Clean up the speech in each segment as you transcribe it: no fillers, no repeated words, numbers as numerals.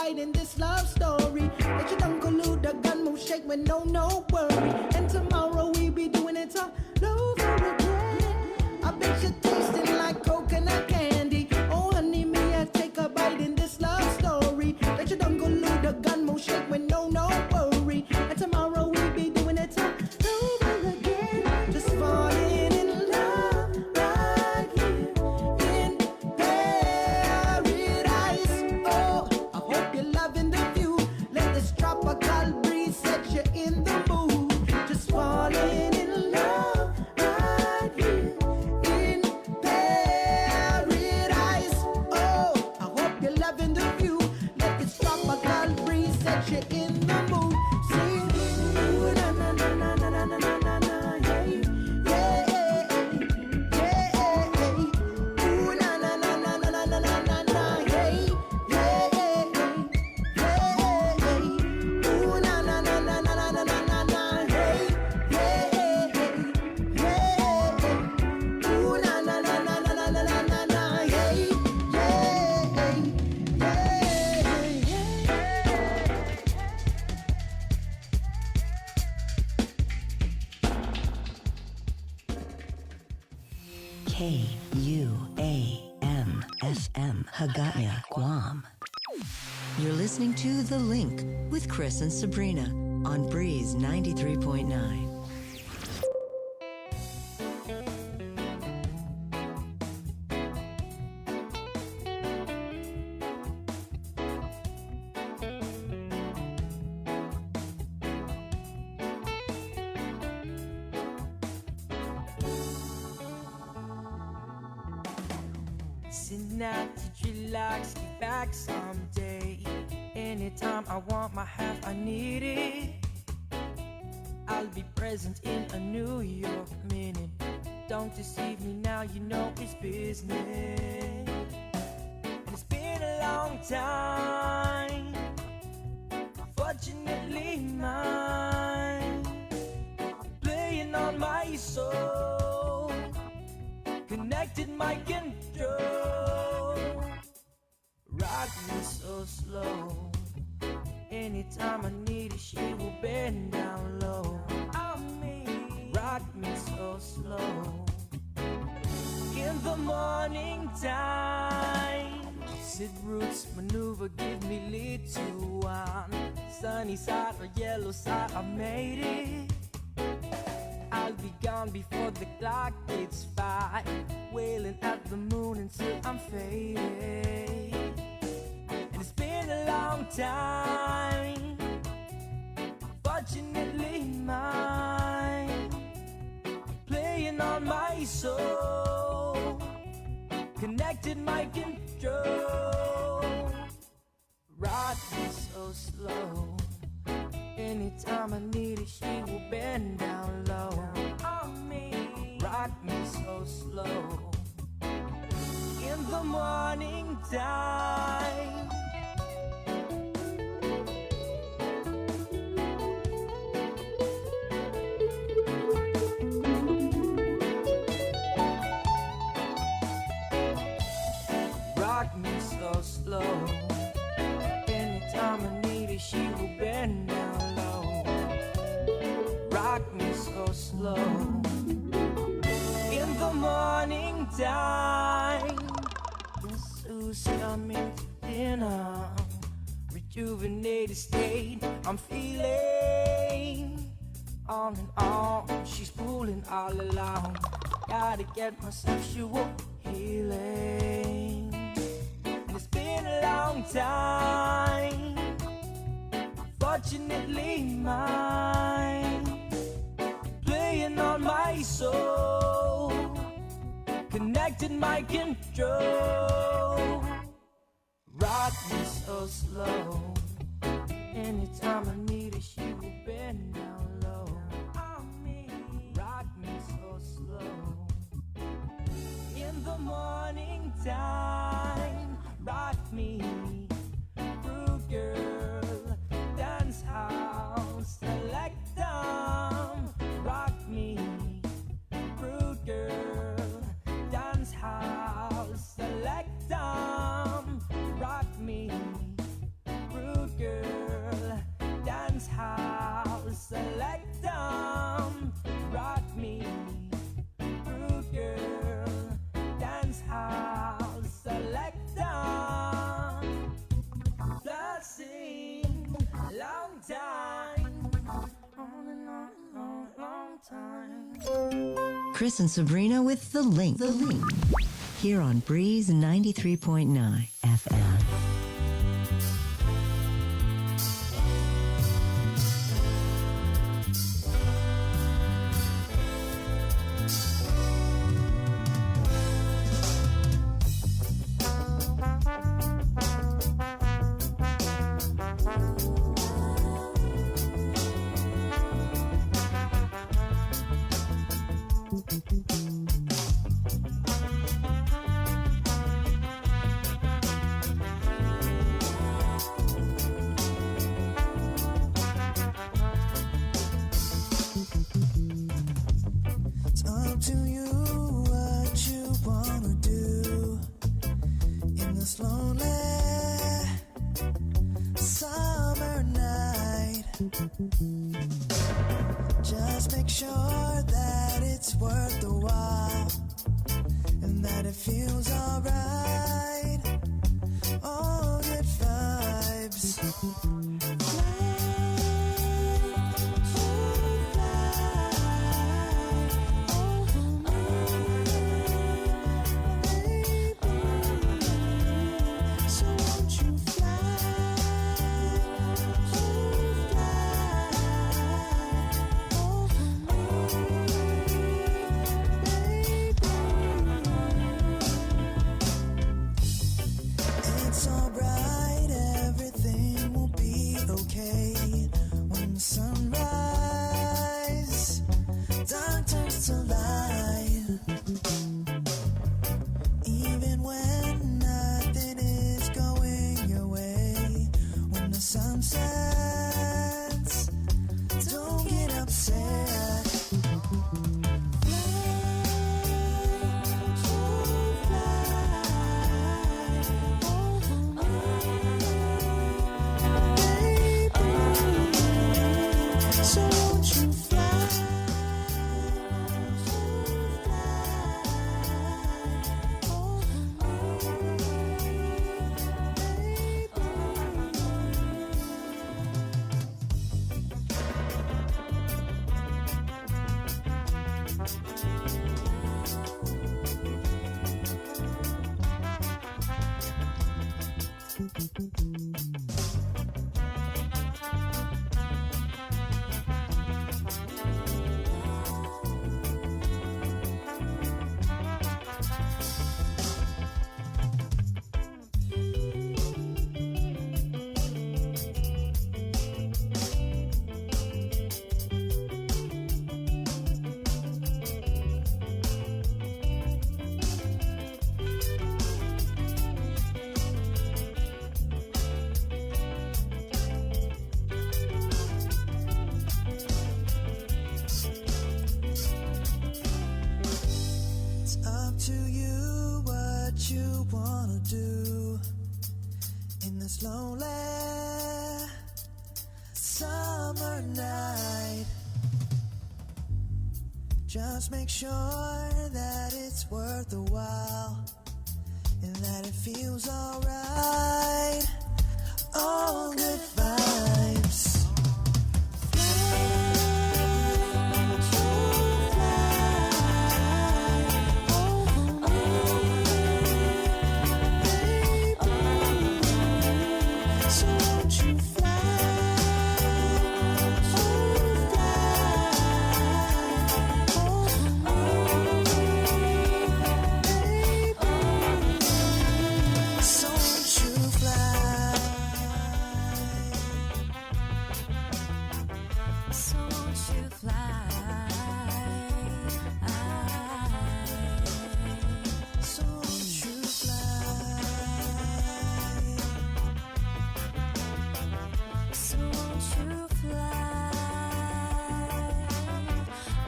bite in this love story. Let your don't collude, the gun won't shake with no worry. And tomorrow we be doing it all over again. I bet you're tasting like coconut candy. Oh honey, me I take a bite in this love story. Let your don't collude, the gun won't shake with no worry. And tomorrow we be doing it all over again. Just falling in love right here in paradise. Oh, I hope you're loving the view. Let this tropical breeze set you in the mood. Just falling in love right here in paradise. Oh, I hope you're loving the view. Let this tropical breeze set you in the mood. See, ooh, na na na na na na na na na, hey, yeah, yeah, ooh, na na na na na na na na na, hey, yeah, ooh, na na na na na na na na na, hey, yeah, ooh, na na na na na na na na na, hey, KUAMFM Hagaya, Guam. You're listening to The Link with Chris and Sabrina on Breeze 93.9. Sitting out to relax, get back someday. Anytime I want my half, I need it. I'll be present in a New York minute. Don't deceive me now, you know it's business. And it's been a long time, fortunately mine, playing on my soul, connected my control. Rock me so slow. Anytime I need it, she will bend down low on me. Rock me so slow. In the morning time, sit roots maneuver, give me little one. Sunny side or yellow side, I made it. I'll be gone before the clock hits 5, wailing at the moon until I'm faded. And it's been a long time, fortunately mine, playing on my soul, connected my control. Rock me so slow. Anytime I need it, she will bend down low on me. Rock me so slow. In the morning time, rock me so slow. Anytime I need it, she will bend down low. Rock me so slow. In the morning time, guess who's coming to dinner? Rejuvenated state I'm feeling. On and on, she's pulling all along. Gotta get my sexual healing. And it's been a long time, fortunately mine, playing on my soul, connected my control. Rock me so slow. Anytime I need it, she will bend down low on me. Rock me so slow. In the morning time, rock me, rude girl, dance house, select them. Rock me, rude girl, dance house, select them. Rock me, rude Chris and Sabrina with The Link. Here on Breeze 93.9 FM. It's up to you what you wanna do in this lonely summer night. Just make sure that it's worth the while and that it feels alright. All good vibes. It's alright, everything will be okay. When the sunrise, dark turns to light. Even when nothing is going your way. When the sun sets, don't get upset. So won't you fly? It's up to you what you wanna do in this lonely summer night. Just make sure that it's worth the while and that it feels alright. All good vibes. So won't you fly? So won't you fly? So won't you fly? So won't you fly? So won't you fly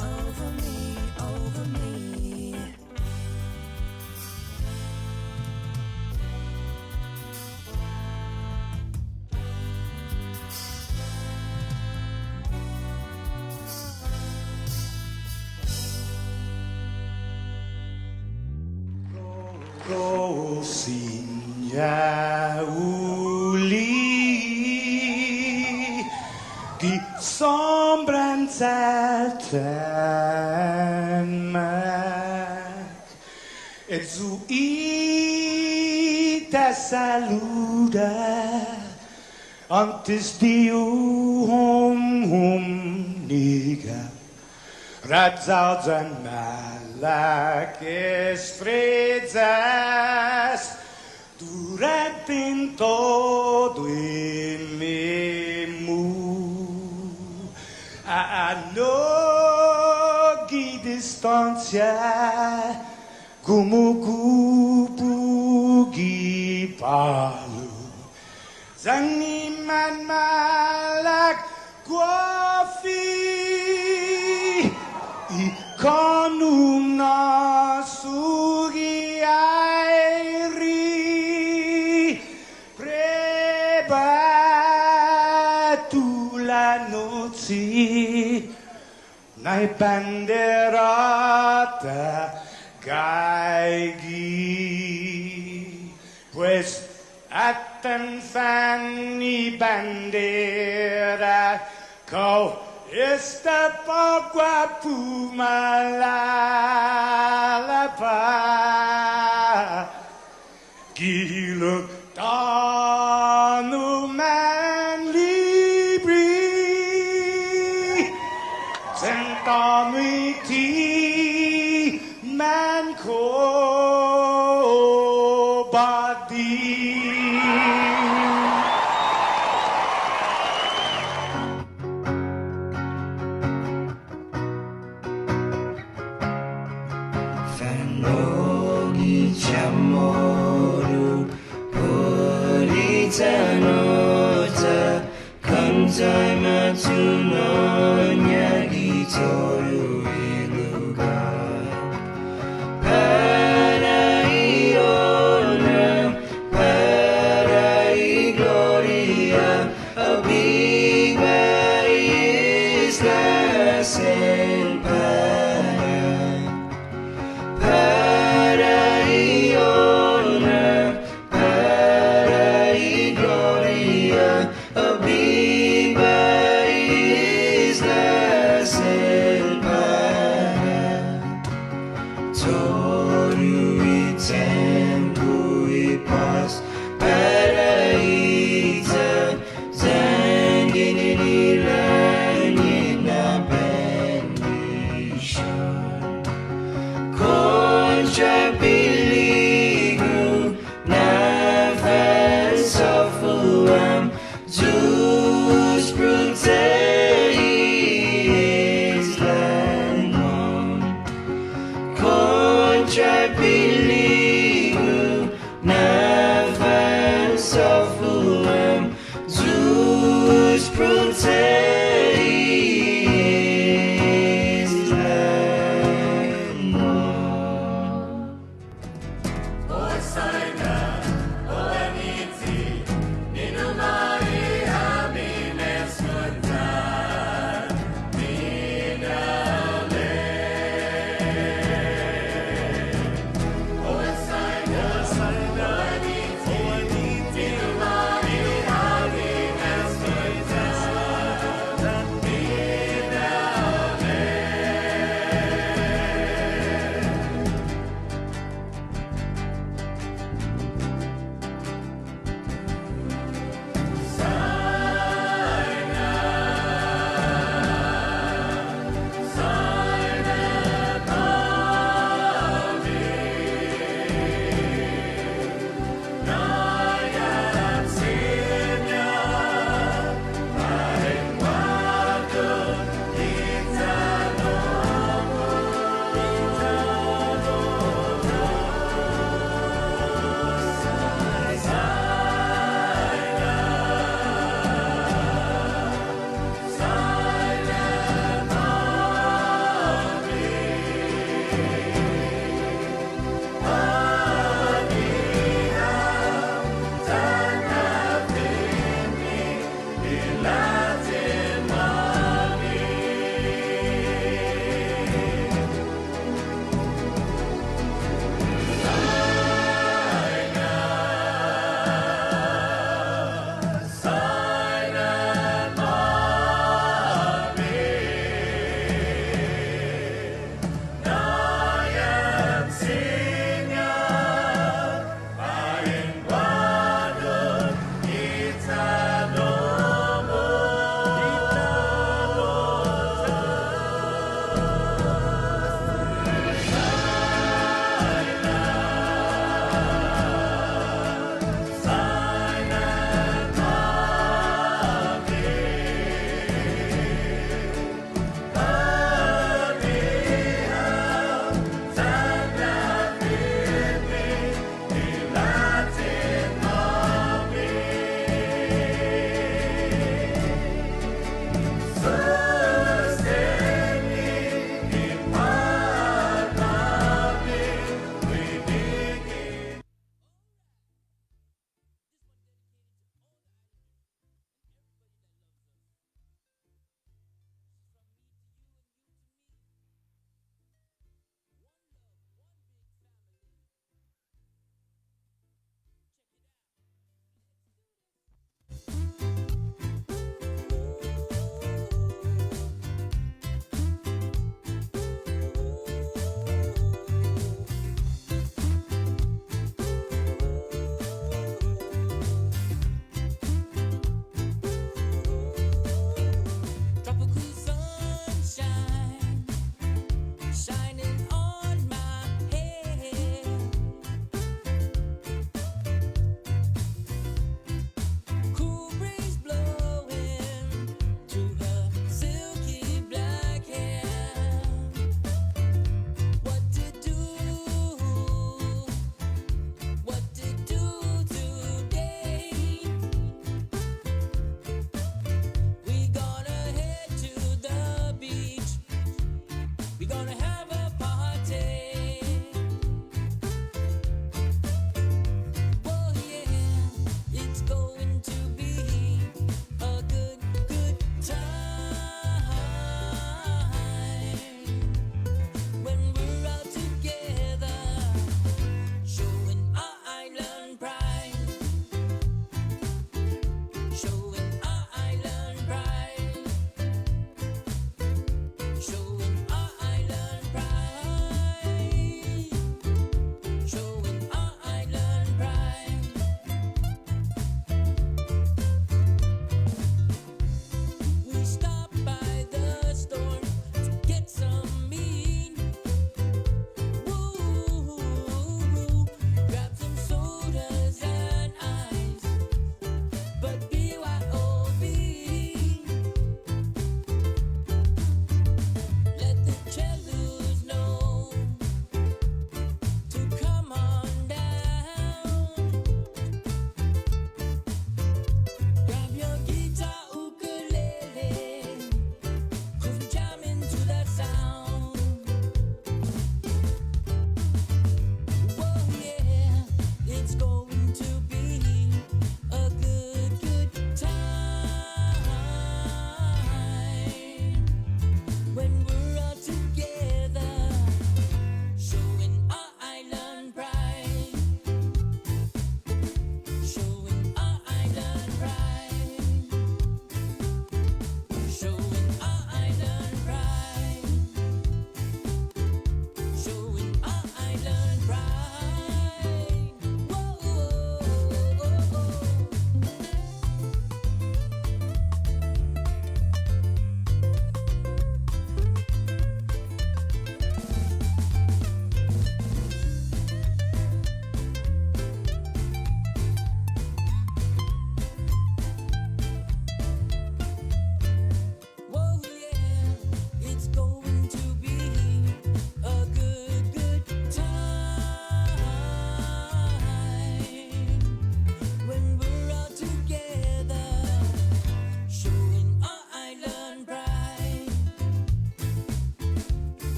over me, over me? Rosinha uli di sombran saltan et zu ita saluda antes de hum niga radzaudzan malak estrezas durante todo em a nogi distância como kupugi palu zaniman malak guafi ikonum nasugi airi prebatu la noci nai banderata gaigi pues atan fanny bandera kau esta pagua pumalalapa giluk tanu man libri sentami ti man ko badi Fanogi chamoru Politanota Kantai matunonya gitoru iluga Paraiona Parai gloria Abiba islas en Paraiona, Parai gloria, abiba islas el para. Toru y tempo y paz, paraíta, zangin in ilan na bendition.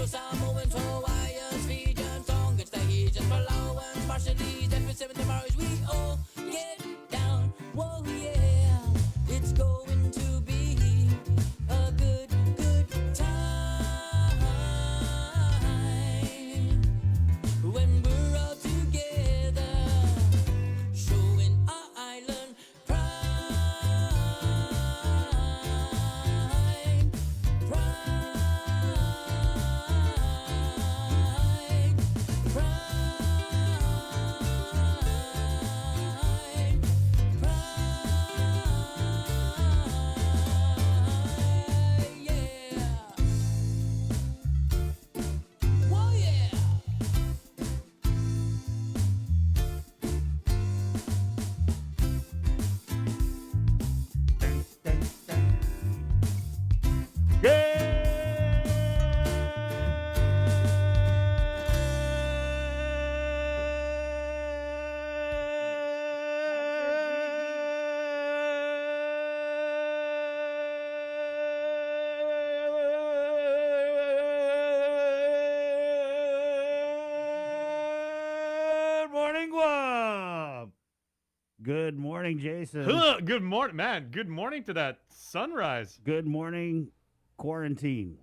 Samoans, Hawaiians, Fijians, Tongans, Tahitians, Palauans, Marshallese, F7, the Maoris, we all get down. Whoa, yeah, it's going to be a good, good time when we're all together, showing our island pride, pride, pride, pride, yeah. Whoa, yeah. Good morning, Guam. Good morning, Jason. Huh, good morning, man. Good morning to that sunrise. Good morning, quarantine.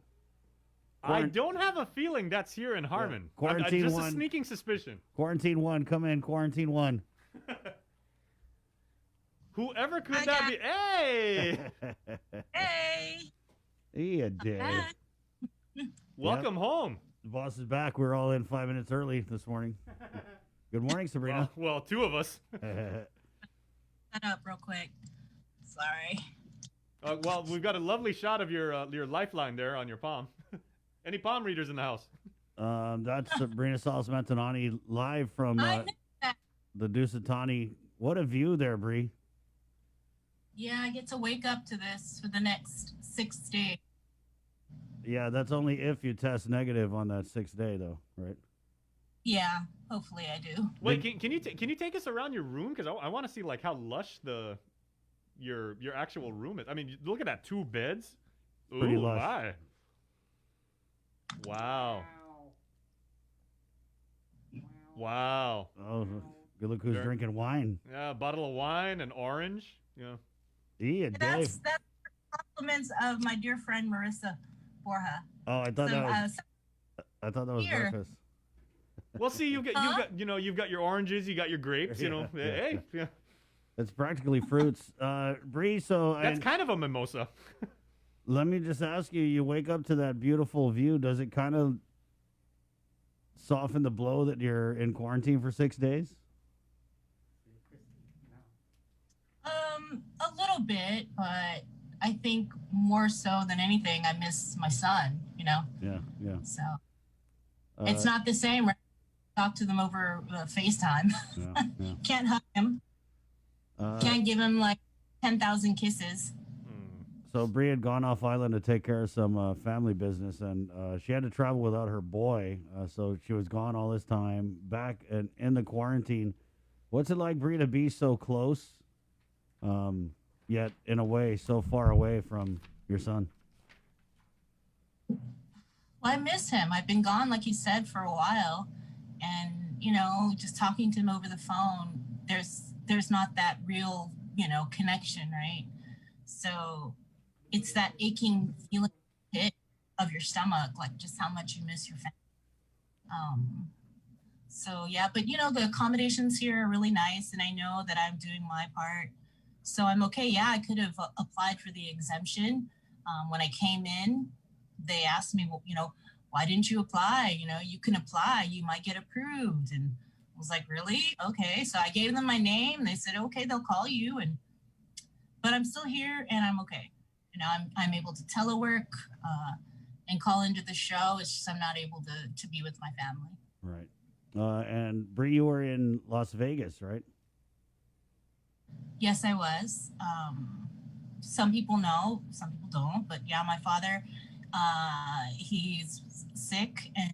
I don't have a feeling that's here in Harmon. Quarantine just one. a sneaking suspicion. Quarantine one, come in. Quarantine one. Whoever could that be? Hey! Hey, Yeah, Dave. back. Welcome home. The boss is back. We're all in 5 minutes early this morning. Good morning, Sabrina. Well, two of us. Set up real quick. Sorry. Well, we've got a lovely shot of your lifeline there on your palm. Any palm readers in the house? That's Sabrina Salas Mantanani live from I know that. the Dusatani. What a view there, Bree. Yeah, I get to wake up to this for the next 6 days. Yeah, that's only if you test negative on that 6th day, though, right? Yeah, hopefully I do. Wait, can you take us around your room? Because I want to see like how lush your actual room is. I mean, look at that, 2 beds. Pretty Ooh, lush. my. Wow. Wow. Oh, good look who's Sure. drinking wine. Yeah, a bottle of wine, an orange. Yeah. Yeah, Dave. That's compliments of my dear friend Marissa Borja. Oh, I thought So, I thought that was here. breakfast. Well, see, you've got your oranges, you got your grapes. You know, Yeah, hey, yeah. It's practically fruits. Bree, so That's kind of a mimosa. let me just ask you, you wake up to that beautiful view. Does it kind of soften the blow that you're in quarantine for 6 days? A little bit, but I think more so than anything, I miss my son, you know? Yeah, yeah. So it's not the same, right? Talk to them over FaceTime. Yeah, yeah. Can't hug him. Can't give him like 10,000 kisses. So Bree had gone off island to take care of some family business, and she had to travel without her boy. So she was gone all this time, back and in the quarantine. What's it like, Bree, to be so close, yet in a way so far away from your son? Well, I miss him. I've been gone, like you said, for a while, and you know, just talking to him over the phone, there's not that real, you know, connection, right? So it's that aching feeling pit of your stomach, like just how much you miss your family. So yeah, but you know, the accommodations here are really nice, and I know that I'm doing my part, so I'm okay. Yeah, I could have applied for the exemption. When I came in, they asked me, well, you know, why didn't you apply? You know, you can apply, you might get approved. And I was like, really? Okay. So I gave them my name. They said, okay, they'll call you. But I'm still here and I'm okay. You know, I'm able to telework and call into the show. It's just I'm not able to be with my family. Right. And Bree, you were in Las Vegas, right? Yes, I was. Some people know, some people don't. But yeah, my father, he's sick and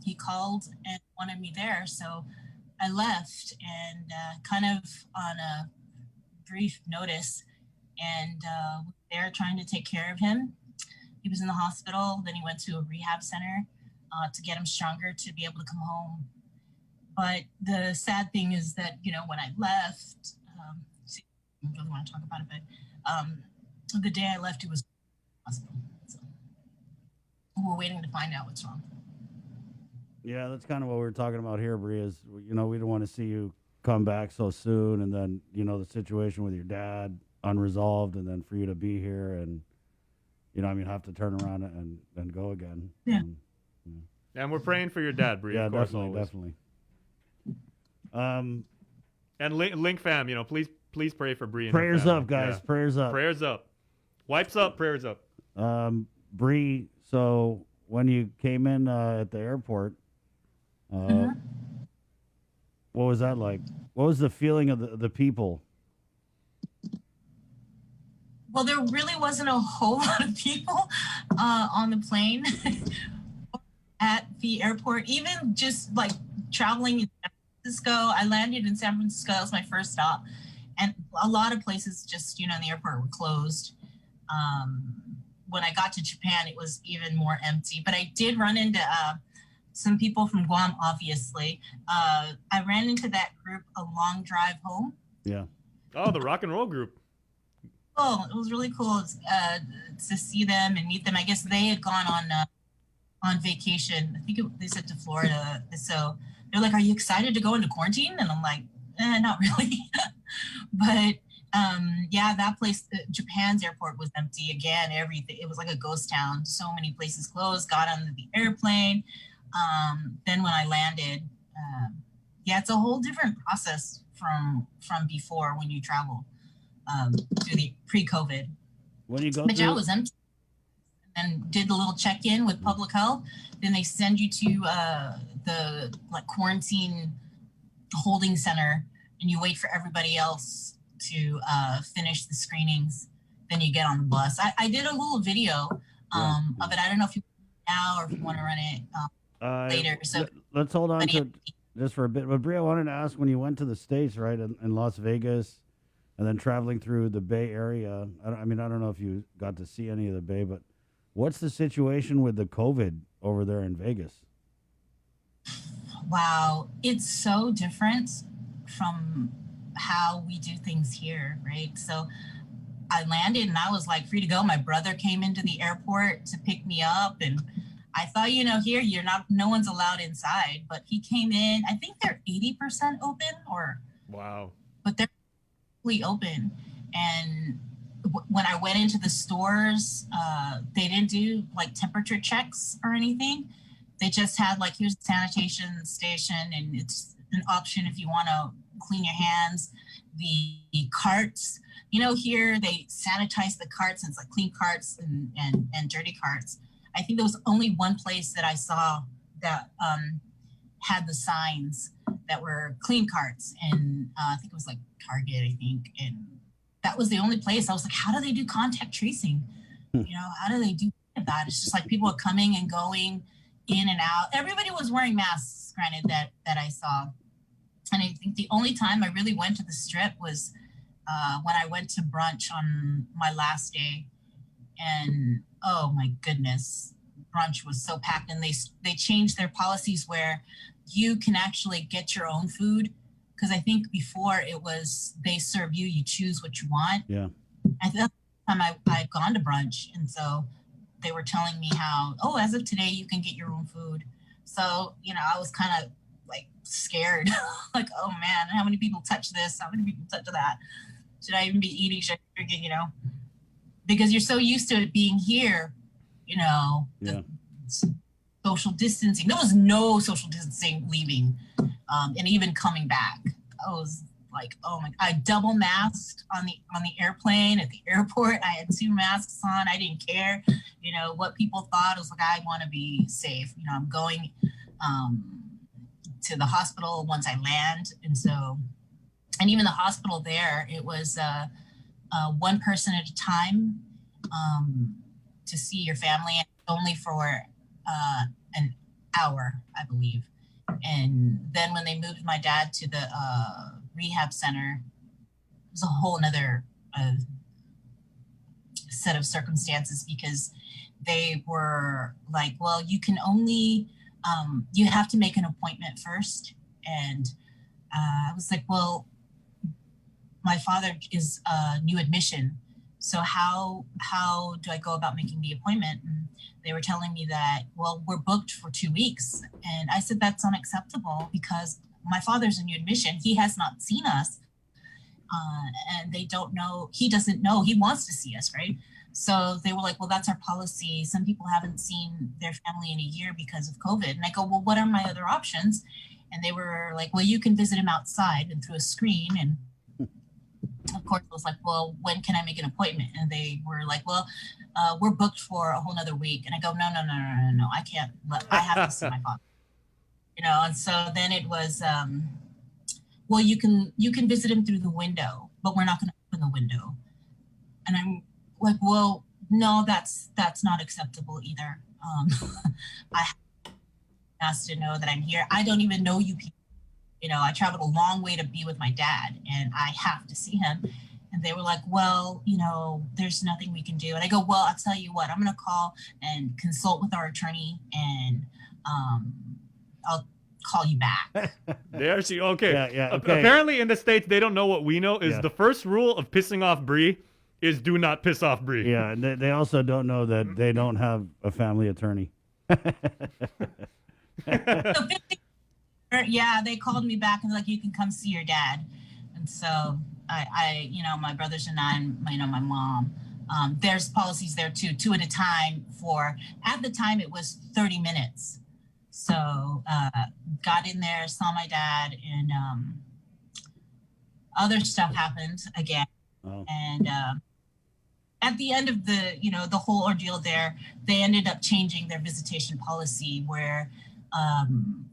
he called and wanted me there. So I left and kind of on a brief notice and there trying to take care of him. He was in the hospital. Then he went to a rehab center. to get him stronger to be able to come home. But the sad thing is that, when I left, I don't want to talk about it, but the day I left, it was hospital. So we're waiting to find out what's wrong. Yeah, that's kind of what we were talking about here, Bree, is, we don't want to see you come back so soon, and then, the situation with your dad unresolved, and then for you to be here and, have to turn around and go again. Yeah. And we're praying for your dad, Bree. Yeah, of course, definitely, always. definitely. And Link fam, please pray for Bree. Prayers up, guys. Yeah. Prayers up. Prayers up. Wipes up. Prayers up. Bree, so when you came in at the airport, what was that like? What was the feeling of the people? Well, there really wasn't a whole lot of people on the plane at the airport. Even just like traveling in San Francisco, I landed in San Francisco. That was my first stop, and a lot of places just in the airport were closed. When I got to Japan, it was even more empty. But I did run into some people from Guam. Obviously, I ran into that group a long drive home. Yeah. Oh, the rock and roll group. Oh, it was really cool to see them and meet them. I guess they had gone on vacation. I think they said to Florida. So they're like, "Are you excited to go into quarantine?" And I'm like, "Not really." But yeah, that place, Japan's airport was empty again. Everything, it was like a ghost town. So many places closed. Got on the airplane. Then when I landed, yeah, it's a whole different process from before when you travel. Through the pre-COVID. When you go But yeah, through, it was empty. And did the little check-in with public health. Then they send you to the quarantine holding center, and you wait for everybody else to finish the screenings. Then you get on the bus. I did a little video of it. I don't know if you now or if you want to run it later. So let's hold on to just for a bit. But Brie, I wanted to ask, when you went to the States, right, in Las Vegas, and then traveling through the Bay Area, I don't know if you got to see any of the Bay, but what's the situation with the COVID over there in Vegas? Wow, it's so different from how we do things here, right? So I landed and I was like free to go. My brother came into the airport to pick me up, and I thought, here no one's allowed inside, but he came in. I think they're 80% open, Wow. But they're open. And when I went into the stores, they didn't do like temperature checks or anything. They just had like, here's the sanitation station, and it's an option if you want to clean your hands. The carts, here they sanitize the carts, and it's like clean carts and dirty carts. I think there was only one place that I saw that had the signs that were clean carts, and I think it was like Target, I think, and that was the only place. I was like, how do they do contact tracing? How do they do that? It's just like people are coming and going in and out. Everybody was wearing masks, granted, that I saw. And I think the only time I really went to the Strip was when I went to brunch on my last day, and oh my goodness, brunch was so packed. And they changed their policies where you can actually get your own food, because I think before it was they serve you, you choose what you want. Yeah. I think the time I'd gone to brunch, and so they were telling me how, as of today, you can get your own food. So, I was kind of like scared, like, oh man, how many people touch this? How many people touch that? Should I even be eating? Should I be drinking? Because you're so used to it being here, the social distancing. There was no social distancing leaving, and even coming back. I was like, oh my! I double masked on the airplane at the airport. I had 2 masks on. I didn't care, what people thought. I was like, I want to be safe. I'm going to the hospital once I land, and even the hospital there, it was one person at a time to see your family, and only for an hour, I believe. And then when they moved my dad to the rehab center, it was a whole nother set of circumstances, because they were like, well, you can only, you have to make an appointment first. And I was like, well, my father is new admission. So how do I go about making the appointment? And they were telling me that, well, we're booked for 2 weeks. And I said, that's unacceptable because my father's a new admission. He has not seen us. And they don't know, he doesn't know, he wants to see us, right? So they were like, well, that's our policy. Some people haven't seen their family in a year because of COVID. And I go, well, what are my other options? And they were like, well, you can visit him outside and through a screen. And of course, I was like, well, when can I make an appointment? And they were like, well, we're booked for a whole nother week. And I go, no, I can't, I have to see my father. You know, and so then it was, well, you can visit him through the window, but we're not going to open the window. And I'm like, well, no, that's not acceptable either. I have to know that I'm here. I don't even know you people. You know, I traveled a long way to be with my dad and I have to see him. And they were like, well, you know, there's nothing we can do. And I go, well, I'll tell you what, I'm going to call and consult with our attorney and I'll call you back. There she. Okay. Yeah, okay. Apparently, in the States, they don't know what we know. Is the first rule of pissing off Bree is do not piss off Bree. Yeah, and they also don't know that they don't have a family attorney. So yeah, they called me back and like, you can come see your dad. And so I you know, my brothers and I, and you know, my mom, there's policies there too, 2 at a time for, at the time it was 30 minutes. So got in there, saw my dad, and other stuff happened again. Oh. And at the end of the, you know, the whole ordeal there, they ended up changing their visitation policy where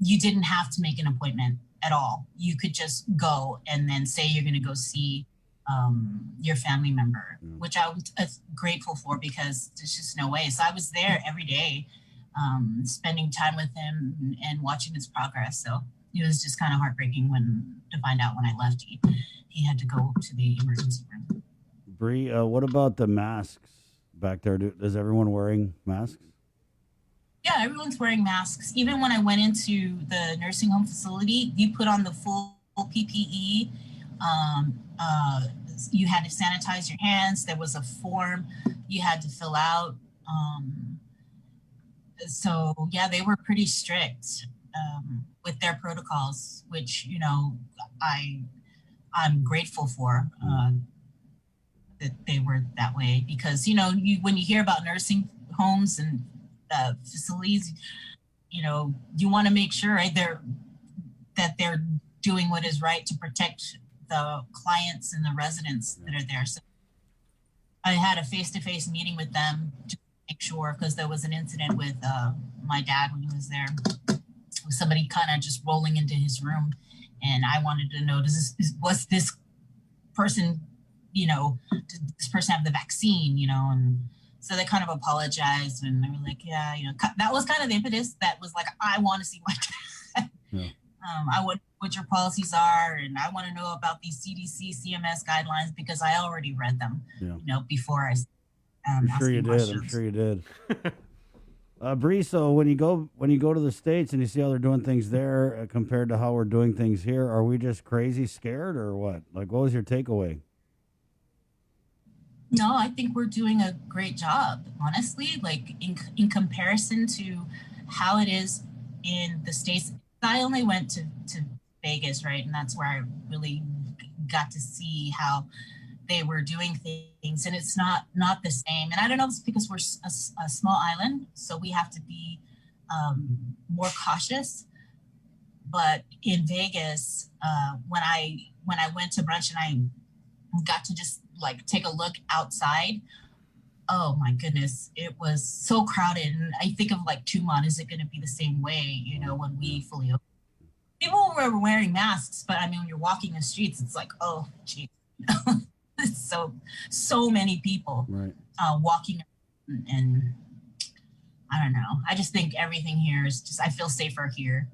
you didn't have to make an appointment at all. You could just go and then say you're going to go see your family member, which I was grateful for because there's just no way. So I was there every day, spending time with him and watching his progress. So it was just kind of heartbreaking to find out when I left, he had to go to the emergency room. Bree, what about the masks back there? Is everyone wearing masks? Yeah, everyone's wearing masks. Even when I went into the nursing home facility, you put on the full PPE. You had to sanitize your hands. There was a form you had to fill out. So yeah, they were pretty strict with their protocols, which, you know, I'm grateful for that they were that way because, you know, when you hear about nursing homes and facilities, you know, you want to make sure, right, that they're doing what is right to protect the clients and the residents that are there. So I had a face-to-face meeting with them to make sure, because there was an incident with my dad when he was there. Somebody kind of just rolling into his room, and I wanted to know, was this person, you know, did this person have the vaccine, you know? And so they kind of apologized, and they were like, yeah, you know, that was kind of the impetus. That was like, I want to see my dad. Yeah. I want what your policies are, and I want to know about these CDC, CMS guidelines because I already read them, you know, before I. I'm sure you did. I'm sure you did. Bree, so when you go to the States and you see how they're doing things there compared to how we're doing things here, are we just crazy scared or what? Like, what was your takeaway? No, I think we're doing a great job, honestly, like in comparison to how it is in the States. I only went to Vegas, right? And that's where I really got to see how they were doing things. And it's not the same. And I don't know if it's because we're a small island, so we have to be more cautious. But in Vegas, when I went to brunch and I got to just like take a look outside, oh my goodness, it was so crowded. And I think of like Tumon, is it going to be the same way, you know, when we fully open? People were wearing masks, but I mean, when you're walking the streets, it's like, oh, geez. so many people walking, and I don't know. I just think everything here is just, I feel safer here.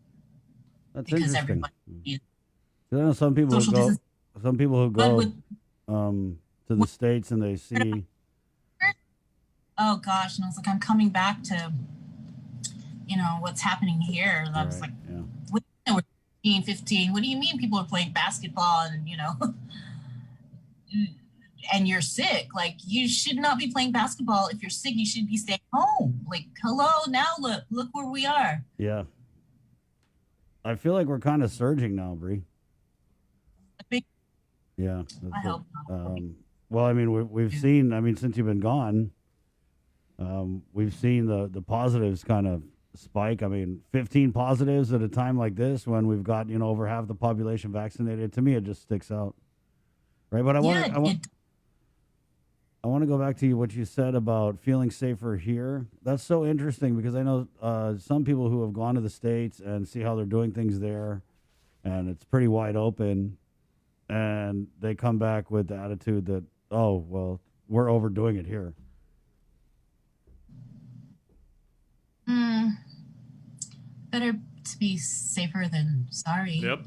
That's because interesting. everybody. I know some people who go. Some people who go to the States and they see. oh gosh, and I was like, I'm coming back to, what's happening here. And I was like, Yeah. we're 15, 15. What do you mean people are playing basketball and, and you're sick? Like, you should not be playing basketball. If you're sick, you should be staying home. Like, hello, now look where we are. Yeah. I feel like we're kind of surging now, Bree. Yeah. I hope not. Well, I mean, we've seen, I mean, since you've been gone, we've seen the positives kind of spike. I mean, 15 positives at a time like this when we've got, over half the population vaccinated. To me, it just sticks out. Right. But I want to go back to what you said about feeling safer here. That's so interesting because I know some people who have gone to the States and see how they're doing things there, and it's pretty wide open, and they come back with the attitude that, oh, well, we're overdoing it here. Better to be safer than sorry. Yep.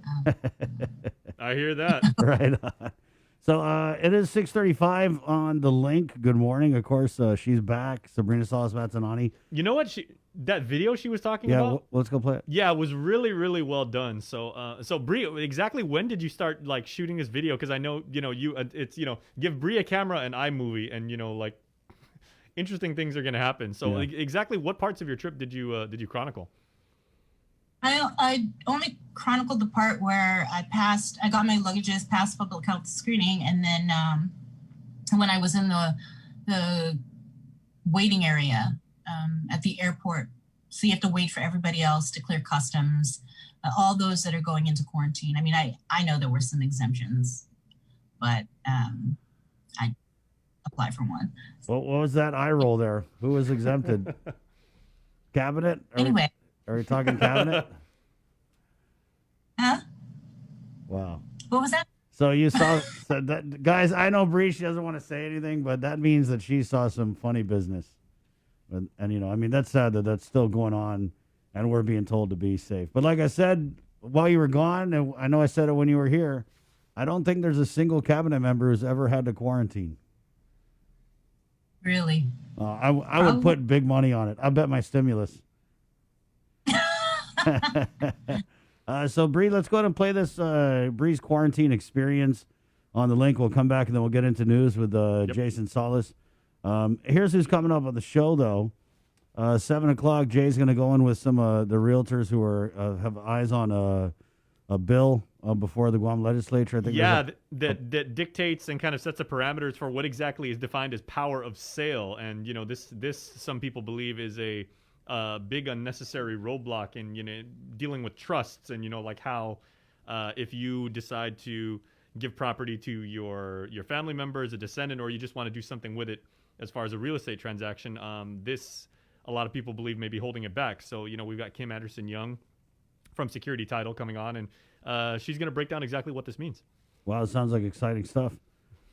I hear that. Right on. So it is 6:35 on the link. Good morning. Of course, she's back. Sabrina Salas Matanani. You know what? That video she was talking Yeah, about? let's go play it. Yeah, it was really, really well done. So Bree, exactly when did you start like shooting this video? Because I know, it's, give Bree a camera and iMovie, and like interesting things are gonna happen. So exactly what parts of your trip did you chronicle? I only chronicled the part where I got my luggages, passed public health screening, and then when I was in the waiting area at the airport, so you have to wait for everybody else to clear customs, all those that are going into quarantine. I mean, I know there were some exemptions, but I applied for one. What was that eye roll there? Who was exempted? Cabinet? Are we talking cabinet? Huh? Wow. What was that? So you saw, guys, I know Bree, she doesn't want to say anything, but that means that she saw some funny business. And I mean, that's sad that that's still going on and we're being told to be safe. But like I said, while you were gone, and I know I said it when you were here, I don't think there's a single cabinet member who's ever had to quarantine. Really? I would put big money on it. I bet my stimulus. So Bree, let's go ahead and play this Bree's quarantine experience on the link. We'll come back and then we'll get into news with Jason Salas. Here's who's coming up on the show, though. 7 o'clock, Jay's going to go in with some of the realtors who have eyes on a bill before the Guam legislature. I think that dictates and kind of sets the parameters for what exactly is defined as power of sale. And, this some people believe is a big unnecessary roadblock in, dealing with trusts and, like how if you decide to give property to your family members, a descendant, or you just want to do something with it as far as a real estate transaction, this a lot of people believe may be holding it back. So, we've got Kim Anderson-Young from Security Title coming on, and she's going to break down exactly what this means. Wow, it sounds like exciting stuff.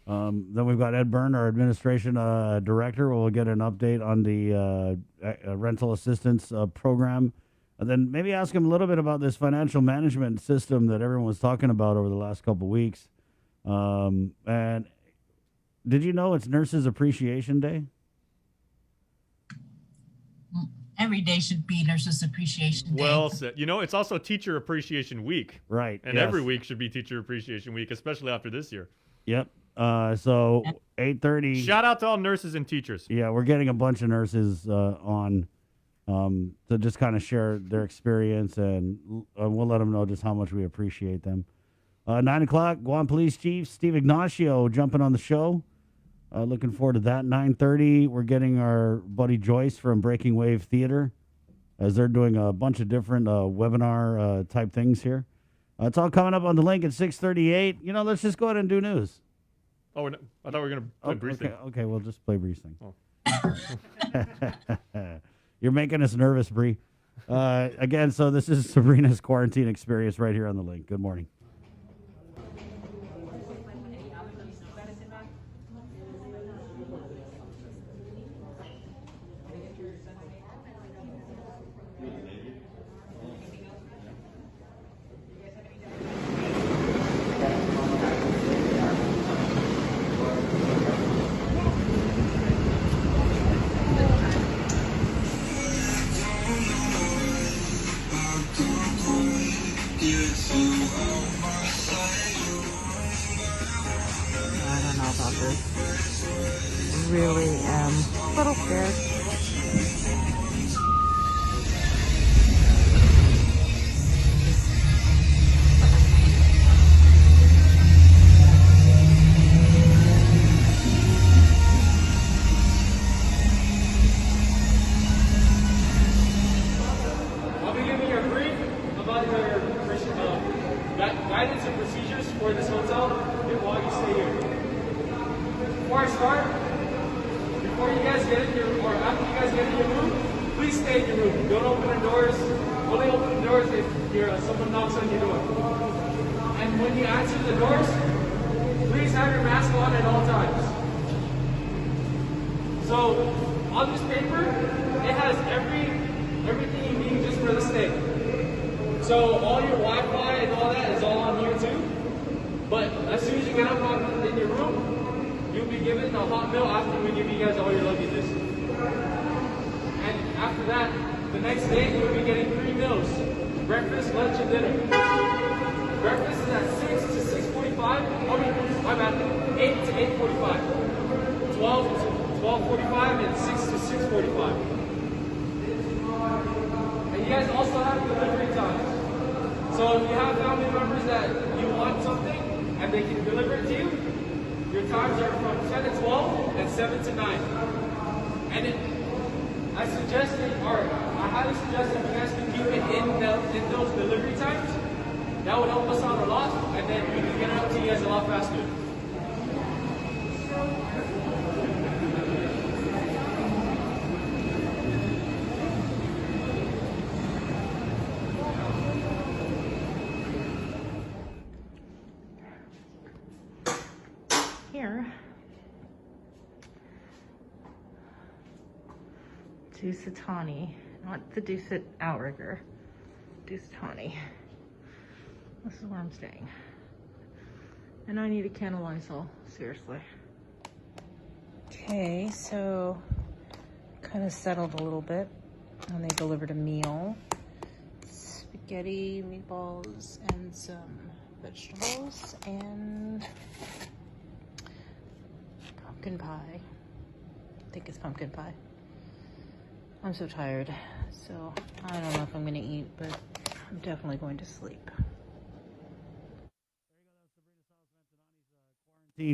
Then we've got Ed Byrne, our administration director. We'll get an update on the rental assistance program. And then maybe ask him a little bit about this financial management system that everyone was talking about over the last couple of weeks. And did you know it's Nurses Appreciation Day? Every day should be Nurses Appreciation Day. Well said. It's also Teacher Appreciation Week. Right. And every week should be Teacher Appreciation Week, especially after this year. Yep. So 8:30. Shout out to all nurses and teachers. Yeah, we're getting a bunch of nurses on to just kind of share their experience, and we'll let them know just how much we appreciate them. 9 o'clock, Guam Police Chief Steve Ignacio jumping on the show. Looking forward to that. 9:30, we're getting our buddy Joyce from Breaking Wave Theater, as they're doing a bunch of different webinar type things here. It's all coming up on the link at 6:38. Let's just go ahead and do news. Oh, I thought we were going to play Bree's thing. Okay, we'll just play Bree's thing. Oh. You're making us nervous, Bree. Again, so this is Sabrina's quarantine experience right here on the link. Good morning. sauces. Really am a little scared. I'll be giving you a brief about your guidance and procedures for this hotel while you stay here. Before I start, before you guys get in your, or after you guys get in your room, please stay in your room. Don't open the doors. Only open the doors if someone knocks on your door. And when you answer the doors, please have your mask on at all times. So on this paper, it has everything you need just for the stay. So all your Wi-Fi and all that is all on here too. But as soon as you get up in your room, you'll be given a hot meal after we give you guys all your luggages. And after that, the next day you'll be getting 3 meals: breakfast, lunch, and dinner. Breakfast is at 6 to 6:45. I mean, my bad. 8 to 8:45. 12 to 12:45 and 6 to 6:45. And you guys also have delivery times. So if you have family members that you want something and they can deliver it to you, your times are from 10 to 12 and 7 to 9. And I highly suggest that you guys can keep it in those delivery times. That would help us out a lot, and then we can get it up to you guys a lot faster. Here, Dusitani, not the Dusit Outrigger, Dusitani. This is where I'm staying. And I need a can of Lysol, seriously. Okay, so kind of settled a little bit, and they delivered a meal. Spaghetti, meatballs, and some vegetables, and pumpkin pie. I think it's pumpkin pie. I'm so tired, so I don't know if I'm gonna eat, but I'm definitely going to sleep.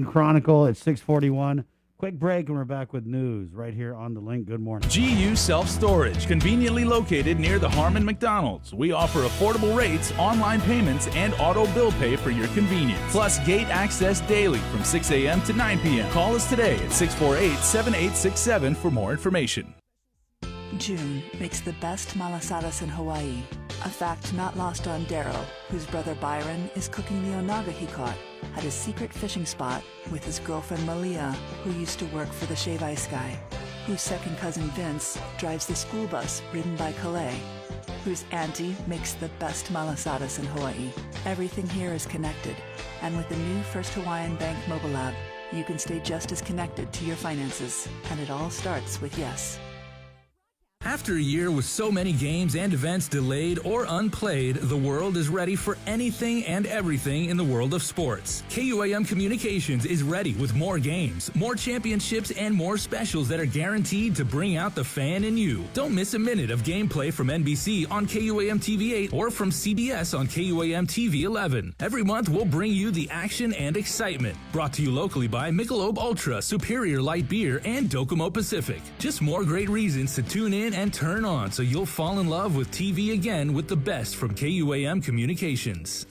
Chronicle at 6:41. Quick break, and we're back with news right here on The Link. Good morning. GU Self-Storage, conveniently located near the Harmon McDonald's. We offer affordable rates, online payments, and auto bill pay for your convenience. Plus gate access daily from 6 a.m. to 9 p.m. Call us today at 648-7867 for more information. June makes the best malasadas in Hawaii, a fact not lost on Darrow, whose brother Byron is cooking the onaga he caught at his secret fishing spot with his girlfriend Malia, who used to work for the Shave Ice Guy, whose second cousin Vince drives the school bus ridden by Calais, whose auntie makes the best malasadas in Hawaii. Everything here is connected, and with the new First Hawaiian Bank mobile app, you can stay just as connected to your finances, and it all starts with yes. After a year with so many games and events delayed or unplayed, the world is ready for anything and everything in the world of sports. KUAM Communications is ready with more games, more championships, and more specials that are guaranteed to bring out the fan in you. Don't miss a minute of gameplay from NBC on KUAM TV 8 or from CBS on KUAM TV 11. Every month, we'll bring you the action and excitement. Brought to you locally by Michelob Ultra, Superior Light Beer, and Docomo Pacific. Just more great reasons to tune in and turn on so you'll fall in love with TV again with the best from KUAM Communications.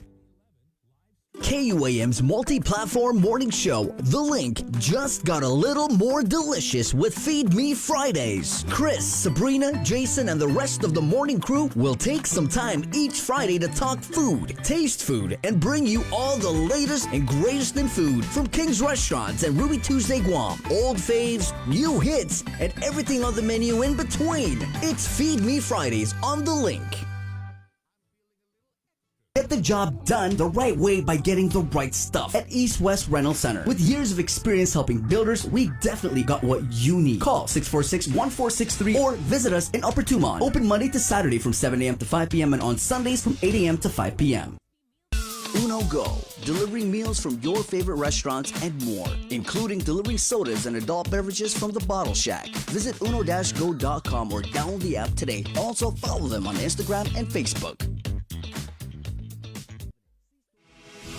KUAM's multi-platform morning show, The Link, just got a little more delicious with Feed Me Fridays. Chris, Sabrina, Jason, and the rest of the morning crew will take some time each Friday to talk food, taste food, and bring you all the latest and greatest in food from King's Restaurants and Ruby Tuesday Guam, old faves, new hits, and everything on the menu in between. It's Feed Me Fridays on The Link. Get the job done the right way by getting the right stuff at East West Rental Center. With years of experience helping builders, we definitely got what you need. Call 646-1463 or visit us in Upper Tumon. Open Monday to Saturday from 7 a.m. to 5 p.m. and on Sundays from 8 a.m. to 5 p.m. Uno Go, delivering meals from your favorite restaurants and more, including delivering sodas and adult beverages from the Bottle Shack. Visit uno-go.com or download the app today. Also follow them on Instagram and Facebook.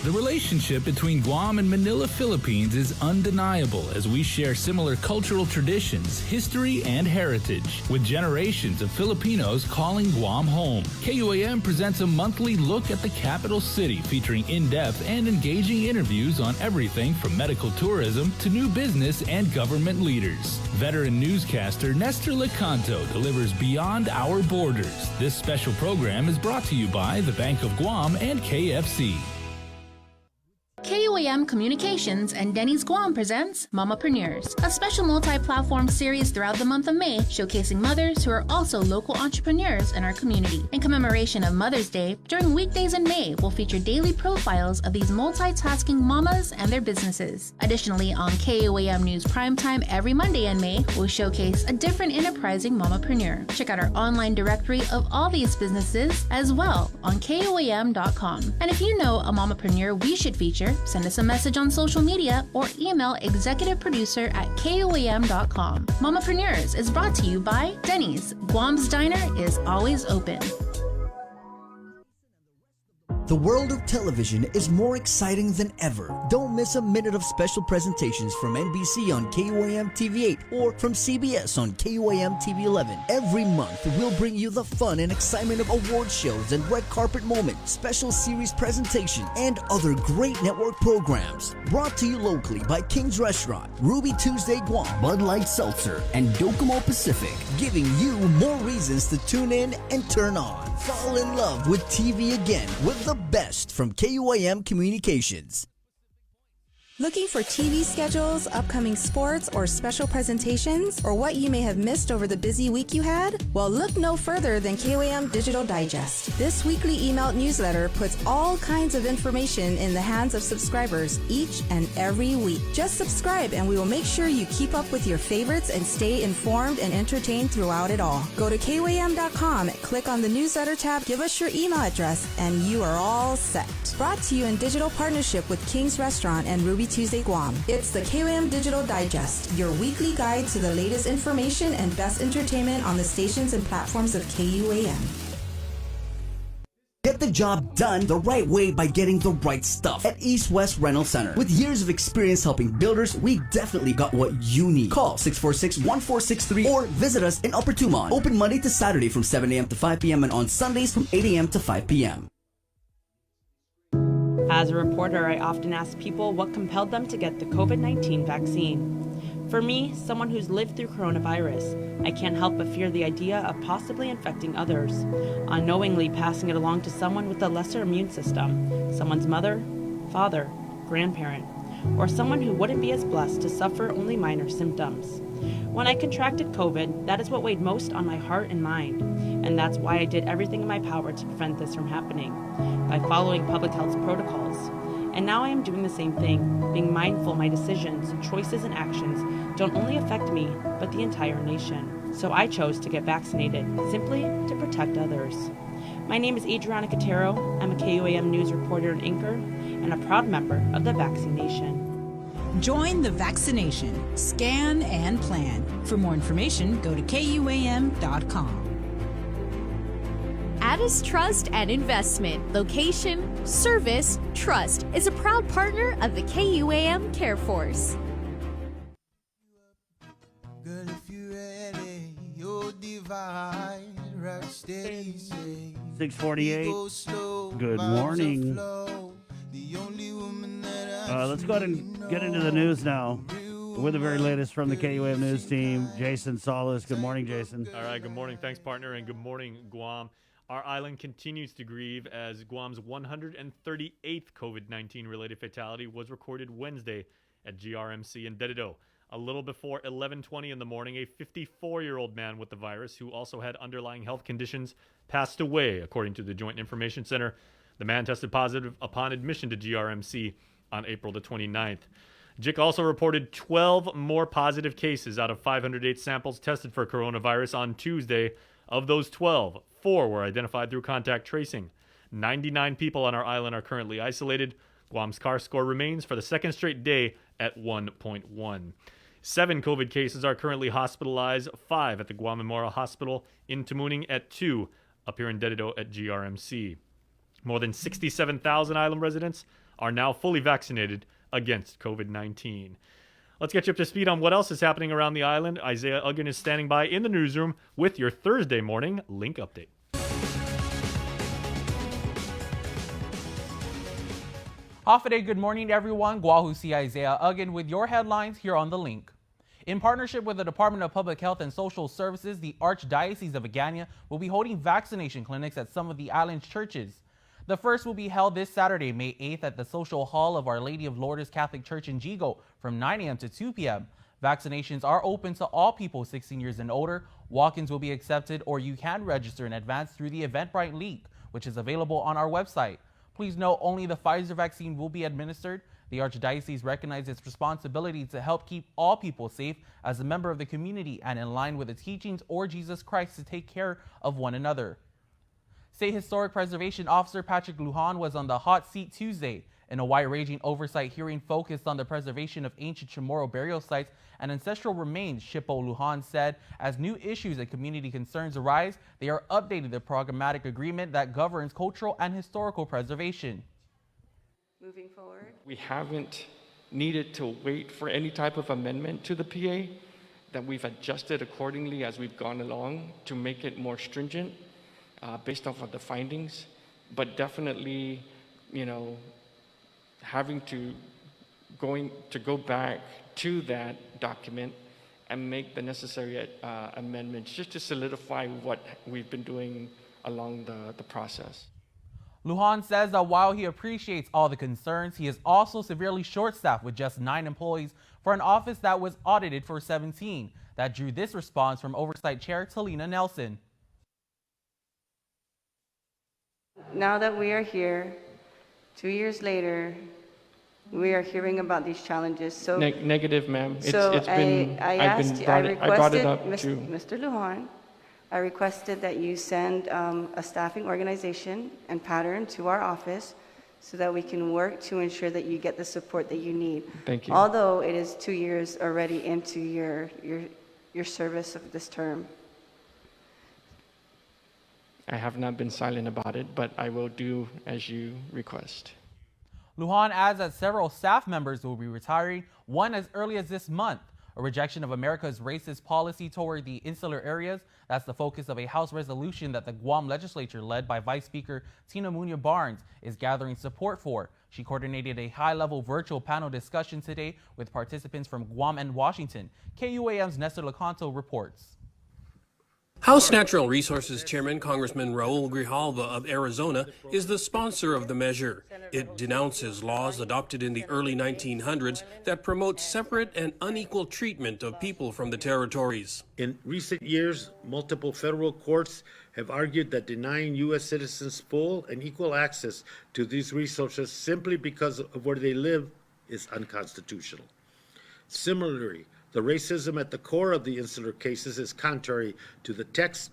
The relationship between Guam and Manila, Philippines is undeniable as we share similar cultural traditions, history, and heritage, with generations of Filipinos calling Guam home. KUAM presents a monthly look at the capital city featuring in-depth and engaging interviews on everything from medical tourism to new business and government leaders. Veteran newscaster Nestor Lecanto delivers Beyond Our Borders. This special program is brought to you by the Bank of Guam and KFC. KUAM Communications and Denny's Guam presents Mamapreneurs, a special multi-platform series throughout the month of May showcasing mothers who are also local entrepreneurs in our community. In commemoration of Mother's Day, during weekdays in May, we'll feature daily profiles of these multitasking mamas and their businesses. Additionally, on KUAM News Primetime every Monday in May, we'll showcase a different enterprising mamapreneur. Check out our online directory of all these businesses as well on KUAM.com. And if you know a mamapreneur we should feature, send us a message on social media or email executiveproducer@kuam.com. Mamapreneurs is brought to you by Denny's. Guam's Diner is always open. The world of television is more exciting than ever. Don't miss a minute of special presentations from NBC on KUAM TV8 or from CBS on KUAM TV11. Every month, we'll bring you the fun and excitement of award shows and red carpet moments, special series presentations, and other great network programs. Brought to you locally by King's Restaurant, Ruby Tuesday Guam, Bud Light Seltzer, and Docomo Pacific, giving you more reasons to tune in and turn on. Fall in love with TV again with the best from KUAM Communications. Looking for TV schedules, upcoming sports, or special presentations, or what you may have missed over the busy week you had? Well, look no further than KUAM Digital Digest. This weekly emailed newsletter puts all kinds of information in the hands of subscribers each and every week. Just subscribe and we will make sure you keep up with your favorites and stay informed and entertained throughout it all. Go to KUAM.com, click on the newsletter tab, give us your email address, and you are all set. Brought to you in digital partnership with King's Restaurant and Ruby Tuesday Guam. It's the KUAM Digital Digest, your weekly guide to the latest information and best entertainment on the stations and platforms of KUAM. Get the job done the right way by getting the right stuff at East West Rental Center. With years of experience helping builders, we definitely got what you need. Call 646-1463 or visit us in Upper Tumon. Open Monday to Saturday from 7 a.m. to 5 p.m. and on Sundays from 8 a.m. to 5 p.m. As a reporter, I often ask people what compelled them to get the COVID-19 vaccine. For me, someone who's lived through coronavirus, I can't help but fear the idea of possibly infecting others, unknowingly passing it along to someone with a lesser immune system, someone's mother, father, grandparent, or someone who wouldn't be as blessed to suffer only minor symptoms. When I contracted COVID, that is what weighed most on my heart and mind, and that's why I did everything in my power to prevent this from happening, by following public health protocols. And now I am doing the same thing, being mindful my decisions, choices, and actions don't only affect me, but the entire nation. So I chose to get vaccinated, simply to protect others. My name is Adriana Cotero. I'm a KUAM News reporter and anchor, and a proud member of the Vaccine Nation. Join the vaccination. Scan and plan. For more information, go to KUAM.com. Addis Trust and Investment, location, service, trust, is a proud partner of the KUAM Care Force. Girl, if you ready, you'll divide, right steady, say. 6:48. Good morning. Let's go ahead and get into the news now with the very latest from the KUAM News team. Jason Solis. Good morning, Jason. All right, good morning. Thanks, partner, and good morning, Guam. Our island continues to grieve as Guam's 138th COVID-19 related fatality was recorded Wednesday at GRMC in Dededo. A little before 11:20 in the morning, a 54-year-old man with the virus who also had underlying health conditions passed away, according to the Joint Information Center. The man tested positive upon admission to GRMC on April the 29th. JIC also reported 12 more positive cases out of 508 samples tested for coronavirus on Tuesday. Of those 12, 4 were identified through contact tracing. 99 people on our island are currently isolated. Guam's CAR score remains for the second straight day at 1.1. 7 COVID cases are currently hospitalized, 5 at the Guam Memorial Hospital, in Tamuning at 2, up here in Dededo at GRMC. More than 67,000 island residents are now fully vaccinated against COVID-19. Let's get you up to speed on what else is happening around the island. Isaiah Uggan is standing by in the newsroom with your Thursday morning Link update. Hafa good morning, everyone. Guahusi Isaiah Uggan with your headlines here on The Link. In partnership with the Department of Public Health and Social Services, the Archdiocese of Agana will be holding vaccination clinics at some of the island's churches. The first will be held this Saturday, May 8th at the Social Hall of Our Lady of Lourdes Catholic Church in Jigo from 9 a.m. to 2 p.m. Vaccinations are open to all people 16 years and older. Walk-ins will be accepted, or you can register in advance through the Eventbrite link, which is available on our website. Please note only the Pfizer vaccine will be administered. The Archdiocese recognizes its responsibility to help keep all people safe as a member of the community and in line with the teachings of Jesus Christ to take care of one another. State Historic Preservation Officer Patrick Lujan was on the hot seat Tuesday in a wide-ranging oversight hearing focused on the preservation of ancient Chamorro burial sites and ancestral remains. Shippo Lujan said as new issues and community concerns arise, they are updating the programmatic agreement that governs cultural and historical preservation. Moving forward, we haven't needed to wait for any type of amendment to the PA, that we've adjusted accordingly as we've gone along to make it more stringent based off of the findings, but definitely, having to go back to that document and make the necessary amendments just to solidify what we've been doing along the process. Lujan says that while he appreciates all the concerns, he is also severely short-staffed with just 9 employees for an office that was audited for 17. That drew this response from Oversight Chair Talina Nelson. Now that we are here, 2 years later, we are hearing about these challenges. So negative, ma'am. I brought it up to Mr. Lujan. I requested that you send a staffing organization and pattern to our office so that we can work to ensure that you get the support that you need. Thank you. Although it is 2 years already into your service of this term. I have not been silent about it, but I will do as you request. Lujan adds that several staff members will be retiring, one as early as this month. A rejection of America's racist policy toward the insular areas. That's the focus of a House resolution that the Guam legislature, led by Vice Speaker Tina Muñoz Barnes, is gathering support for. She coordinated a high-level virtual panel discussion today with participants from Guam and Washington. KUAM's Nestor Lecanto reports. House Natural Resources Chairman Congressman Raul Grijalva of Arizona is the sponsor of the measure. It denounces laws adopted in the early 1900s that promote separate and unequal treatment of people from the territories. In recent years, multiple federal courts have argued that denying U.S. citizens full and equal access to these resources simply because of where they live is unconstitutional. Similarly, the racism at the core of the insular cases is contrary to the text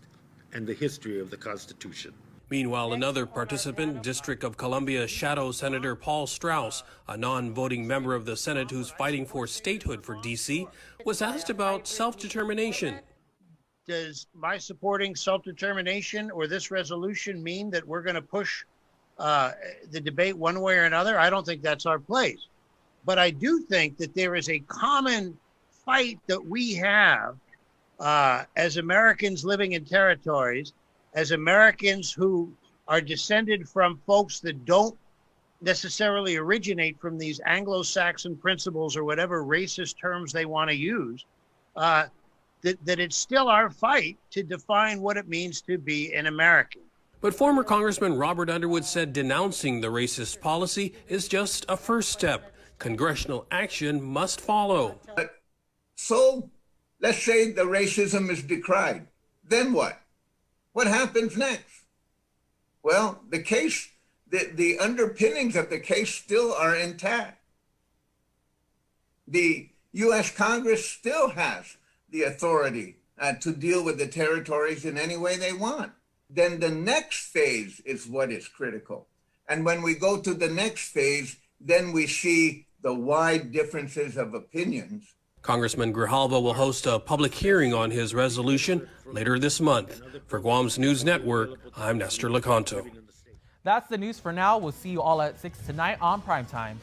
and the history of the Constitution. Meanwhile, another participant, District of Columbia Shadow Senator Paul Strauss, a non-voting member of the Senate who's fighting for statehood for D.C., was asked about self-determination. Does my supporting self-determination or this resolution mean that we're going to push the debate one way or another? I don't think that's our place. But I do think that there is a common fight that we have as Americans living in territories, as Americans who are descended from folks that don't necessarily originate from these Anglo-Saxon principles or whatever racist terms they want to use, that it's still our fight to define what it means to be an American. But former Congressman Robert Underwood said denouncing the racist policy is just a first step. Congressional action must follow. So let's say the racism is decried. Then what? What happens next? Well, the case, the underpinnings of the case still are intact. The U.S. Congress still has the authority to deal with the territories in any way they want. then the next phase is what is critical. And when we go to the next phase, then we see the wide differences of opinions. Congressman Grijalva will host a public hearing on his resolution later this month. For Guam's News Network, I'm Nestor Lecanto. That's the news for now. We'll see you all at 6 tonight on Primetime.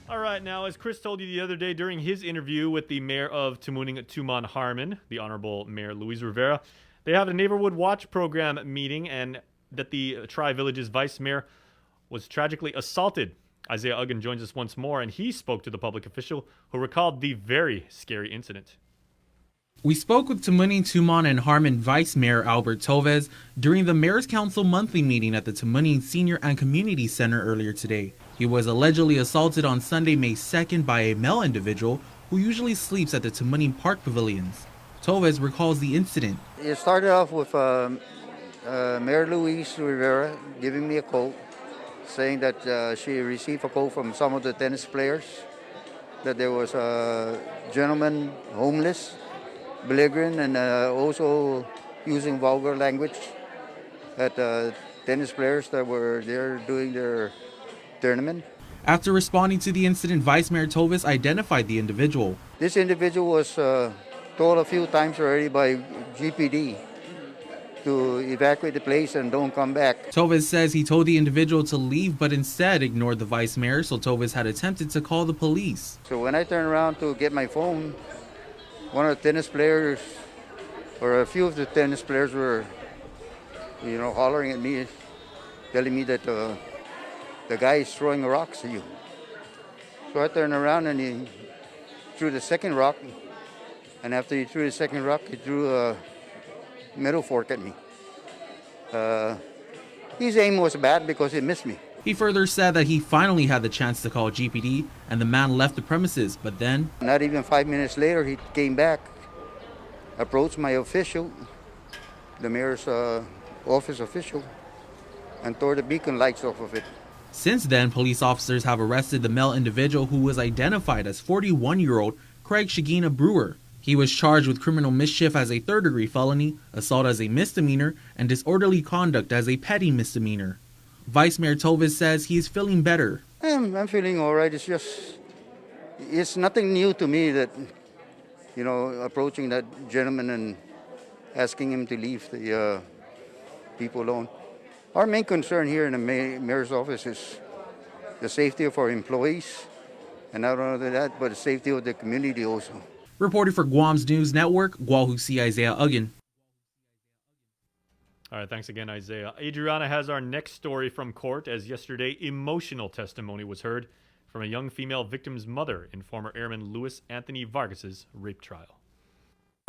All right, now, as Chris told you the other day during his interview with the mayor of Tamuning, Tumon Harmon, the Honorable Mayor Luis Rivera, they have a Neighborhood Watch program meeting, and that the Tri-Village's vice mayor was tragically assaulted. Isaiah Uggan joins us once more, and he spoke to the public official who recalled the very scary incident. We spoke with Tamuning, Tumon, and Harmon Vice Mayor Albert Tovez during the Mayor's Council monthly meeting at the Tamuning Senior and Community Center earlier today. He was allegedly assaulted on Sunday, May 2nd by a male individual who usually sleeps at the Tamuning Park pavilions. Tovez recalls the incident. It started off with Mayor Luis Rivera giving me a call, saying that she received a call from some of the tennis players that there was a gentleman homeless, belligerent, and also using vulgar language at tennis players that were there doing their tournament. After responding to the incident, Vice Mayor Tovez identified the individual. This individual was told a few times already by GPD to evacuate the place and don't come back. Tovez says he told the individual to leave, but instead ignored the vice mayor, so Tovez had attempted to call the police. So when I turned around to get my phone, one of the tennis players, or a few of the tennis players were, hollering at me, telling me that the guy is throwing rocks at you. So I turned around and he threw the second rock, and after he threw the second rock, he threw a metal fork at me. His aim was bad because he missed me. He further said that he finally had the chance to call GPD and the man left the premises, but then... Not even 5 minutes later, he came back, approached my official, the mayor's office official, and tore the beacon lights off of it. Since then, police officers have arrested the male individual who was identified as 41-year-old Craig Shagina Brewer. He was charged with criminal mischief as a third-degree felony, assault as a misdemeanor, and disorderly conduct as a petty misdemeanor. Vice Mayor Tovez says he is feeling better. I'm feeling all right. It's nothing new to me that, approaching that gentleman and asking him to leave the people alone. Our main concern here in the mayor's office is the safety of our employees, and not only that, but the safety of the community also. Reporting for Guam's News Network, Guahusi Isaiah Uggan. All right, thanks again, Isaiah. Adriana has our next story from court, as yesterday emotional testimony was heard from a young female victim's mother in former Airman Luis Anthony Vargas's rape trial.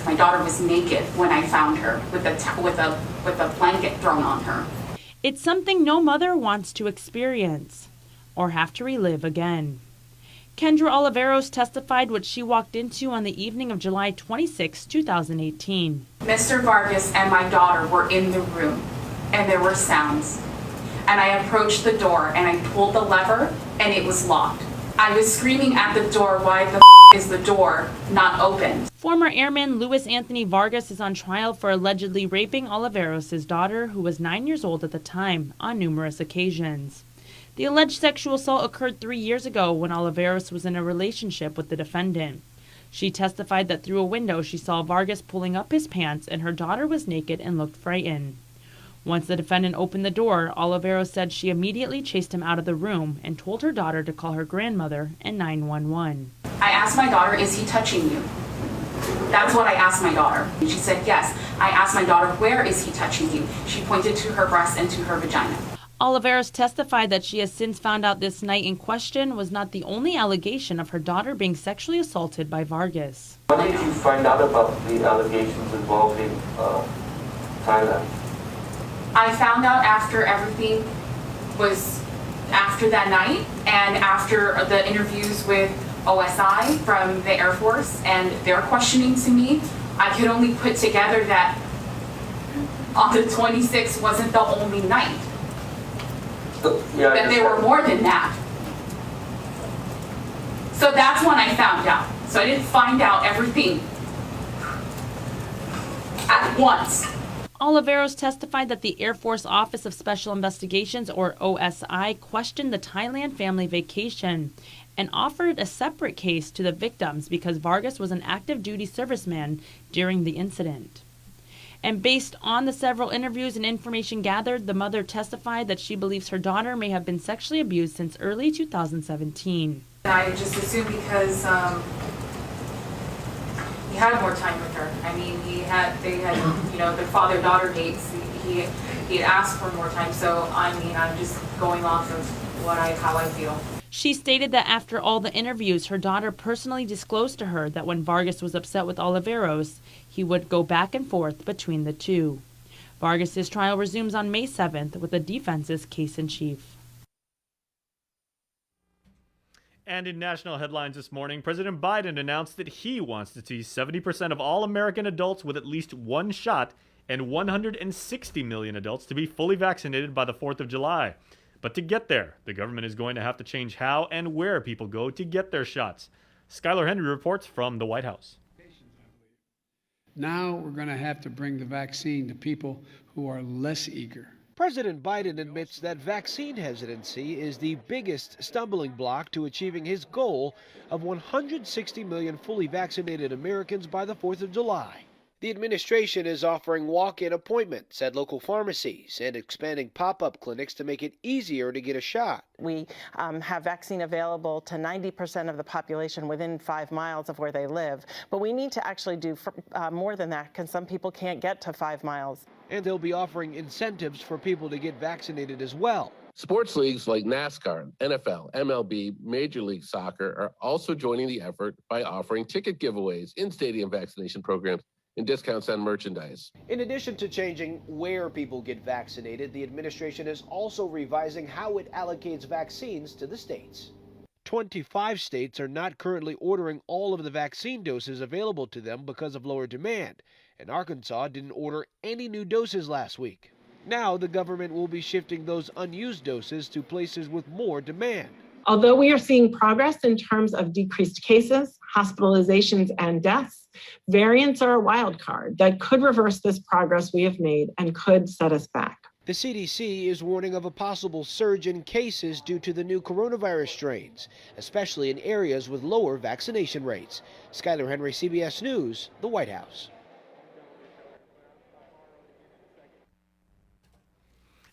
My daughter was naked when I found her with a blanket thrown on her. It's something no mother wants to experience or have to relive again. Kendra Oliveros testified what she walked into on the evening of July 26, 2018. Mr. Vargas and my daughter were in the room, and there were sounds. And I approached the door, and I pulled the lever, and it was locked. I was screaming at the door, why the is the door not open? Former Airman Luis Anthony Vargas is on trial for allegedly raping Oliveros' daughter, who was 9 years old at the time, on numerous occasions. The alleged sexual assault occurred 3 years ago when Oliveros was in a relationship with the defendant. She testified that through a window she saw Vargas pulling up his pants and her daughter was naked and looked frightened. Once the defendant opened the door, Oliveros said she immediately chased him out of the room and told her daughter to call her grandmother and 911. I asked my daughter, is he touching you? That's what I asked my daughter. And she said, yes. I asked my daughter, where is he touching you? She pointed to her breast and to her vagina. Oliveros testified that she has since found out this night in question was not the only allegation of her daughter being sexually assaulted by Vargas. When did you find out about the allegations involving Thailand? I found out after everything was after that night and after the interviews with OSI from the Air Force and their questioning to me. I could only put together that on the 26th wasn't the only night. That there were more than that. So that's when I found out. So I didn't find out everything at once. Oliveros testified that the Air Force Office of Special Investigations, or OSI, questioned the Thailand family vacation and offered a separate case to the victims because Vargas was an active duty serviceman during the incident. And based on the several interviews and information gathered, the mother testified that she believes her daughter may have been sexually abused since early 2017. I just assumed because he had more time with her. I mean, they had, the father-daughter dates. He had asked for more time. So, I mean, I'm just going off of how I feel. She stated that after all the interviews, her daughter personally disclosed to her that when Vargas was upset with Oliveros, he would go back and forth between the two. Vargas's trial resumes on May 7th with the defense's case in chief. And in national headlines this morning, President Biden announced that he wants to see 70% of all American adults with at least one shot and 160 million adults to be fully vaccinated by the 4th of July. But to get there, the government is going to have to change how and where people go to get their shots. Skylar Henry reports from the White House. Now we're going to have to bring the vaccine to people who are less eager. President Biden admits that vaccine hesitancy is the biggest stumbling block to achieving his goal of 160 million fully vaccinated Americans by the 4th of July. The administration is offering walk-in appointments at local pharmacies and expanding pop-up clinics to make it easier to get a shot. We have vaccine available to 90% of the population within 5 miles of where they live. But we need to actually do more than that because some people can't get to 5 miles. And they'll be offering incentives for people to get vaccinated as well. Sports leagues like NASCAR, NFL, MLB, Major League Soccer are also joining the effort by offering ticket giveaways, in-stadium vaccination programs, and discounts on merchandise. In addition to changing where people get vaccinated, the administration is also revising how it allocates vaccines to the states. 25 states are not currently ordering all of the vaccine doses available to them because of lower demand, and Arkansas didn't order any new doses last week. Now the government will be shifting those unused doses to places with more demand. Although we are seeing progress in terms of decreased cases, hospitalizations, and deaths, variants are a wild card that could reverse this progress we have made and could set us back. The CDC is warning of a possible surge in cases due to the new coronavirus strains, especially in areas with lower vaccination rates. Skylar Henry, CBS News, the White House.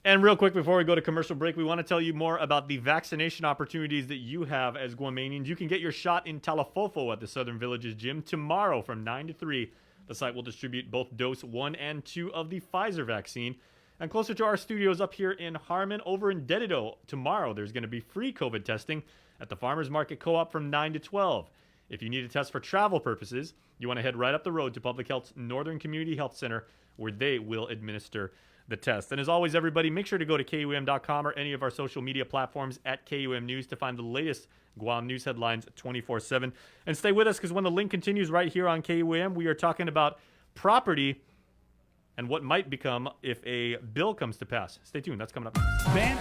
And real quick, before we go to commercial break, we want to tell you more about the vaccination opportunities that you have as Guamanians. You can get your shot in Talafofo at the Southern Villages Gym tomorrow from 9 to 3. The site will distribute both dose 1 and 2 of the Pfizer vaccine. And closer to our studios up here in Harmon, over in Dedido, tomorrow there's going to be free COVID testing at the Farmers Market Co-op from 9 to 12. If you need a test for travel purposes, you want to head right up the road to Public Health's Northern Community Health Center, where they will administer the test. And as always, everybody, make sure to go to KUAM.com or any of our social media platforms at KUM News to find the latest Guam news headlines 24/7. And stay with us, because when the link continues right here on KUAM, we are talking about property and what might become if a bill comes to pass. Stay tuned. That's coming up next.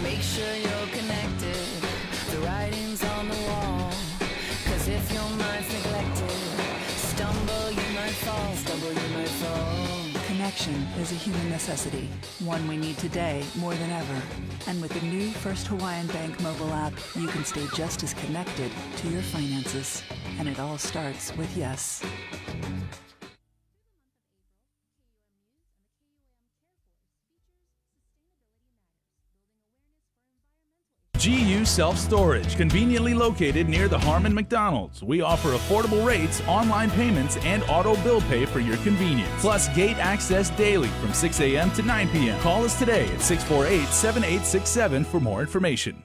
Make sure you're connected. The writing's on the wall. 'Cause if your mind's neglected, stumble you might fall. Connection is a human necessity, one we need today more than ever. And with the new First Hawaiian Bank mobile app, you can stay just as connected to your finances. And it all starts with yes. GU Self-Storage, conveniently located near the Harmon McDonald's. We offer affordable rates, online payments, and auto bill pay for your convenience. Plus gate access daily from 6 a.m. to 9 p.m. Call us today at 648-7867 for more information.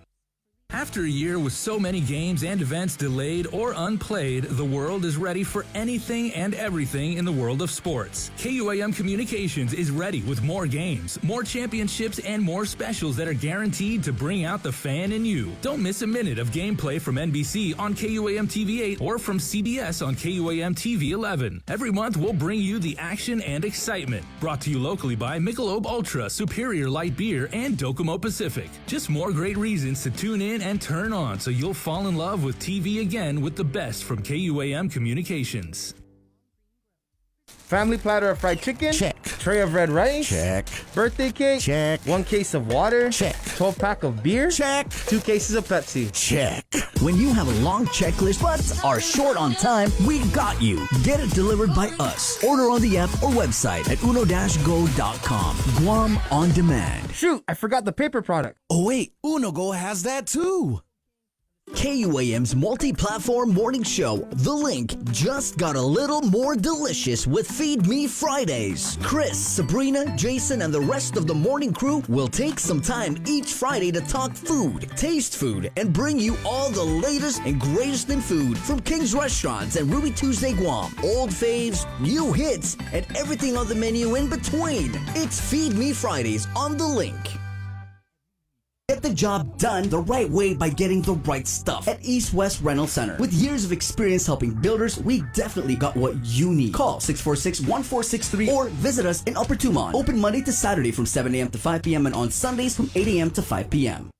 After a year with so many games and events delayed or unplayed, the world is ready for anything and everything in the world of sports. KUAM Communications is ready with more games, more championships, and more specials that are guaranteed to bring out the fan in you. Don't miss a minute of gameplay from NBC on KUAM TV 8 or from CBS on KUAM TV 11. Every month, we'll bring you the action and excitement. Brought to you locally by Michelob Ultra, Superior Light Beer, and Docomo Pacific. Just more great reasons to tune in and turn on, so you'll fall in love with TV again with the best from KUAM Communications. Family platter of fried chicken? Check. Tray of red rice? Check. Birthday cake? Check. 1 case of water? Check. 12-pack of beer? Check. 2 cases of Pepsi? Check. When you have a long checklist but are short on time, we got you. Get it delivered by us. Order on the app or website at uno-go.com. Guam on demand. Shoot, I forgot the paper product. Oh wait, UnoGo has that too. KUAM's multi-platform morning show, The Link, just got a little more delicious with Feed Me Fridays. Chris, Sabrina, Jason, and the rest of the morning crew will take some time each Friday to talk food, taste food, and bring you all the latest and greatest in food from King's Restaurants and Ruby Tuesday Guam, old faves, new hits, and everything on the menu in between. It's Feed Me Fridays on The Link. Get the job done the right way by getting the right stuff at East West Rental Center. With years of experience helping builders, we definitely got what you need. Call 646-1463 or visit us in Upper Tumon. Open Monday to Saturday from 7 a.m. to 5 p.m. and on Sundays from 8 a.m. to 5 p.m.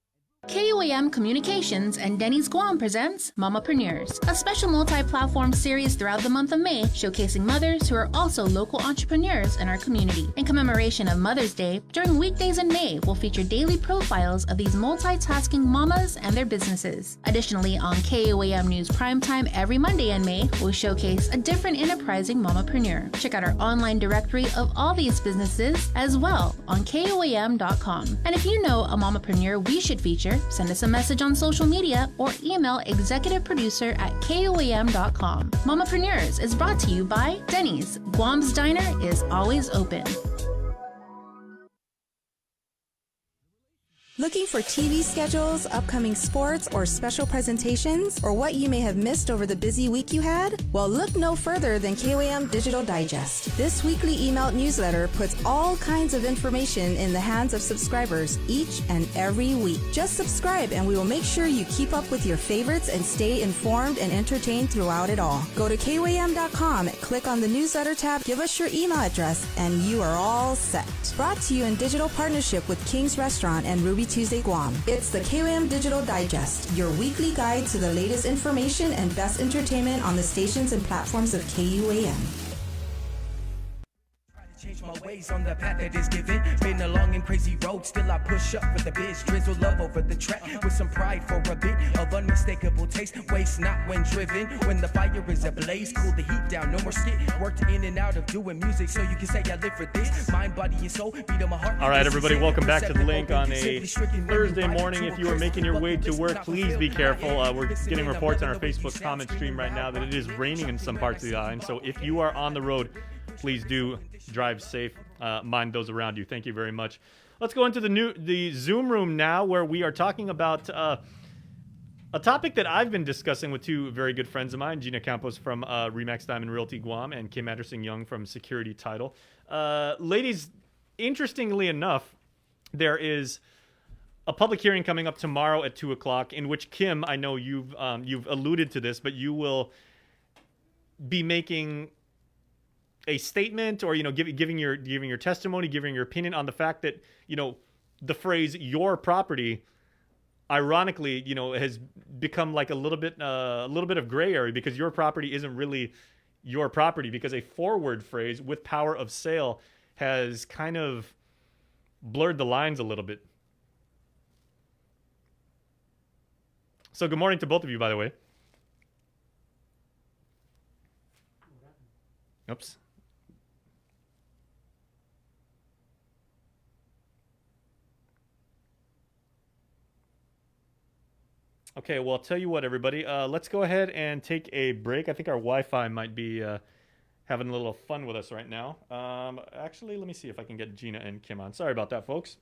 KUAM Communications and Denny's Guam presents Mamapreneurs, a special multi-platform series throughout the month of May showcasing mothers who are also local entrepreneurs in our community. In commemoration of Mother's Day, during weekdays in May, we'll feature daily profiles of these multitasking mamas and their businesses. Additionally, on KUAM News Primetime every Monday in May, we'll showcase a different enterprising mamapreneur. Check out our online directory of all these businesses as well on KUAM.com. And if you know a mamapreneur we should feature, send us a message on social media or email executiveproducer@KUAM.com. Mamapreneurs is brought to you by Denny's. Guam's Diner is always open. Looking for TV schedules, upcoming sports, or special presentations, or what you may have missed over the busy week you had? Well, look no further than KUAM Digital Digest. This weekly emailed newsletter puts all kinds of information in the hands of subscribers each and every week. Just subscribe and we will make sure you keep up with your favorites and stay informed and entertained throughout it all. Go to KUAM.com, click on the newsletter tab, give us your email address, and you are all set. Brought to you in digital partnership with King's Restaurant and Ruby Tuesday Guam. It's the KUAM Digital Digest, your weekly guide to the latest information and best entertainment on the stations and platforms of KUAM. Change my ways on the path that is given. Been a long and crazy road, still I push up with the biz. Drizzle love over the track with some pride for a bit of unmistakable taste. Waste not when driven. When the fire is ablaze, cool the heat down, no more skit. Worked in and out of doing music, so you can say I live for this. Mind, body, and soul, beat of my heart. All right, everybody, welcome back to The Link on a Thursday morning. If you are making your way to work, please be careful. We're getting reports on our Facebook comment stream right now that it is raining in some parts of the island. So if you are on the road, please do drive safe. Mind those around you. Thank you very much. Let's go into the Zoom room now, where we are talking about a topic that I've been discussing with two very good friends of mine, Gina Campos from Remax Diamond Realty Guam and Kim Anderson-Young from Security Title. Ladies, interestingly enough, there is a public hearing coming up tomorrow at 2 o'clock in which, Kim, I know you've alluded to this, but you will be making a statement, or giving your testimony, giving your opinion on the fact that the phrase "your property," ironically, has become like a little bit of gray area, because your property isn't really your property, because a forward phrase with power of sale has kind of blurred the lines a little bit. So good morning to both of you, by the way. Oops. Okay, well, I'll tell you what, everybody. Let's go ahead and take a break. I think our Wi-Fi might be having a little fun with us right now. Actually, let me see if I can get Gina and Kim on. Sorry about that, folks.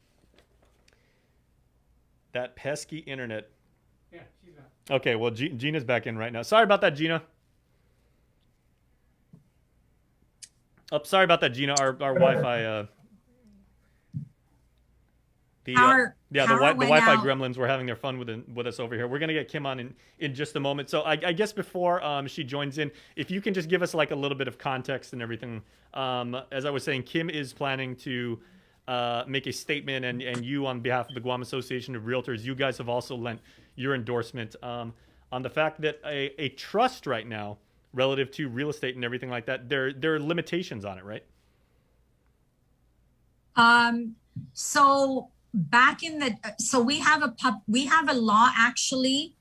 That pesky internet Okay, well, Gina's back in right now. Sorry about that, Gina. Oh, sorry about that, Gina. Our Wi-Fi. The Wi-Fi out. gremlins were having their fun with us over here. We're gonna get Kim on in just a moment. So I guess before she joins in, if you can just give us like a little bit of context and everything. As I was saying, Kim is planning to make a statement, and you, on behalf of the Guam Association of Realtors, you guys have also lent your endorsement on the fact that a trust right now, relative to real estate and everything like that, there are limitations on it, right? So back in the we have a law actually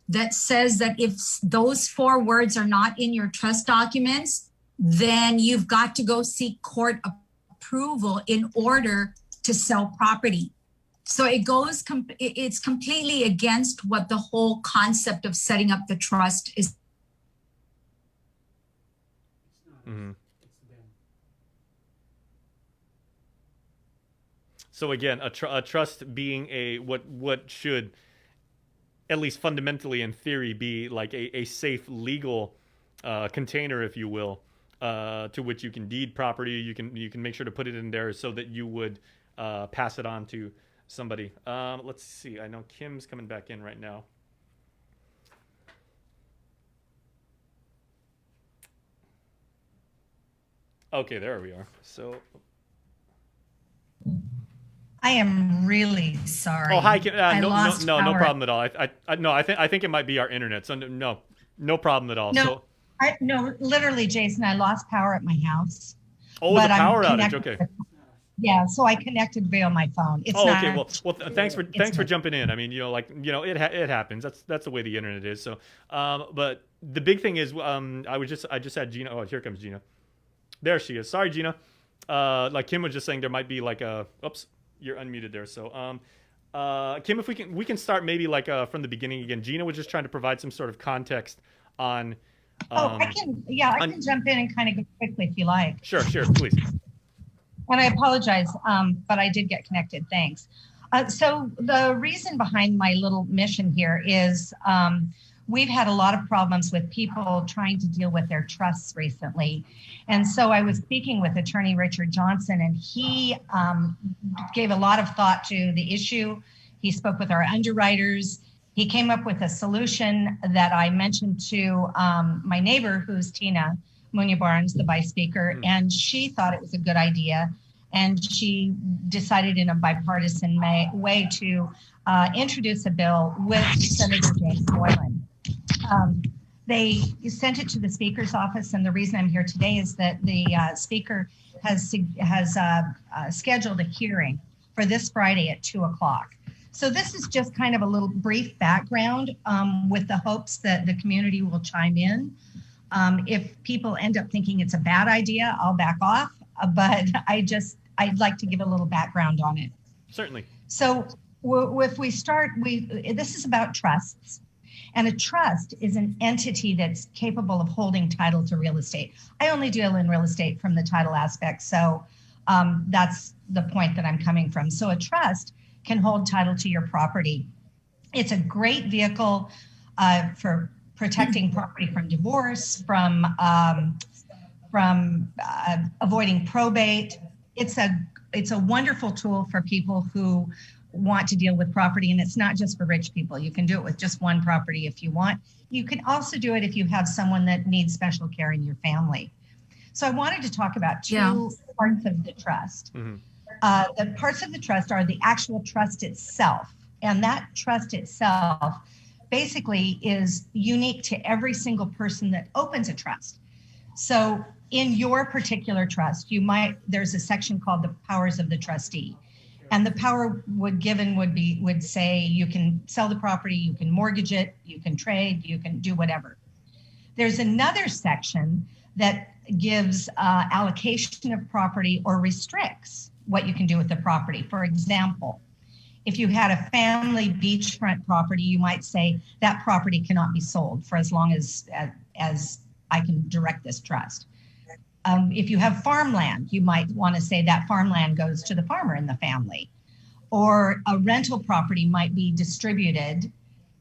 that says that if those 4 words are not in your trust documents, then you've got to go seek court approval in order to sell property. So it's completely against what the whole concept of setting up the trust is. Mm-hmm. So again, a trust being what should, at least fundamentally in theory, be like a safe legal container, if you will, to which you can deed property. You can make sure to put it in there so that you would pass it on to somebody. Let's see. I know Kim's coming back in right now. Okay, there we are. So. I am really sorry. Oh, hi, Kim. No power. problem at all. I think it might be our internet. So no problem at all. No, literally, Jason, I lost power at my house. Oh, the power outage. Okay. Yeah, so I connected via my phone. It's okay. Well, thanks for jumping in. I mean, it happens. That's the way the internet is. So, but the big thing is, I just had Gina. Oh, here comes Gina. There she is. Sorry, Gina. Like Kim was just saying, there might be like a. Oops, you're unmuted there. So, Kim, if we can start maybe like from the beginning again. Gina was just trying to provide some sort of context on. I can jump in and kind of go quickly if you like. Sure, please. And I apologize, but I did get connected. Thanks. So the reason behind my little mission here is we've had a lot of problems with people trying to deal with their trusts recently. And so I was speaking with attorney Richard Johnson, and he gave a lot of thought to the issue. He spoke with our underwriters. He came up with a solution that I mentioned to my neighbor, who's Tina Munya Barnes, the vice speaker, and she thought it was a good idea. And she decided in a bipartisan way to introduce a bill with Senator James Boylan. They sent it to the Speaker's office, and the reason I'm here today is that the Speaker has scheduled a hearing for this Friday at 2:00. So this is just kind of a little brief background with the hopes that the community will chime in. If people end up thinking it's a bad idea, I'll back off, but I'd like to give a little background on it. Certainly. So if we start, this is about trusts. And a trust is an entity that's capable of holding title to real estate. I only deal in real estate from the title aspect, so that's the point that I'm coming from. So a trust can hold title to your property. It's a great vehicle for protecting property from divorce, from avoiding probate. It's a wonderful tool for people who want to deal with property, and it's not just for rich people. You can do it with just one property if you want. You can also do it if you have someone that needs special care in your family. So I wanted to talk about two parts of the trust. Mm-hmm. The parts of the trust are the actual trust itself, and that trust itself basically is unique to every single person that opens a trust. So in your particular trust, there's a section called the powers of the trustee. And the power would say you can sell the property, you can mortgage it, you can trade, you can do whatever. There's another section that gives allocation of property or restricts what you can do with the property. For example, if you had a family beachfront property, you might say that property cannot be sold for as long as I can direct this trust. If you have farmland, you might want to say that farmland goes to the farmer in the family. Or a rental property might be distributed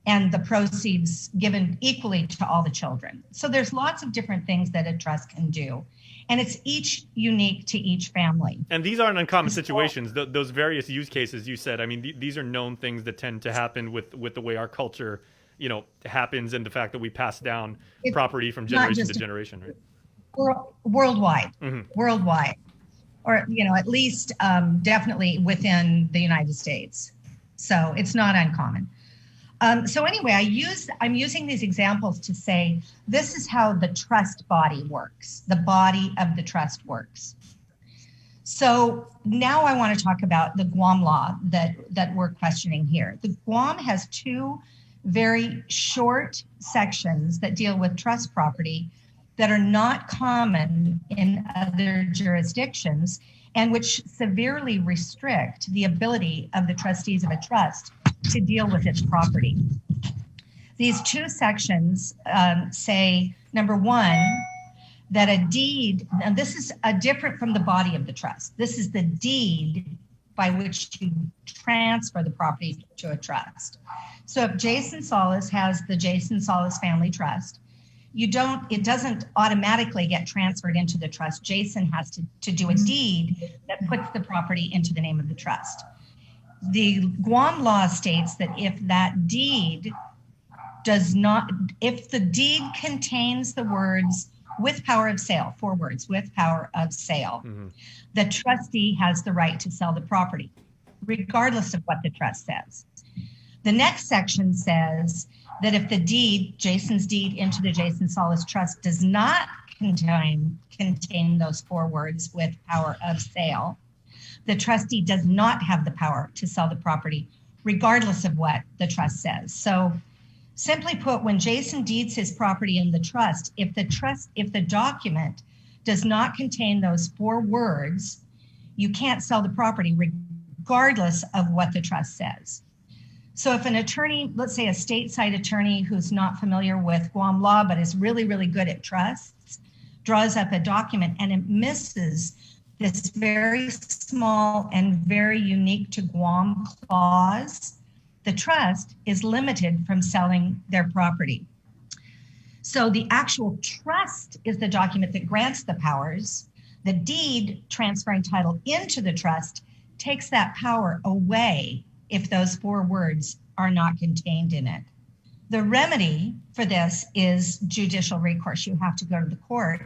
and the proceeds given equally to all the children. So there's lots of different things that a trust can do. And it's each unique to each family. And these aren't uncommon situations. Those various use cases you said, I mean, these are known things that tend to happen with the way our culture, happens, and the fact that we pass down property from generation to generation, right? Worldwide, Mhm. worldwide, or at least definitely within the United States. So it's not uncommon. So anyway, I'm using these examples to say this is how the trust body works. The body of the trust works. So now I want to talk about the Guam law that we're questioning here. The Guam has two very short sections that deal with trust property that are not common in other jurisdictions and which severely restrict the ability of the trustees of a trust to deal with its property. These two sections say, number one, that a deed, and this is different from the body of the trust. This is the deed by which you transfer the property to a trust. So if Jason Solis has the Jason Solis Family Trust, it doesn't automatically get transferred into the trust. Jason has to do a deed that puts the property into the name of the trust. The Guam law states that if the deed contains the words with power of sale, 4 words, with power of sale, the trustee has the right to sell the property, regardless of what the trust says. The next section says that if the deed, Jason's deed into the Jason Solis Trust, does not contain those 4 words with power of sale, the trustee does not have the power to sell the property, regardless of what the trust says. So simply put, when Jason deeds his property in the trust, if the document does not contain those 4 words, you can't sell the property regardless of what the trust says. So if an attorney, let's say a stateside attorney who's not familiar with Guam law but is really, really good at trusts, draws up a document and it misses this very small and very unique to Guam clause, the trust is limited from selling their property. So the actual trust is the document that grants the powers. The deed transferring title into the trust takes that power away if those 4 words are not contained in it. The remedy for this is judicial recourse. You have to go to the court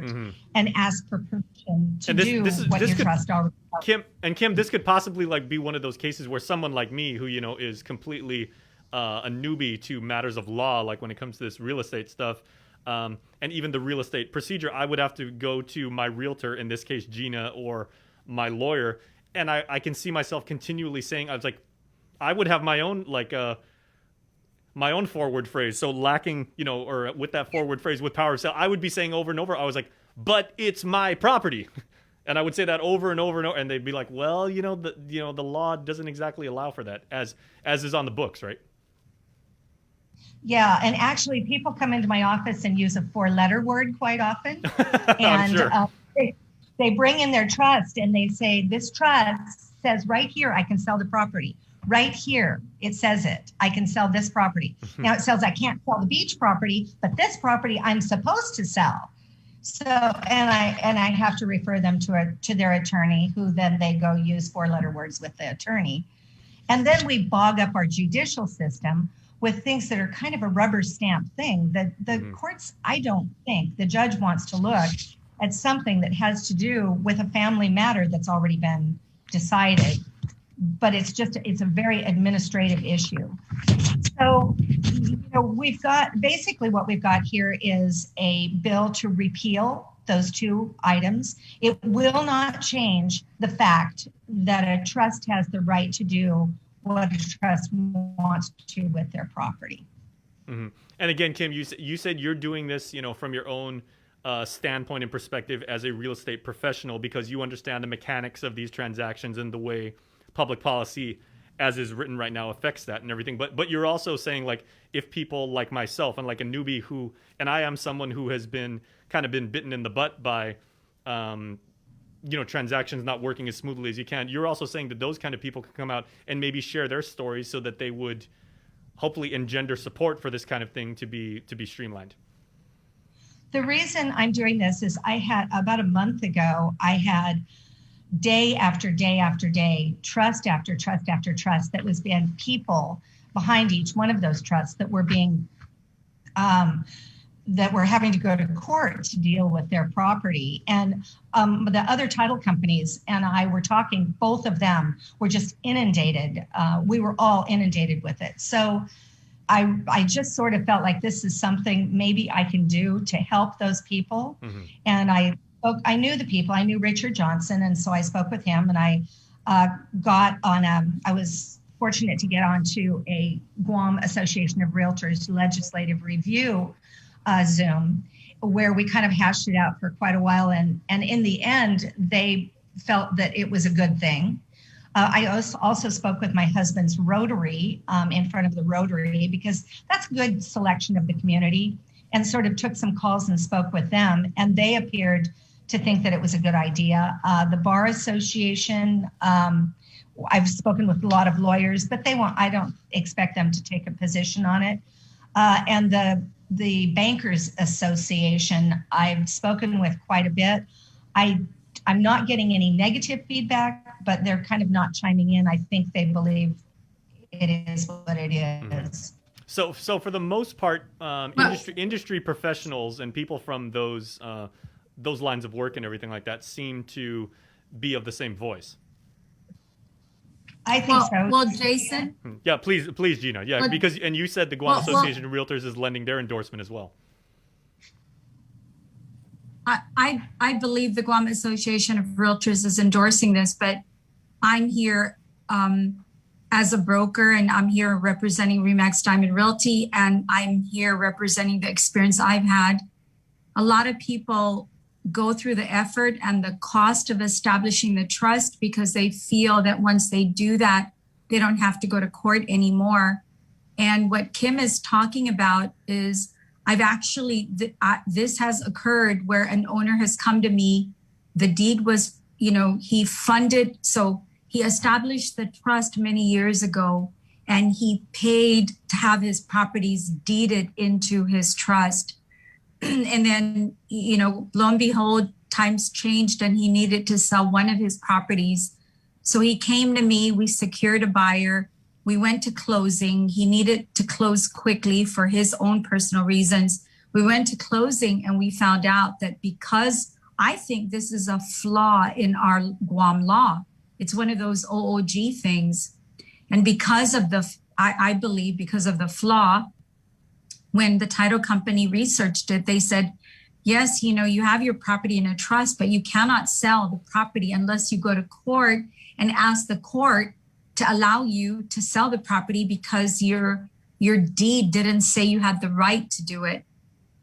and ask for permission to do what your trust already does. Kim, this could possibly be one of those cases where someone like me, who is completely a newbie to matters of law, like when it comes to this real estate stuff, and even the real estate procedure, I would have to go to my realtor, in this case Gina, or my lawyer, and I can see myself continually saying, I would have my own my own forward phrase. So lacking, or with that forward phrase with power of sale, I would be saying over and over, I was like, but it's my property. And I would say that over and over and over, and they'd be like, well, the law doesn't exactly allow for that, as is on the books, right? Yeah, and actually people come into my office and use a 4-letter word quite often. And sure. They bring in their trust and they say, this trust says right here, I can sell the property. Right here, it says it. I can sell this property. Now it says I can't sell the beach property, but this property I'm supposed to sell. So, and I have to refer them to their attorney, who then they go use 4-letter words with the attorney. And then we bog up our judicial system with things that are kind of a rubber stamp thing. The courts, I don't think the judge wants to look at something that has to do with a family matter that's already been decided. But it's a very administrative issue. So, we've got, basically what we've got here is a bill to repeal those 2 items. It will not change the fact that a trust has the right to do what a trust wants to with their property. Mm-hmm. And again, Kim, you said you're doing this, from your own standpoint and perspective as a real estate professional, because you understand the mechanics of these transactions and the way public policy as is written right now affects that and everything. But you're also saying, if people like myself and like a newbie who, and I am someone who has been bitten in the butt by transactions not working as smoothly as you can, you're also saying that those kind of people can come out and maybe share their stories so that they would hopefully engender support for this kind of thing to be streamlined? The reason I'm doing this is I had about a month ago, I had day after day after day, trust after trust after trust that was being people behind each one of those trusts that were being that were having to go to court to deal with their property. And the other title companies and I were talking, both of them were just inundated. We were all inundated with it. So I just sort of felt like this is something maybe I can do to help those people. Mm-hmm. And I knew the people, I knew Richard Johnson. And so I spoke with him and I was fortunate to get onto a Guam Association of Realtors legislative review Zoom, where we kind of hashed it out for quite a while. And in the end, they felt that it was a good thing. I also spoke with my husband's Rotary in front of the Rotary, because that's a good selection of the community, and sort of took some calls and spoke with them. And they appeared to think that it was a good idea. The Bar Association, I've spoken with a lot of lawyers, but I don't expect them to take a position on it. And the Bankers Association, I've spoken with quite a bit. I'm not getting any negative feedback, but they're kind of not chiming in. I think they believe it is what it is. Mm-hmm. So for the most part, industry professionals and people from those lines of work and everything like that seem to be of the same voice. I think so. Well, Jason. Yeah, please, Gina. Yeah, because you said the Guam Association of Realtors is lending their endorsement as well. I believe the Guam Association of Realtors is endorsing this, but I'm here as a broker, and I'm here representing Remax Diamond Realty, and I'm here representing the experience I've had. A lot of people go through the effort and the cost of establishing the trust because they feel that once they do that, they don't have to go to court anymore. And what Kim is talking about is this has occurred where an owner has come to me. The deed was, he established the trust many years ago, and he paid to have his properties deeded into his trust. And then, lo and behold, times changed and he needed to sell one of his properties. So he came to me, we secured a buyer, we went to closing. He needed to close quickly for his own personal reasons. We went to closing and we found out that because I think this is a flaw in our Guam law, it's one of those OOG things. And because of I believe because of the flaw, when the title company researched it, they said, yes, you have your property in a trust, but you cannot sell the property unless you go to court and ask the court to allow you to sell the property because your deed didn't say you had the right to do it.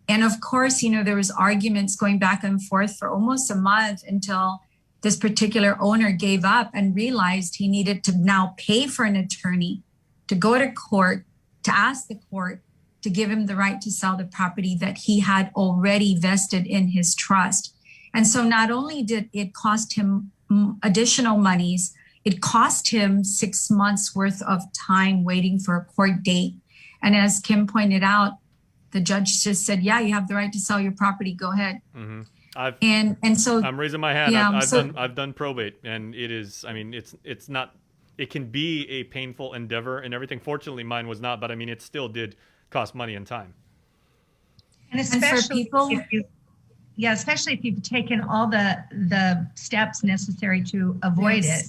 And of course, there was arguments going back and forth for almost a month until this particular owner gave up and realized he needed to now pay for an attorney to go to court, to ask the court to give him the right to sell the property that he had already vested in his trust. And so not only did it cost him additional monies, it cost him 6 months worth of time waiting for a court date. And as Kim pointed out, the judge just said, yeah, you have the right to sell your property. Go ahead. Mm-hmm. And so I'm raising my hand. Yeah, I've done probate, and it is, it's not, it can be a painful endeavor and everything. Fortunately, mine was not, but it still did cost money and time. And especially especially if you've taken all the steps necessary to avoid it.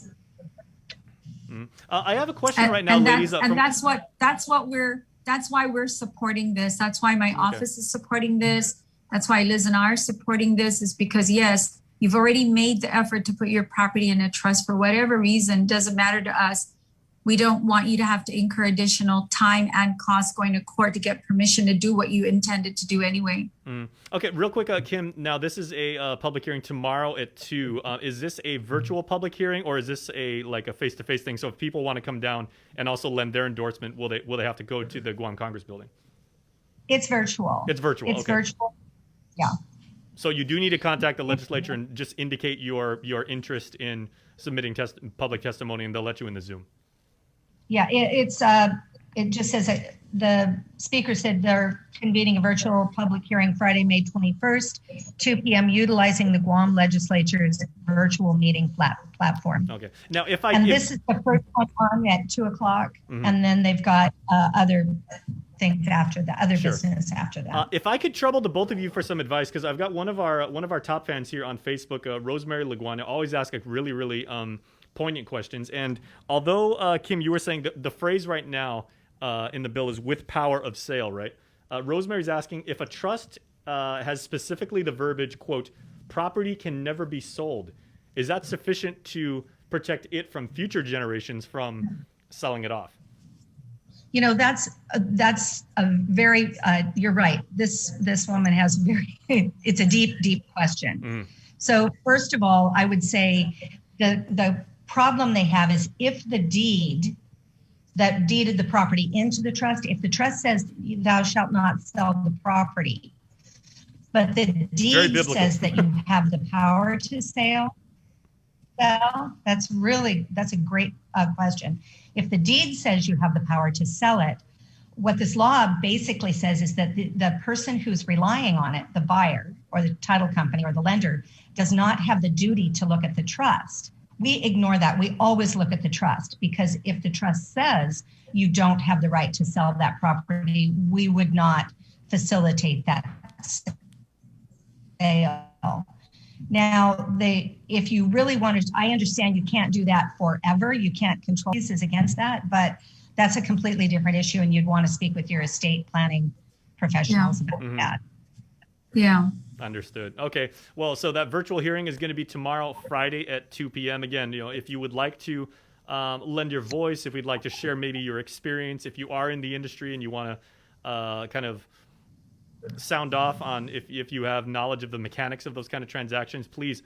Mm-hmm. I have a question right now, ladies. That's why we're supporting this. That's why my office is supporting this. That's why Liz and I are supporting this, is because yes, you've already made the effort to put your property in a trust for whatever reason. Doesn't matter to us. We don't want you to have to incur additional time and cost going to court to get permission to do what you intended to do anyway. Okay, real quick, Kim, now this is a public hearing tomorrow at 2. Is this a virtual public hearing, or is this a face-to-face thing? So if people want to come down and also lend their endorsement, will they have to go to the Guam Congress building? It's virtual. It's virtual. It's virtual. Yeah. So you do need to contact the legislature and just indicate your interest in submitting public testimony, and they'll let you in the Zoom. Yeah, it's it just says that the speaker said they're convening a virtual public hearing Friday, May 21st, 2 p.m., utilizing the Guam legislature's virtual meeting platform. Okay. Now, this is the first one on at 2 o'clock, and then they've got other things after that, other business after that. If I could trouble the both of you for some advice, because I've got one of our top fans here on Facebook, Rosemary Laguana, always ask like really poignant questions. And although Kim, you were saying that the phrase right now in the bill is with power of sale, right? Rosemary's asking if a trust has specifically the verbiage, quote, property can never be sold. Is that sufficient to protect it from future generations from selling it off? You know, that's a very, you're right. This woman has it's a deep question. So first of all, I would say the problem they have is if the deed that deeded the property into the trust, if the trust says thou shalt not sell the property, but the deed says that you have the power to sell, that's a great question. If the deed says you have the power to sell it, what this law basically says is that the person who's relying on it, the buyer or the title company or the lender, does not have the duty to look at the trust. We ignore that. We always look at the trust, because if the trust says you don't have the right to sell that property, we would not facilitate that sale. Now, if you really wanted, I understand you can't do that forever. You can't control cases against that, but that's a completely different issue, and you'd want to speak with your estate planning professionals about that. Yeah. Understood. Okay. Well, so that virtual hearing is going to be tomorrow, Friday at 2 p.m. Again, if you would like to lend your voice, if we'd like to share maybe your experience, if you are in the industry and you want to kind of sound off on if you have knowledge of the mechanics of those kind of transactions, please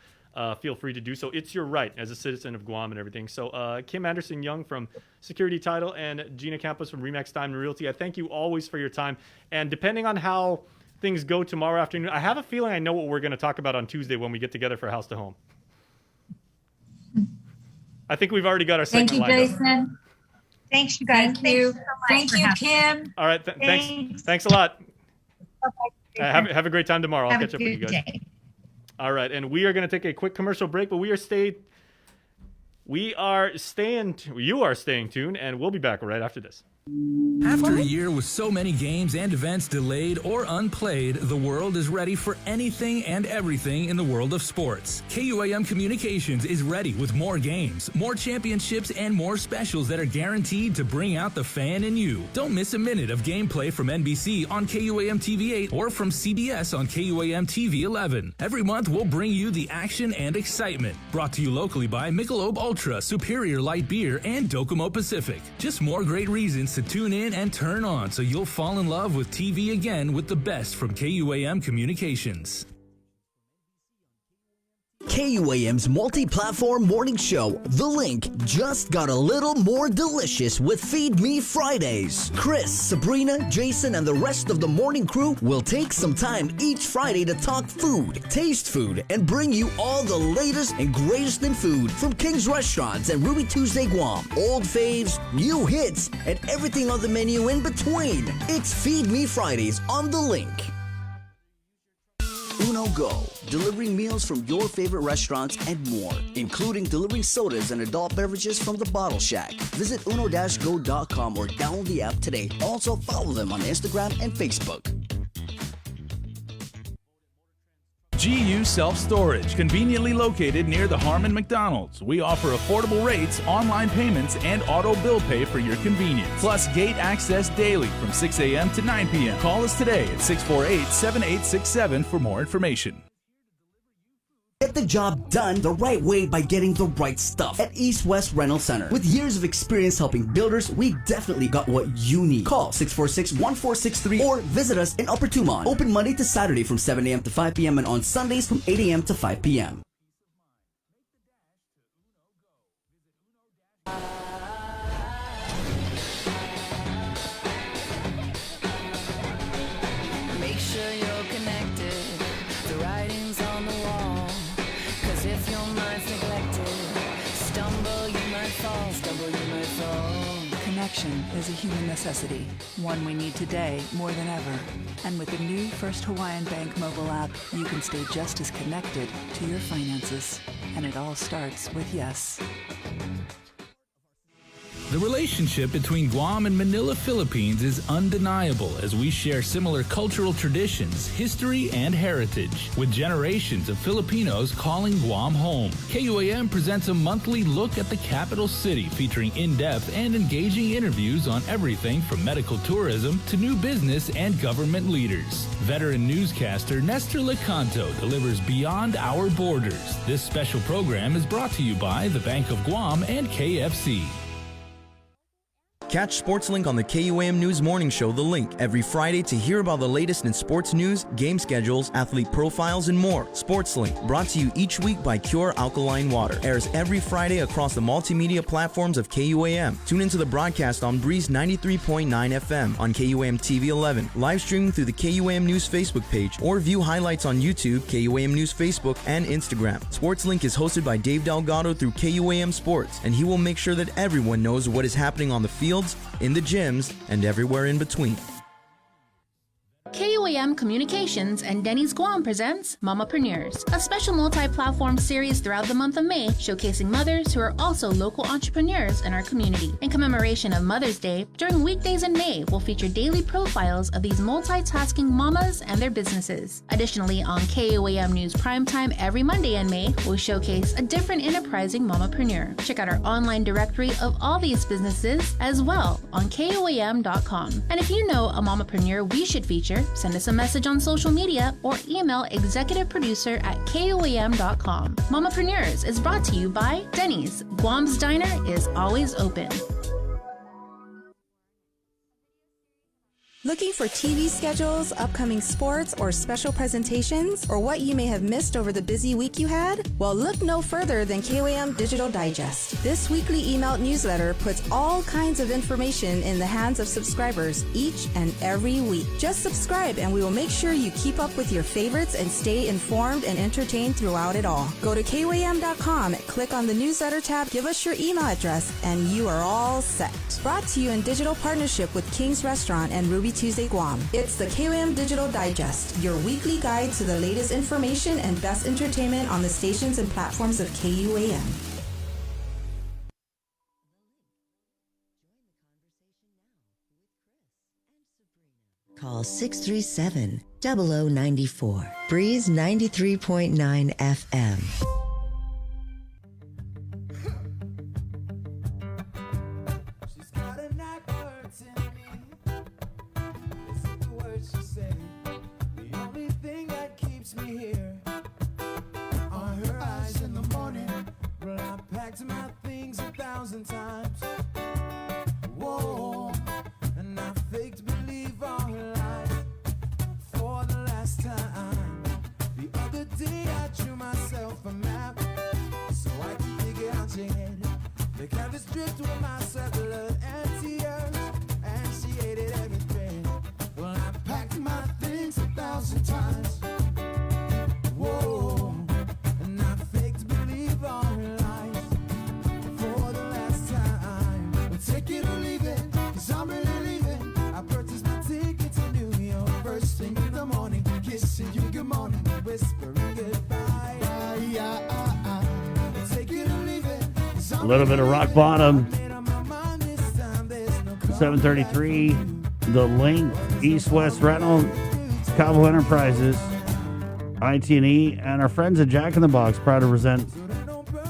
feel free to do so. It's your right as a citizen of Guam and everything. So Kim Anderson-Young from Security Title and Gina Campos from Remax Diamond Realty, I thank you always for your time. And depending on how things go tomorrow afternoon, I have a feeling I know what we're going to talk about on Tuesday when we get together for House to Home. I think we've already got our segment lined up. Thank you, Jason. Thanks, you guys. Thank you. So much Thank for you, having Kim. All right. Thanks a lot. Have a great time tomorrow. I'll catch up with you guys. Day. All right. And we are going to take a quick commercial break, but you are staying tuned, and we'll be back right after this. After a year with so many games and events delayed or unplayed, the world is ready for anything and everything in the world of sports. KUAM Communications is ready with more games, more championships, and more specials that are guaranteed to bring out the fan in you. Don't miss a minute of gameplay from NBC on KUAM TV 8 or from CBS on KUAM TV 11. Every month, we'll bring you the action and excitement. Brought to you locally by Michelob Ultra, Superior Light Beer, and Docomo Pacific. Just more great reasons to tune in and turn on so you'll fall in love with TV again with the best from KUAM Communications. KUAM's multi-platform morning show, The Link, just got a little more delicious with Feed Me Fridays. Chris, Sabrina, Jason, and the rest of the morning crew will take some time each Friday to talk food, taste food, and bring you all the latest and greatest in food from King's Restaurants and Ruby Tuesday Guam, old faves, new hits, and everything on the menu in between. It's Feed Me Fridays on The Link. Uno Go, delivering meals from your favorite restaurants and more, including delivering sodas and adult beverages from the Bottle Shack. Visit uno-go.com or download the app today. Also follow them on Instagram and Facebook. GU Self-Storage, conveniently located near the Harmon McDonald's. We offer affordable rates, online payments, and auto bill pay for your convenience. Plus gate access daily from 6 a.m. to 9 p.m. Call us today at 648-7867 for more information. Get the job done the right way by getting the right stuff at East West Rental Center. With years of experience helping builders, we definitely got what you need. Call 646-1463 or visit us in Upper Tumon. Open Monday to Saturday from 7 a.m. to 5 p.m. and on Sundays from 8 a.m. to 5 p.m. Make sure you're connected. The writing's on the wall. 'Cause if your mind's neglected, stumble you might fall, connection is a human necessity, one we need today more than ever. And with the new First Hawaiian Bank mobile app, you can stay just as connected to your finances. And it all starts with yes. The relationship between Guam and Manila, Philippines is undeniable as we share similar cultural traditions, history, and heritage, with generations of Filipinos calling Guam home. KUAM presents a monthly look at the capital city featuring in-depth and engaging interviews on everything from medical tourism to new business and government leaders. Veteran newscaster Nestor Lecanto delivers Beyond Our Borders. This special program is brought to you by the Bank of Guam and KFC. Catch SportsLink on the KUAM News Morning Show, The Link, every Friday to hear about the latest in sports news, game schedules, athlete profiles, and more. SportsLink, brought to you each week by Cure Alkaline Water, airs every Friday across the multimedia platforms of KUAM. Tune into the broadcast on Breeze 93.9 FM on KUAM TV 11, live streaming through the KUAM News Facebook page, or view highlights on YouTube, KUAM News Facebook, and Instagram. SportsLink is hosted by Dave Delgado through KUAM Sports, and he will make sure that everyone knows what is happening on the field, in the gyms, and everywhere in between. KUAM Communications and Denny's Guam presents Mamapreneurs, a special multi-platform series throughout the month of May showcasing mothers who are also local entrepreneurs in our community. In commemoration of Mother's Day, during weekdays in May, we'll feature daily profiles of these multitasking mamas and their businesses. Additionally, on KUAM News Primetime every Monday in May, we'll showcase a different enterprising mamapreneur. Check out our online directory of all these businesses as well on KUAM.com. And if you know a mamapreneur we should feature, send us a message on social media or email executiveproducer@KUAM.com. Mamapreneurs is brought to you by Denny's. Guam's Diner is always open. Looking for TV schedules, upcoming sports, or special presentations, or what you may have missed over the busy week you had? Well, look no further than KUAM Digital Digest. This weekly emailed newsletter puts all kinds of information in the hands of subscribers each and every week. Just subscribe and we will make sure you keep up with your favorites and stay informed and entertained throughout it all. Go to KUAM.com, click on the newsletter tab, give us your email address, and you are all set. Brought to you in digital partnership with King's Restaurant and Ruby Tuesday Guam. It's the KUAM Digital Digest, your weekly guide to the latest information and best entertainment on the stations and platforms of KUAM. Call 637-0094. Breeze 93.9 FM. Me here are her eyes in the morning. Well, I packed my things 1,000 times. Whoa, and I faked believe all her life for the last time. The other day I drew myself a map so I could figure out your head. The canvas dripped with my blood and tears, and she hated everything. Well, I packed my things 1,000 times. Whoa, and I faked believe all her lies for the last time. Well, take it or leave it, 'cause I'm really leaving. I purchased my ticket to New York first thing in the morning, kissing you good morning, whispering goodbye. Take it or leave it, 'cause A little bit of rock bottom. 733, The Link, East West Rental, Cabo Enterprises, IT&E, and our friends at Jack in the Box proud to present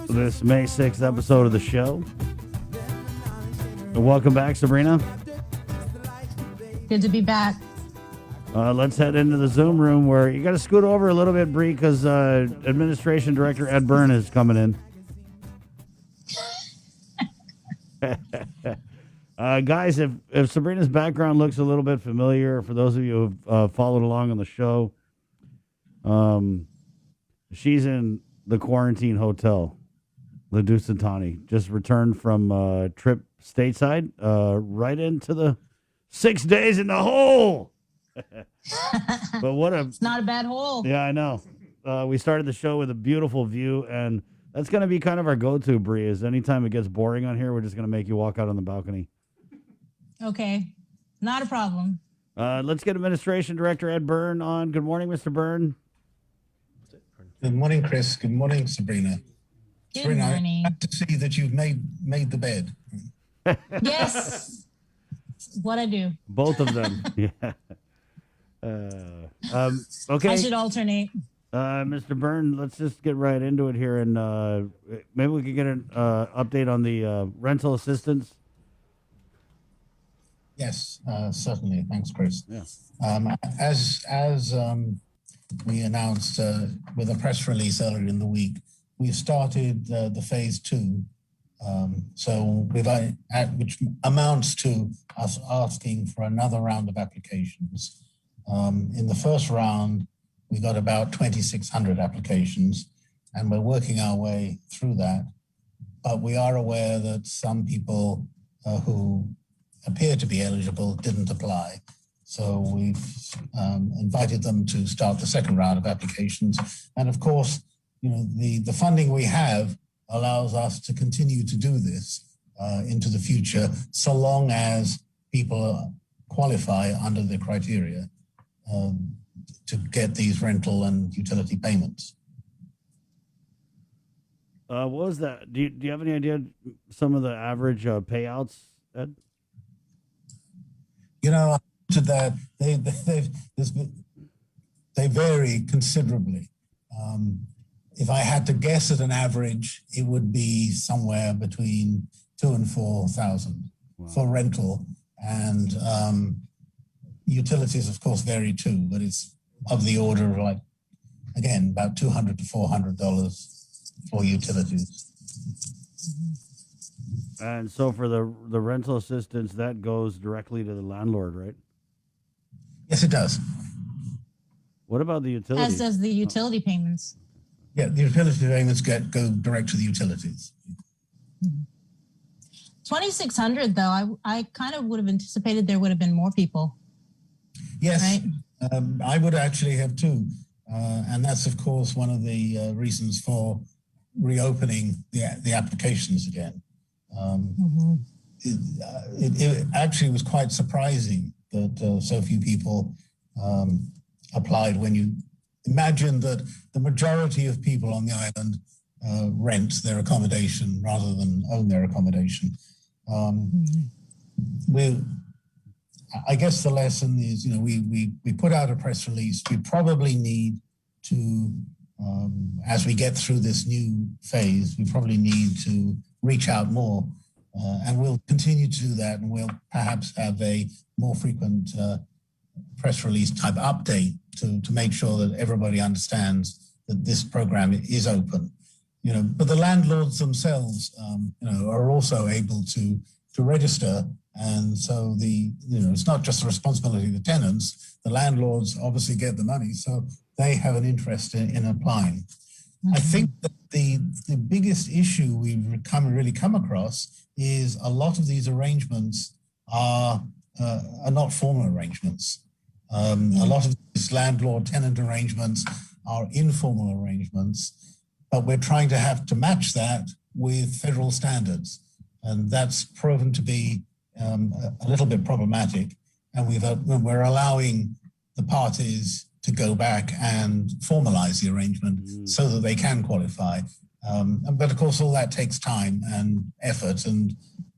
this May 6th episode of the show. Welcome back, Sabrina. Good to be back. Let's head into the Zoom room where you got to scoot over a little bit, Bree, because Administration Director Ed Byrne is coming in. Guys, if Sabrina's background looks a little bit familiar, for those of you who've followed along on the show, she's in the quarantine hotel, La Dusitani, just returned from a trip stateside, right into the 6 days in the hole. But what a... It's not a bad hole. Yeah, I know. We started the show with a beautiful view, and that's going to be kind of our go-to, Bree, is anytime it gets boring on here, we're just going to make you walk out on the balcony. Okay, not a problem. Let's get Administration Director Ed Byrne on. Good morning, Mr. Byrne. Good morning, Chris. Good morning, Sabrina. Good Sabrina, morning. I'm glad to see that you've made the bed. Yes, what I do. Both of them. Yeah. Okay. I should alternate. Mr. Byrne, let's just get right into it here, and maybe we could get an update on the rental assistance. Yes, certainly. Thanks, Chris. Yeah. As we announced with a press release earlier in the week, we started the phase 2. So which amounts to us asking for another round of applications. In the first round, we got about 2,600 applications, and we're working our way through that. But we are aware that some people who appear to be eligible didn't apply. So we've invited them to start the second round of applications. And of course, the funding we have allows us to continue to do this into the future, so long as people qualify under the criteria to get these rental and utility payments. What was that? Do you have any idea some of the average payouts, Ed? To that, they vary considerably. If I had to guess at an average, it would be somewhere between 2,000 and 4,000 for rental, and utilities, of course, vary too. But it's of the order of about $200 to $400 for utilities. And so for the rental assistance, that goes directly to the landlord, right? Yes, it does. What about the utilities? As does the utility payments. Yeah, the utility payments go direct to the utilities. 2,600 though, I kind of would have anticipated there would have been more people. Yes, right? I would actually have too. And that's, of course, one of the reasons for reopening the applications again. It actually was quite surprising that so few people applied, when you imagine that the majority of people on the island rent their accommodation rather than own their accommodation. I guess the lesson is, we put out a press release. We probably need to, as we get through this new phase, we probably need to reach out more. And we'll continue to do that, and we'll perhaps have a more frequent press release type update to make sure that everybody understands that this program is open. But the landlords themselves, are also able to register, and so it's not just the responsibility of the tenants. The landlords obviously get the money, so they have an interest in applying. I think that the biggest issue we've really come across is a lot of these arrangements are not formal arrangements. A lot of these landlord-tenant arrangements are informal arrangements, but we're trying to have to match that with federal standards, and that's proven to be a little bit problematic. And we're allowing the parties to go back and formalize the arrangement so that they can qualify. But of course, all that takes time and effort,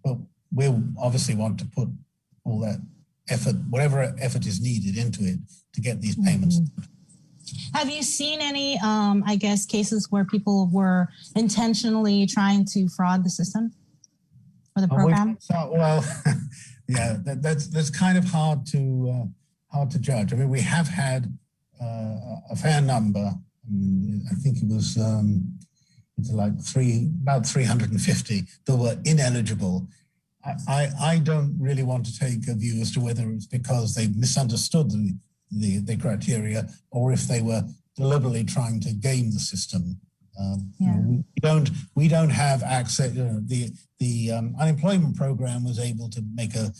but we'll obviously want to put all that effort, whatever effort is needed, into it to get these payments. Have you seen any, cases where people were intentionally trying to fraud the system or the program? Yeah, that's kind of hard to judge. I mean, we have had a fair number. I think it was about 350 that were ineligible. I don't really want to take a view as to whether it's because they misunderstood the criteria or if they were deliberately trying to game the system. We don't have access. The unemployment program was able to make a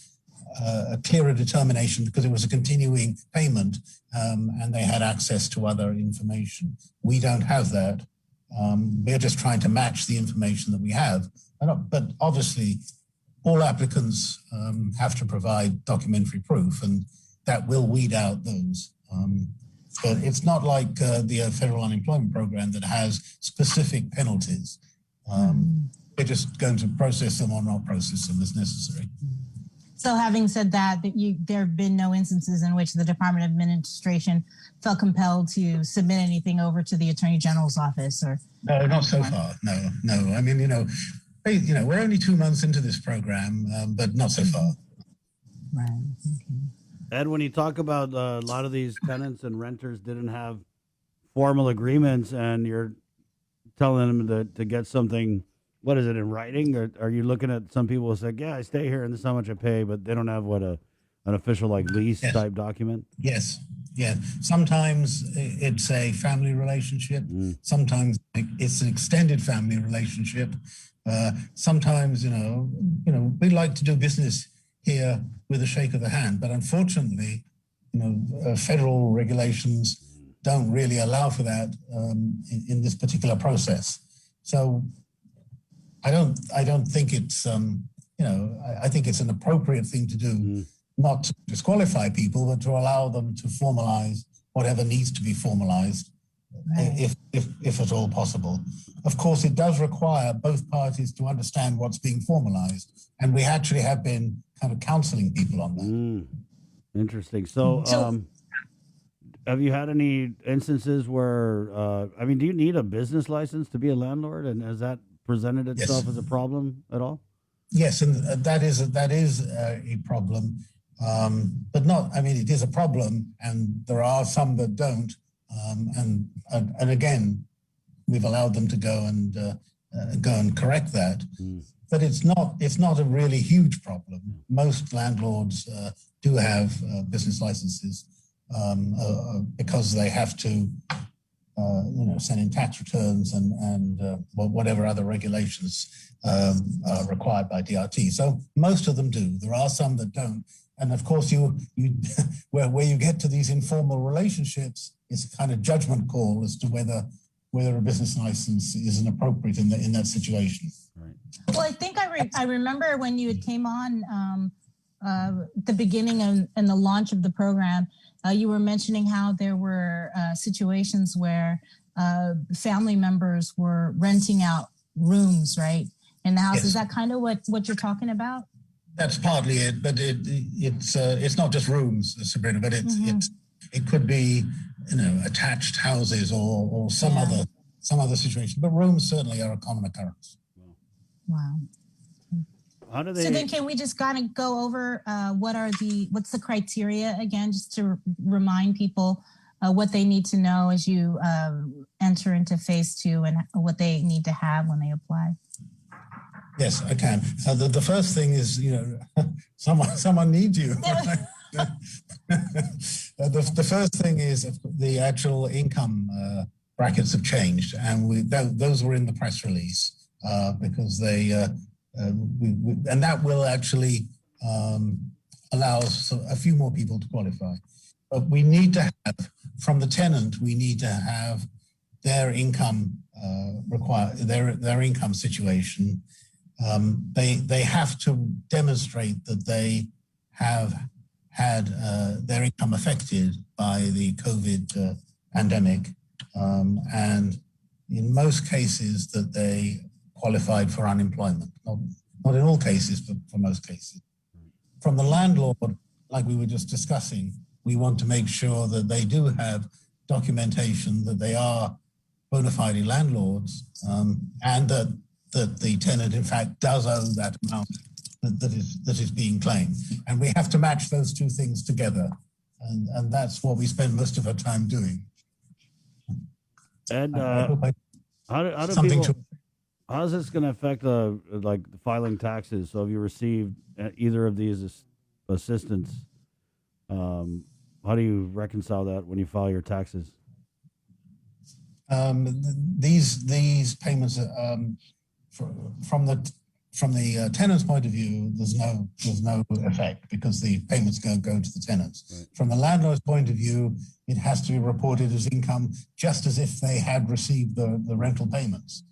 clearer determination because it was a continuing payment, and they had access to other information. We don't have that. We're just trying to match the information that we have. But obviously, all applicants have to provide documentary proof, and that will weed out those. But it's not like the federal unemployment program that has specific penalties. We're just going to process them or not process them as necessary. So having said that, there have been no instances in which the Department of Administration felt compelled to submit anything over to the Attorney General's office, or no, not so far. No. I mean, we're only 2 months into this program, but not so far. Right. Ed, when you talk about a lot of these tenants and renters didn't have formal agreements, and you're telling them to get something. What is it, in writing? Or are you looking at some people who say, yeah, I stay here and this is how much I pay, but they don't have an official lease type document? Yes. Yeah. Sometimes it's a family relationship. Sometimes it's an extended family relationship. Sometimes, we like to do business here with a shake of the hand, but unfortunately, federal regulations don't really allow for that in this particular process. So I don't think it's, I think it's an appropriate thing to do, not to disqualify people, but to allow them to formalize whatever needs to be formalized, if at all possible. Of course, it does require both parties to understand what's being formalized, and we actually have been kind of counseling people on that. Interesting. So have you had any instances where, do you need a business license to be a landlord, and has that presented itself as a problem at all? Yes, and that is a problem, but not. I mean, it is a problem, and there are some that don't. And again, we've allowed them to go and correct that. But it's not a really huge problem. Most landlords do have business licenses because they have to. Send in tax returns and whatever other regulations are required by DRT. So most of them do. There are some that don't. And of course, where you get to these informal relationships, it's a kind of judgment call as to whether a business license is inappropriate in that situation. Right. Well, I think I remember when you came on the beginning and the launch of the program. You were mentioning how there were situations where family members were renting out rooms, right, in the house. Yes. Is that kind of what you're talking about? That's partly it, but it's not just rooms, Sabrina, but it could be attached houses or some other situation. But rooms certainly are a common occurrence. Wow. So then can we just kind of go over what's the criteria again, just to remind people what they need to know as you enter into phase 2 and what they need to have when they apply? Yes, I can. The first thing is, someone needs you. The first thing is the actual income brackets have changed, and those were in the press release because they... and that will actually allow a few more people to qualify. But we need to have, from the tenant, we need to have their income their income situation. They have to demonstrate that they have had their income affected by the COVID pandemic, and in most cases that they qualified for unemployment. Not in all cases, but for most cases. From the landlord, like we were just discussing, we want to make sure that they do have documentation that they are bona fide landlords, and that the tenant, in fact, does owe that amount that is being claimed. And we have to match those two things together. And that's what we spend most of our time doing. And how is this going to affect filing taxes? So if you received either of these assistance, how do you reconcile that when you file your taxes? These payments, from the tenant's point of view, there's no effect because the payments go to the tenants. Right. From the landlord's point of view, it has to be reported as income, just as if they had received the rental payments.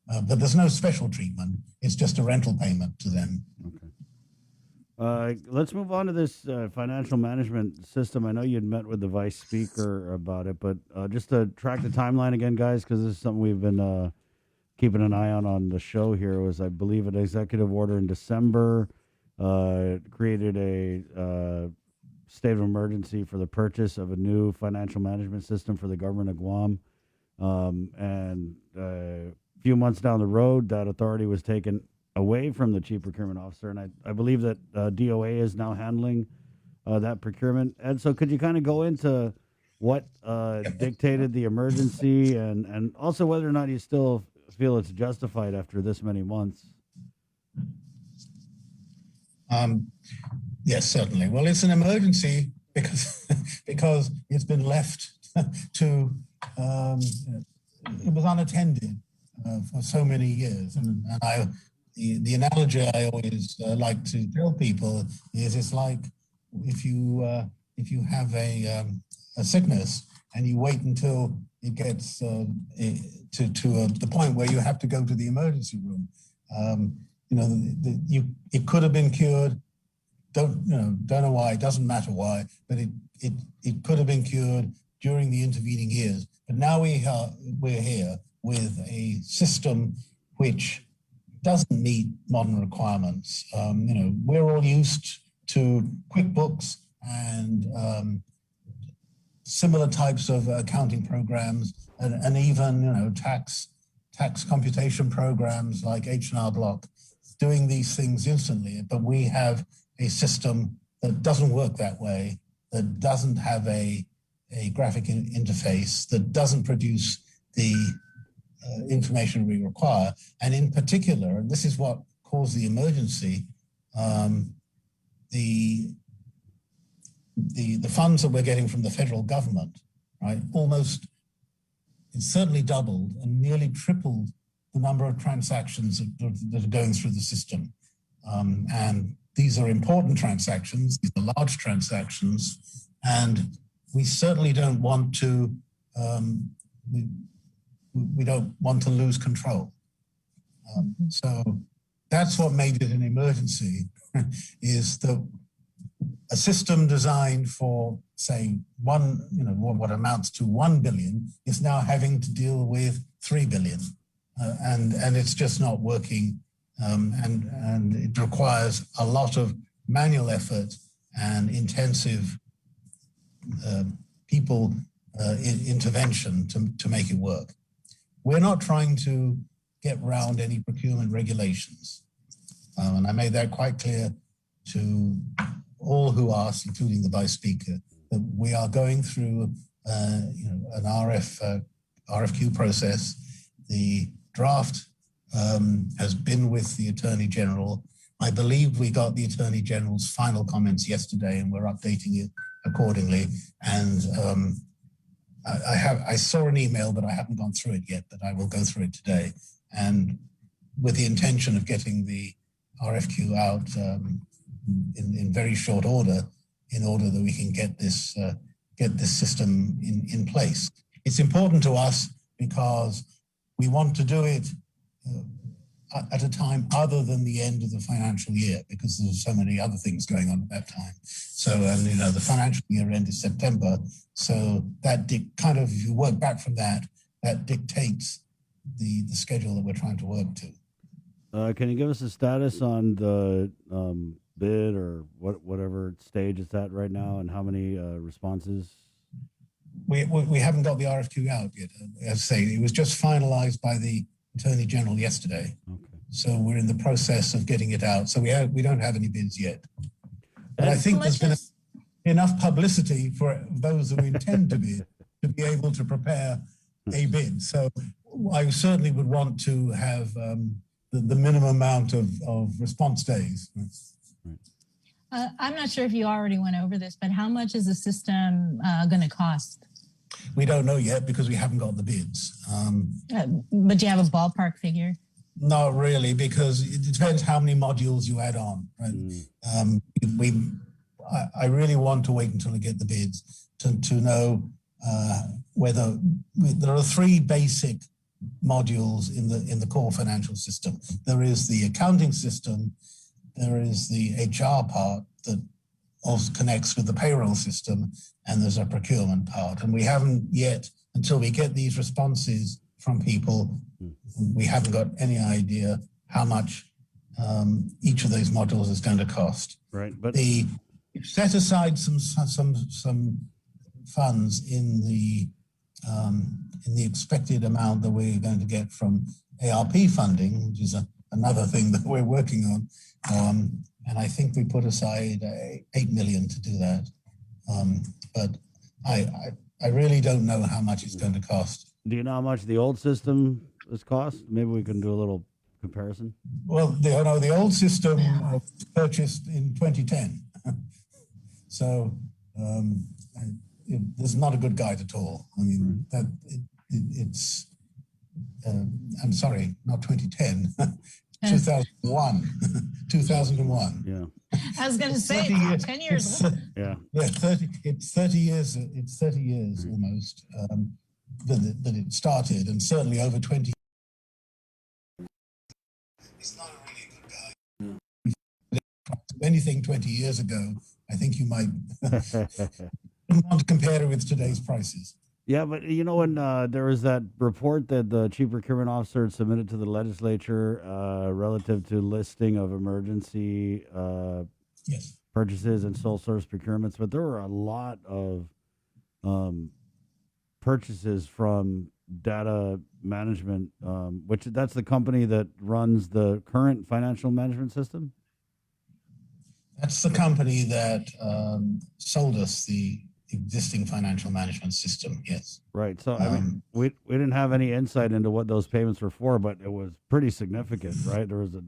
But there's no special treatment. It's just a rental payment to them. Okay. Let's move on to this financial management system. I know you'd met with the vice speaker about it, but just to track the timeline again, guys, because this is something we've been keeping an eye on the show here, was, I believe, an executive order in December created a state of emergency for the purchase of a new financial management system for the government of Guam. And a few months down the road, that authority was taken away from the chief procurement officer. And I believe that DOA is now handling that procurement. And so could you kind of go into what dictated the emergency and also whether or not you still feel it's justified after this many months? Yes, certainly. Well, it's an emergency because because it's been left to it was unattended for so many years, and the analogy I always like to tell people is it's like if you have a sickness and you wait until it gets to the point where you have to go to the emergency room. It could have been cured. Don't know why. It doesn't matter why, but it could have been cured during the intervening years. But now we're here with a system which doesn't meet modern requirements. We're all used to QuickBooks and similar types of accounting programs, and even tax computation programs like H&R Block, doing these things instantly. But we have a system that doesn't work that way, that doesn't have a graphic interface, that doesn't produce the information we require. And in particular, and this is what caused the emergency, the funds that we're getting from the federal government, right, it's certainly doubled and nearly tripled the number of transactions that are going through the system. And these are important transactions, these are large transactions, and we certainly don't want to, we don't want to lose control. So that's what made it an emergency, is that a system designed for, say, what amounts to 1 billion is now having to deal with 3 billion. And it's just not working. And it requires a lot of manual effort and intensive people intervention to make it work. We're not trying to get around any procurement regulations. And I made that quite clear to all who asked, including the Vice Speaker, that we are going through an RFQ process. The draft has been with the Attorney General. I believe we got the Attorney General's final comments yesterday, and we're updating it accordingly. And I saw an email, but I haven't gone through it yet, but I will go through it today. And with the intention of getting the RFQ out in very short order, in order that we can get this system in place. It's important to us because we want to do it at a time other than the end of the financial year, because there's so many other things going on at that time. So, and the financial year end is September. So that kind of, if you work back from that, that dictates the schedule that we're trying to work to. Can you give us a status on the bid or whatever stage it's at right now, and how many responses? We haven't got the RFQ out yet. As I say, it was just finalized by the Attorney General yesterday. Okay. So we're in the process of getting it out. So we don't have any bids yet. But I think there's been enough publicity for those who intend to bid to be able to prepare a bid. So I certainly would want to have the minimum amount of response days. I'm not sure if you already went over this, but how much is the system going to cost? We don't know yet because we haven't got the bids. But do you have a ballpark figure? Not really, because it depends how many modules you add on. Right? I really want to wait until I get the bids to know whether there are 3 basic modules in the core financial system. There is the accounting system, there is the HR part that also connects with the payroll system, and there's a procurement part. And we haven't yet, until we get these responses from people, we haven't got any idea how much each of those modules is going to cost. Right, but we've set aside some funds in the expected amount that we're going to get from ARP funding, which is another thing that we're working on. And I think we put aside $8 million to do that. But I really don't know how much it's going to cost. do you know how much the old system has cost? Maybe we can do a little comparison. Well, the old system was purchased in 2010. So there's not a good guide at all. I mean, it's, I'm sorry, not 2010, 2001. 2001. Yeah. I was going to say 10 years. Yeah. Yeah, 30. It's 30 years. It's 30 years almost that it started, and certainly over 20. It's not a really good guide. Anything 20 years ago, I think you might want to compare it with today's prices. Yeah, but you know, when there was that report that the chief procurement officer had submitted to the legislature relative to listing of emergency yes. purchases and sole source procurements, but there were a lot of purchases from data management, which that's the company that runs the current financial management system. That's the company that sold us the existing financial management system. Yes. Right. So I mean, we didn't have any insight into what those payments were for, but it was pretty significant, right? There was a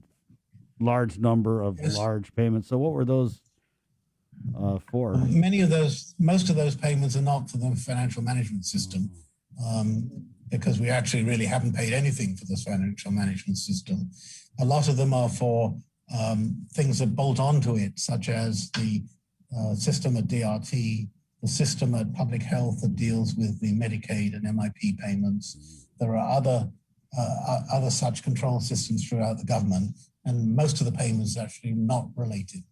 large number of large payments. So what were those for? Most of those payments are not for the financial management system, because we actually really haven't paid anything for this financial management system. A lot of them are for things that bolt onto it, such as the system at DRT, the system at public health that deals with the Medicaid and MIP payments. There are other such control systems throughout the government, and most of the payments are actually not related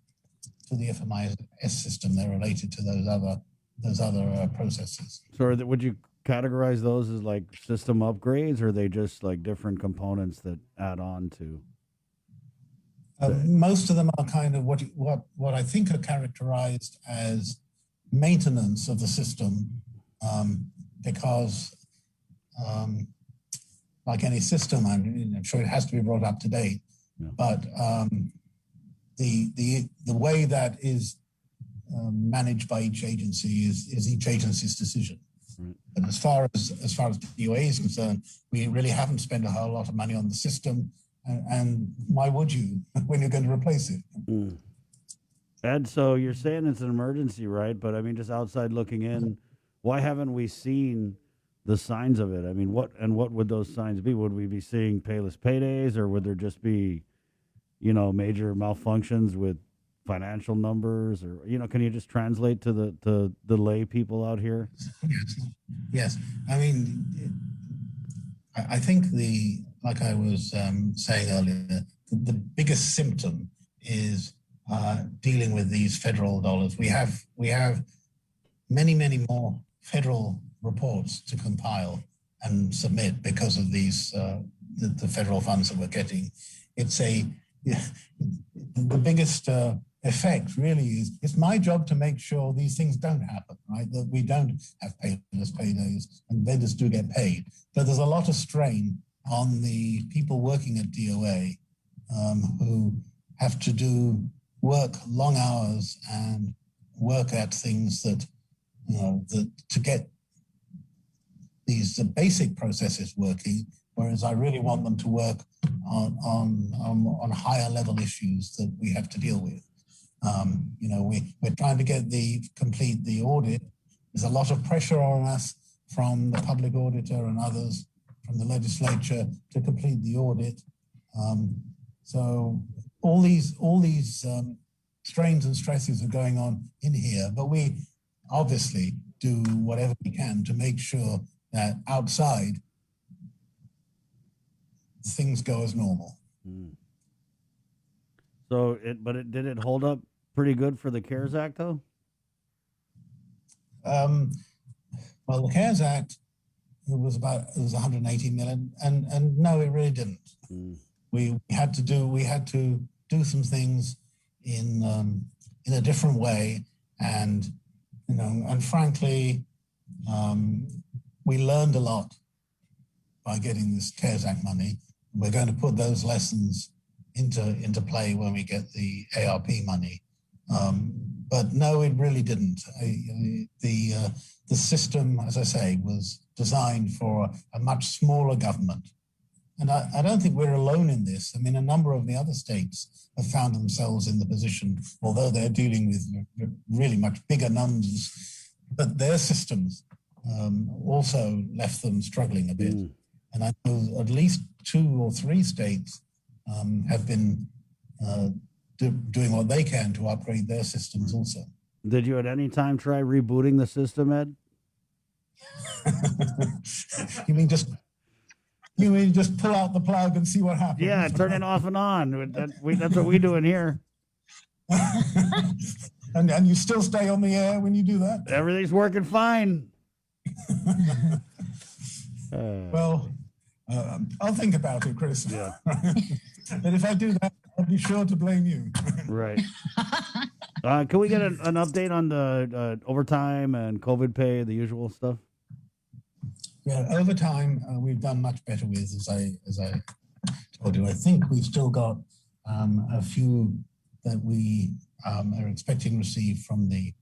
to the FMIS system. They're related to those other processes. So would you categorize those as like system upgrades, or are they just like different components that add on to? Most of them are kind of what I think are characterized as maintenance of the system, because like any system, I'm sure it has to be brought up to date. Yeah. But the way that is managed by each agency is each agency's decision. Right. And as far as DOA is concerned, we really haven't spent a whole lot of money on the system. And why would you when you're going to replace it? Mm. Ed, so you're saying it's an emergency, right? But I mean, just outside looking in, why haven't we seen the signs of it? I mean, what would those signs be? Would we be seeing payless paydays, or would there just be, major malfunctions with financial numbers, or can you just translate to the lay people out here? Yes. I mean, I think like I was saying earlier, the biggest symptom is dealing with these federal dollars. We have many more federal reports to compile and submit because of these the federal funds that we're getting. The biggest effect really is it's my job to make sure these things don't happen, right? That we don't have payless paydays and vendors do get paid. But there's a lot of strain on the people working at DOA who have to work long hours and work at things that to get these basic processes working, whereas I really want them to work on higher level issues that we have to deal with. We're trying to complete the audit. There's a lot of pressure on us from the public auditor and others from the legislature to complete the audit. So all these strains and stresses are going on in here, but we obviously do whatever we can to make sure that outside things go as normal. So did it hold up pretty good for the CARES Act though? Well, the CARES Act it was 180 million, and no, it really didn't. We had to do some things in a different way, and frankly, we learned a lot by getting this CARES Act money. We're going to put those lessons into play when we get the ARP money. But no, it really didn't. The system, as I say, was designed for a much smaller government. And I don't think we're alone in this. I mean, a number of the other states have found themselves in the position, although they're dealing with really much bigger numbers, but their systems also left them struggling a bit. And I know at least 2 or 3 states have been doing what they can to upgrade their systems also. Did you at any time try rebooting the system, Ed? You mean just pull out the plug and see what happens? Yeah, turn it off and on. That's what we do in here. and you still stay on the air when you do that? Everything's working fine. Well, I'll think about it, Chris. Yeah. But if I do that, I'll be sure to blame you. Right. Can we get an update on the overtime and COVID pay, the usual stuff? Yeah, overtime we've done much better with, as I told you. I think we've still got a few that we are expecting to receive from the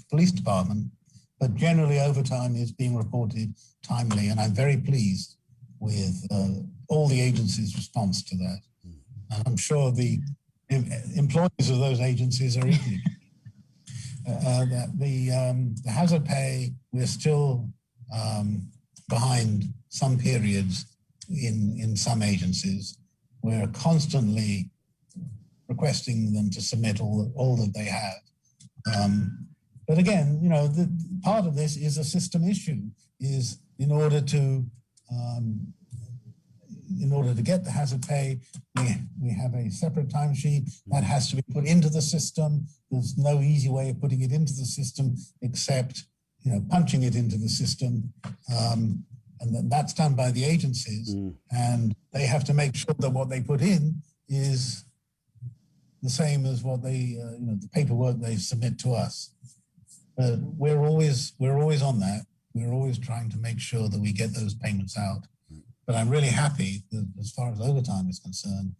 police department, but generally overtime is being reported timely, and I'm very pleased with all the agencies' response to that. And I'm sure the employees of those agencies are equally. The hazard pay, we're still behind some periods in some agencies. We're constantly requesting them to submit all that they have. But again, the part of this is a system issue. Is in order to get the hazard pay, we have a separate timesheet that has to be put into the system. There's no easy way of putting it into the system except punching it into the system. And that's done by the agencies. And they have to make sure that what they put in is the same as what they, the paperwork they submit to us. But we're always on that. We're always trying to make sure that we get those payments out. But I'm really happy that as far as overtime is concerned,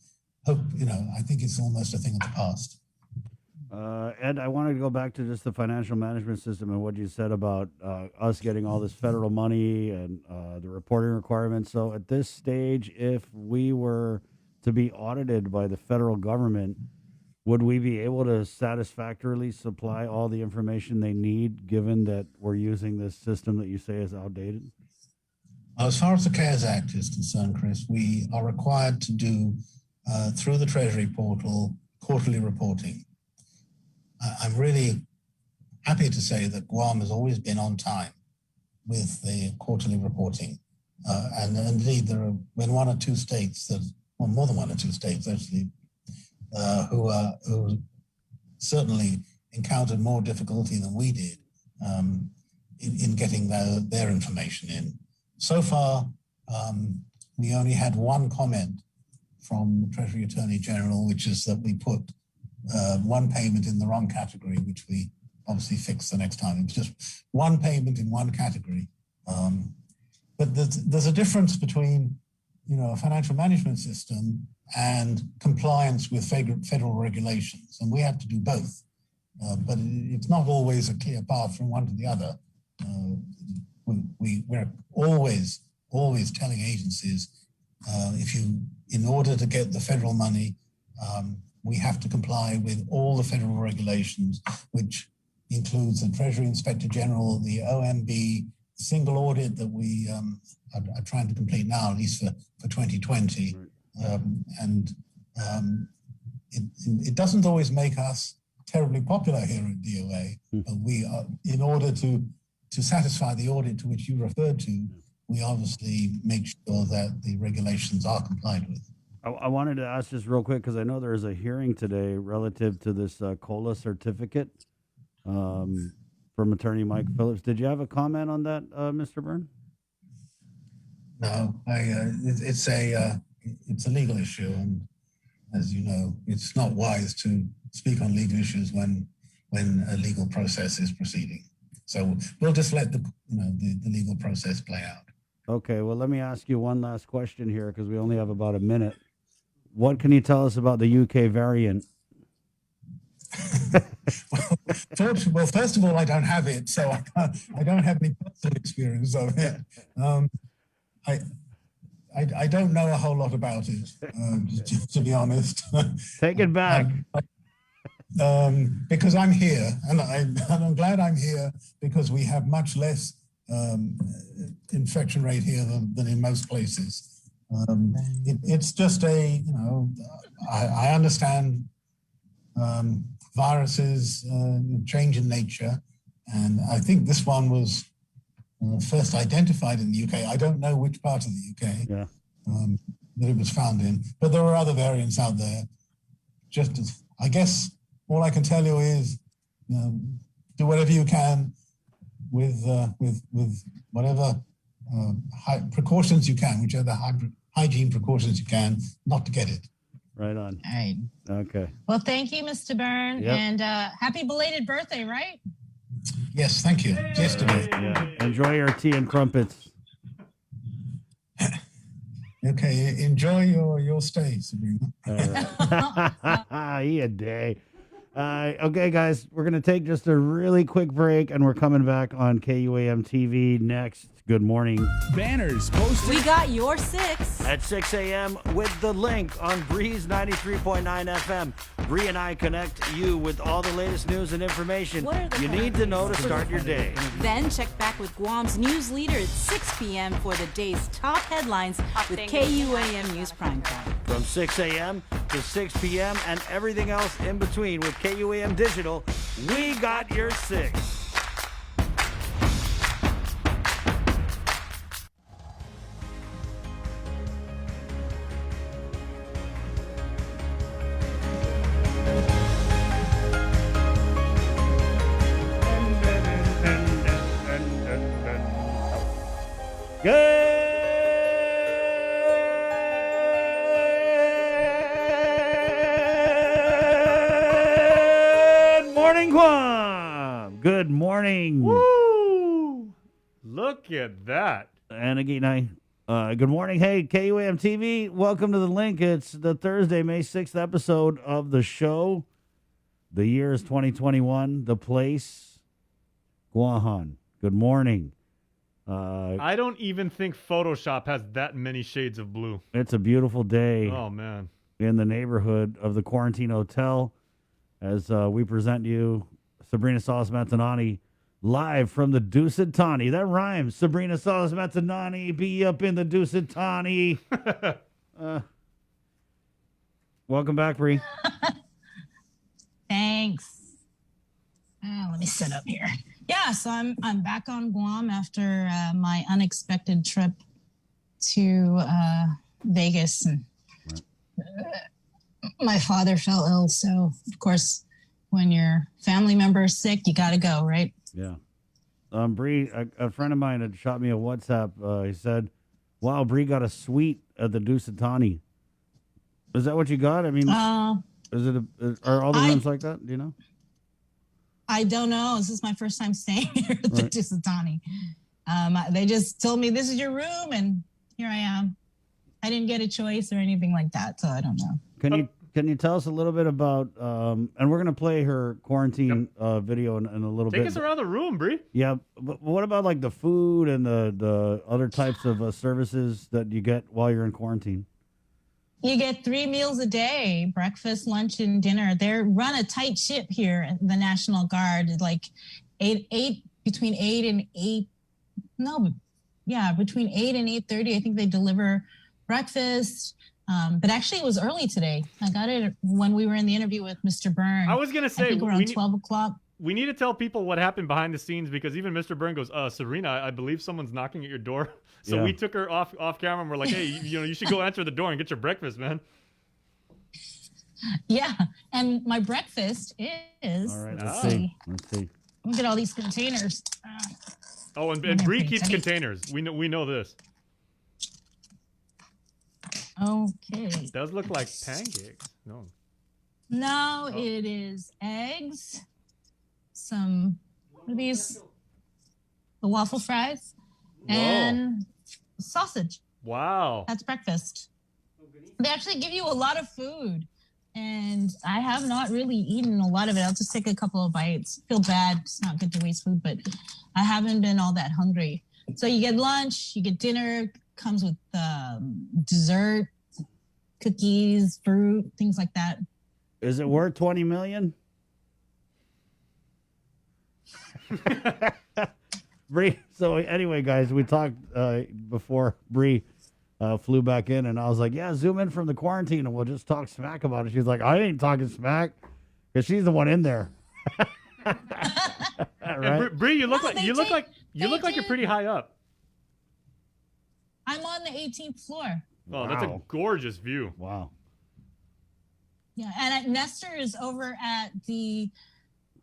I think it's almost a thing of the past. Ed, I wanted to go back to just the financial management system and what you said about us getting all this federal money and the reporting requirements. So at this stage, if we were to be audited by the federal government, would we be able to satisfactorily supply all the information they need, given that we're using this system that you say is outdated? As far as the CARES Act is concerned, Chris, we are required to do, through the Treasury portal, quarterly reporting. I'm really happy to say that Guam has always been on time with the quarterly reporting. And indeed, there have been 1 or 2 states more than 1 or 2 states actually, who certainly encountered more difficulty than we did in getting their information in. So far, we only had 1 comment from the Treasury Attorney General, which is that we put 1 payment in the wrong category, which we obviously fix the next time. It was just 1 payment in 1 category. But there's a difference between, a financial management system and compliance with federal regulations, and we have to do both. But it's not always a clear path from one to the other. We're always telling agencies, in order to get the federal money, we have to comply with all the federal regulations, which includes the Treasury Inspector General, the OMB, single audit that we are trying to complete now, at least for 2020. It doesn't always make us terribly popular here at DOA, but we are, in order to satisfy the audit to which you referred to, we obviously make sure that the regulations are complied with. I wanted to ask just real quick because I know there's a hearing today relative to this COLA certificate from Attorney Mike Phillips. Did you have a comment on that, Mr. Byrne? No, it's a legal issue, and as you know, it's not wise to speak on legal issues when a legal process is proceeding. So we'll just let the legal process play out. Okay, well, let me ask you one last question here because we only have about a minute. What can you tell us about the UK variant? Well, first of all, I don't have it, so I don't have any personal experience of it. I don't know a whole lot about it, to be honest. Take it back. Because I'm here, and I'm glad I'm here because we have much less infection rate here than in most places. It's just I understand viruses change in nature, and I think this one was first identified in the UK. I don't know which part of the UK that it was found in, but there are other variants out there. Just as, I guess all I can tell you is do whatever you can with whatever precautions you can, whichever hygiene precautions you can, not to get it. Right on. All right. Okay. Well, thank you, Mr. Byrne, and happy belated birthday, right? Yes, thank you. Yesterday. Yeah. Enjoy your tea and crumpets. Okay, enjoy your stay, Sabrina. A day. Okay, guys, we're going to take just a really quick break, and we're coming back on KUAM TV next. Good morning. Banners posted. We got your 6 at 6 a.m. with the link on Breeze 93.9 FM. Bree and I connect you with all the latest news and information you need to know to start your day. Then check back with Guam's news leader at 6 p.m. for the day's top headlines with KUAM News Primetime. From 6 a.m. to 6 p.m. and everything else in between with KUAM Digital, we got your 6. Good morning, Guam. Good morning. Woo! Look at that. And again, good morning. Hey, KUAM TV, welcome to the link. It's the Thursday, May 6th episode of the show. The year is 2021. The place, Guahan. Good morning. I don't even think Photoshop has that many shades of blue. It's a beautiful day. Oh, man. In the neighborhood of the Quarantine Hotel as we present you Sabrina Salas Matanani live from the Dusitani. That rhymes. Sabrina Salas Matanani, be up in the Dusitani. Welcome back, Bree. Thanks. Let me sit up here. Yeah, so I'm back on Guam after my unexpected trip to Vegas, and my father fell ill. So of course, when your family member is sick, you got to go, right? Yeah. Bree, a friend of mine had shot me a WhatsApp. He said, "Wow, Bree got a suite at the Dusitani." Is that what you got? I mean, is it? Are all the rooms like that? Do you know? I don't know. This is my first time staying here at the Dusitani. They just told me this is your room, and here I am. I didn't get a choice or anything like that, so I don't know. Can you tell us a little bit about? And we're gonna play her quarantine video in a little bit. Take us around the room, Bree. Yeah, but what about like the food and the other types of services that you get while you're in quarantine? You get 3 meals a day, breakfast, lunch, and dinner. They run a tight ship here at the National Guard, like between 8 and 8:30. I think they deliver breakfast. But actually, it was early today. I got it when we were in the interview with Mr. Byrne. I was going to say, I think around 12 o'clock. we need to tell people what happened behind the scenes because even Mr. Byrne goes, Serena, I believe someone's knocking at your door. So Yeah. we took her off camera and we're like, hey, you should go answer the door and get your breakfast, man. Yeah, and my breakfast is. All right, let's let's see. see. Let's see. Look at all these containers. Oh, and they're Bree pretty keeps tight. containers. We know this. Okay. It does look like pancakes. No. No, it is eggs. Some what are these? The waffle fries and sausage. Wow. That's breakfast. They actually give you a lot of food, and I have not really eaten a lot of it. I'll just take a couple of bites. Feel bad. It's not good to waste food, but I haven't been all that hungry. So you get lunch, you get dinner, comes with dessert, cookies, fruit, things like that. Is it worth 20 million? Bree. So anyway, guys, we talked before Bree flew back in, and I was like, "Yeah, zoom in from the quarantine, and we'll just talk smack about it." She's like, "I ain't talking smack," because she's the one in there. And Right? Bree, you look No, like they you look take- like you look like you're pretty high up. I'm on the 18th floor. Oh, that's a Wow. gorgeous view. Wow. Yeah, and Nestor is over at the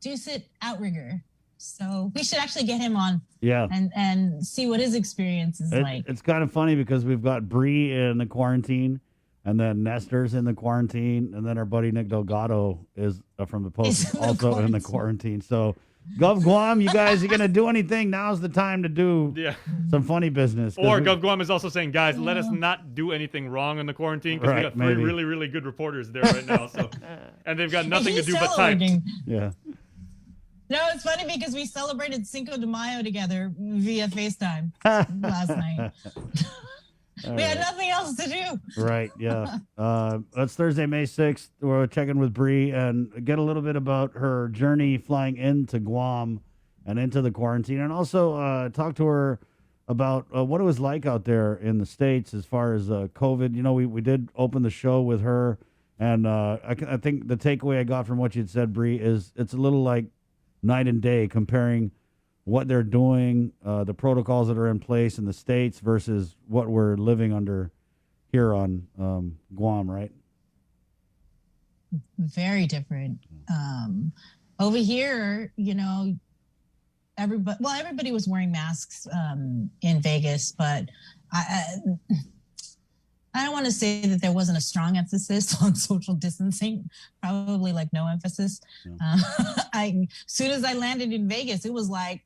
Deucet Outrigger. So we should actually get him on Yeah. and see what his experience is like. It's kind of funny because we've got Bree in the quarantine, and then Nestor's in the quarantine, and then our buddy Nick Delgado is from the Post He's is in the also in the quarantine. So, Gov Guam, you guys, you gonna do anything? Now's the time to do some funny business. 'cause Or we- Gov Guam is also saying, guys, let us not do anything wrong in the quarantine because we Right, got three maybe. really, really good reporters there right now. So, and they've got nothing to He's do but type. celebrating. Yeah. No, it's funny because we celebrated Cinco de Mayo together via FaceTime last night. All We had right. nothing else to do. Right, yeah. That's Thursday, May 6th. We're checking with Bree and get a little bit about her journey flying into Guam and into the quarantine. And also talk to her about what it was like out there in the States as far as COVID. You know, we did open the show with her. And I think the takeaway I got from what you'd said, Bree, is it's a little like night and day comparing what they're doing, the protocols that are in place in the States versus what we're living under here on Guam, right? Very different. Over here, you know, everybody was wearing masks in Vegas, but I don't want to say that there wasn't a strong emphasis on social distancing, probably like no emphasis. As soon as I landed in Vegas, it was like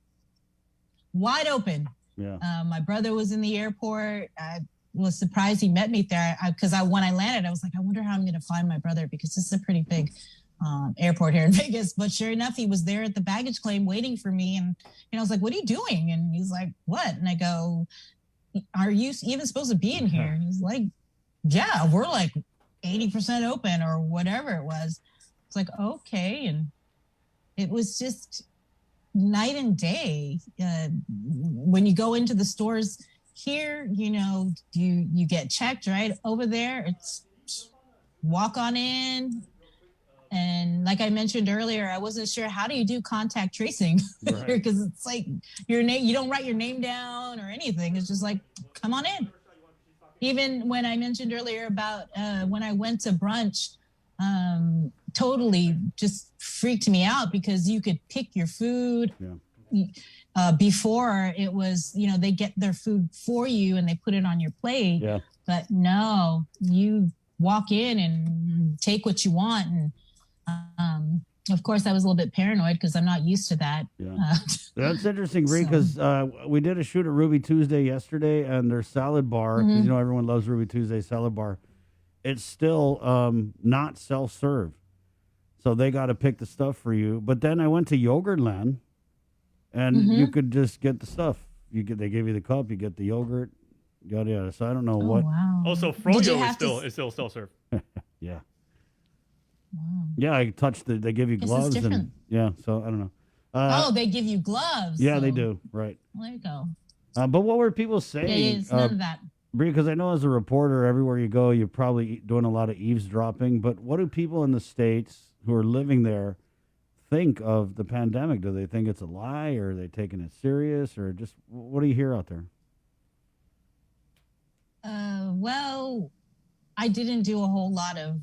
wide open. Yeah. My brother was in the airport. I was surprised he met me there because when I landed, I was like, I wonder how I'm going to find my brother because this is a pretty big airport here in Vegas. But sure enough, he was there at the baggage claim waiting for me. And I was like, what are you doing? And he's like, what? And I go, are you even supposed to be in here? And he's like, yeah, we're like 80% open or whatever it was. It's like, okay. And it was just night and day. When you go into the stores here, you know, you get checked, right? Over there, it's walk on in. And like I mentioned earlier, I wasn't sure how do you do contact tracing because it's like your name, you don't write your name down or anything. It's just like, come on in. Even when I mentioned earlier about when I went to brunch, totally just freaked me out because you could pick your food. Before it was, you know, they get their food for you and they put it on your plate. Yeah. But no, you walk in and take what you want. And of course, I was a little bit paranoid because I'm not used to that. Yeah. That's interesting, Bree, because we did a shoot at Ruby Tuesday yesterday, and their salad bar, 'cause, you know, everyone loves Ruby Tuesday salad bar. It's still not self-serve. So they got to pick the stuff for you. But then I went to Yogurtland, and you could just get the stuff. They give you the cup, you get the yogurt, yada yada. So I don't know what. Wow. Oh, so Froyo is still self-serve. Yeah. Wow. Yeah, I touched the. They give you This is gloves, different. and yeah. So I don't know. They give you gloves. Yeah, they so- do. Right. There you go. But what were people saying? Yeah, it's none of that. Bree, because I know as a reporter, everywhere you go, you're probably doing a lot of eavesdropping. But what do people in the States who are living there think of the pandemic? Do they think it's a lie, or are they taking it serious, or just what do you hear out there? Well, I didn't do a whole lot of,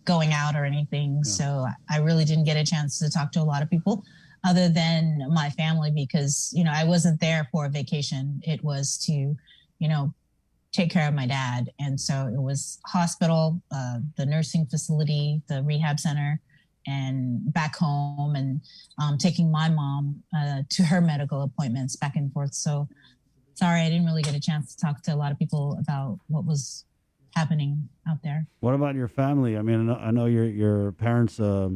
going out or anything. So I really didn't get a chance to talk to a lot of people other than my family because, I wasn't there for a vacation. It was to, take care of my dad. And so it was hospital, the nursing facility, the rehab center, and back home and taking my mom to her medical appointments back and forth. So sorry, I didn't really get a chance to talk to a lot of people about what was happening out there. What about your family? I mean, I know your parents are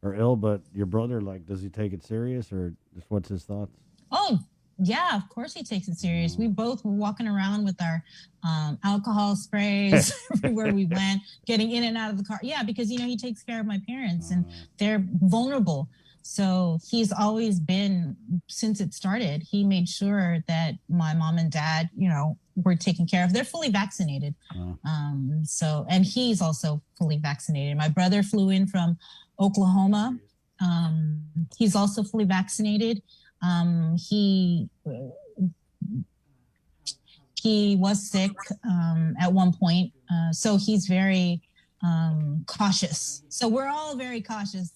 ill, but your brother, does he take it serious, or just what's his thoughts? Oh, yeah, of course he takes it serious. We both were walking around with our alcohol sprays everywhere we went, getting in and out of the car. Yeah, because, he takes care of my parents and they're vulnerable. So he's always been, since it started, he made sure that my mom and dad, were taken care of. They're fully vaccinated. And he's also fully vaccinated. My brother flew in from Oklahoma. He's also fully vaccinated. He was sick at one point. So he's very cautious. So we're all very cautious.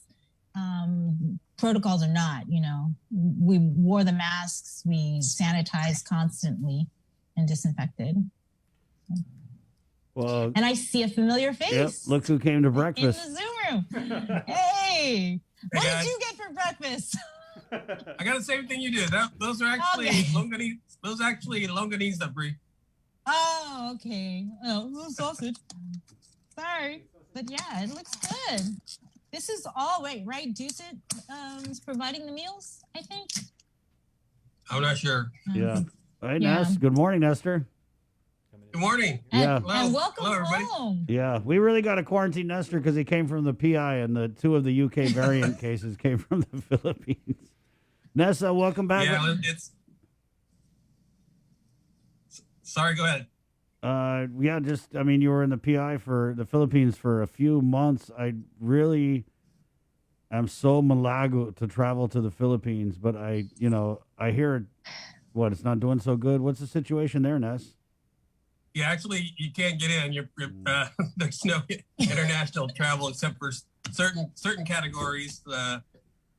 Protocols or not, we wore the masks, we sanitized constantly and disinfected. Well, and I see a familiar face. Yep, look who came to breakfast. In the Zoom room. Hey, what did you get for breakfast? I got the same thing you did. Those are actually longanise. Those actually longanisa, Bree. Oh, okay. Oh, a little sausage. Sorry, but yeah, it looks good. This is all right. Doucet is providing the meals, I think. I'm not sure. Yeah. All right, Ness. Good morning, Nestor. Good morning. Yeah. And welcome everybody. home. Yeah, we really got to quarantine Nestor because he came from the PI, and the two of the UK variant cases came from the Philippines. Nessa, welcome back. Yeah, it's. Sorry, go ahead. You were in the PI for the Philippines for a few months. I really am so malago to travel to the Philippines, but I hear it's not doing so good. What's the situation there, Ness? Yeah, actually, you can't get in. There's no international travel except for certain categories.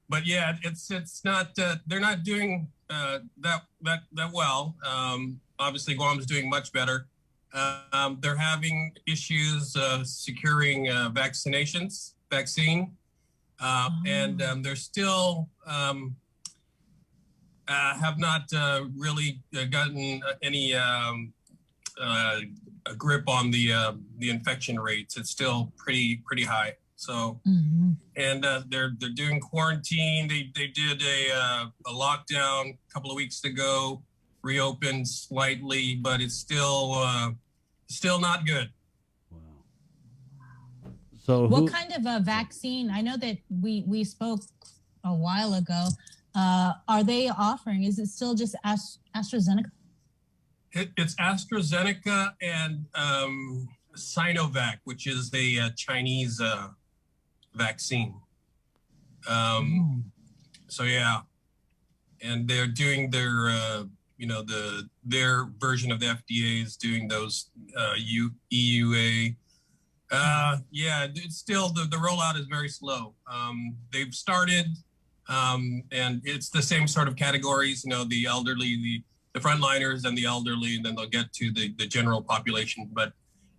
But yeah, it's not. They're not doing that well. Obviously, Guam's doing much better. They're having issues securing vaccine, and they're still have not really gotten any a grip on the infection rates. It's still pretty high. So, and they're doing quarantine. They did a lockdown a couple of weeks ago, reopened slightly, but it's still not good. So, what kind of a vaccine? I know that we spoke a while ago. Are they offering? Is it still just AstraZeneca? It's AstraZeneca and Sinovac, which is a Chinese vaccine. So yeah, and they're doing their their version of the FDA is doing those EUA. Yeah, it's still the rollout is very slow. They've started, and it's the same sort of categories. The elderly, the frontliners, and the elderly, and then they'll get to the general population. But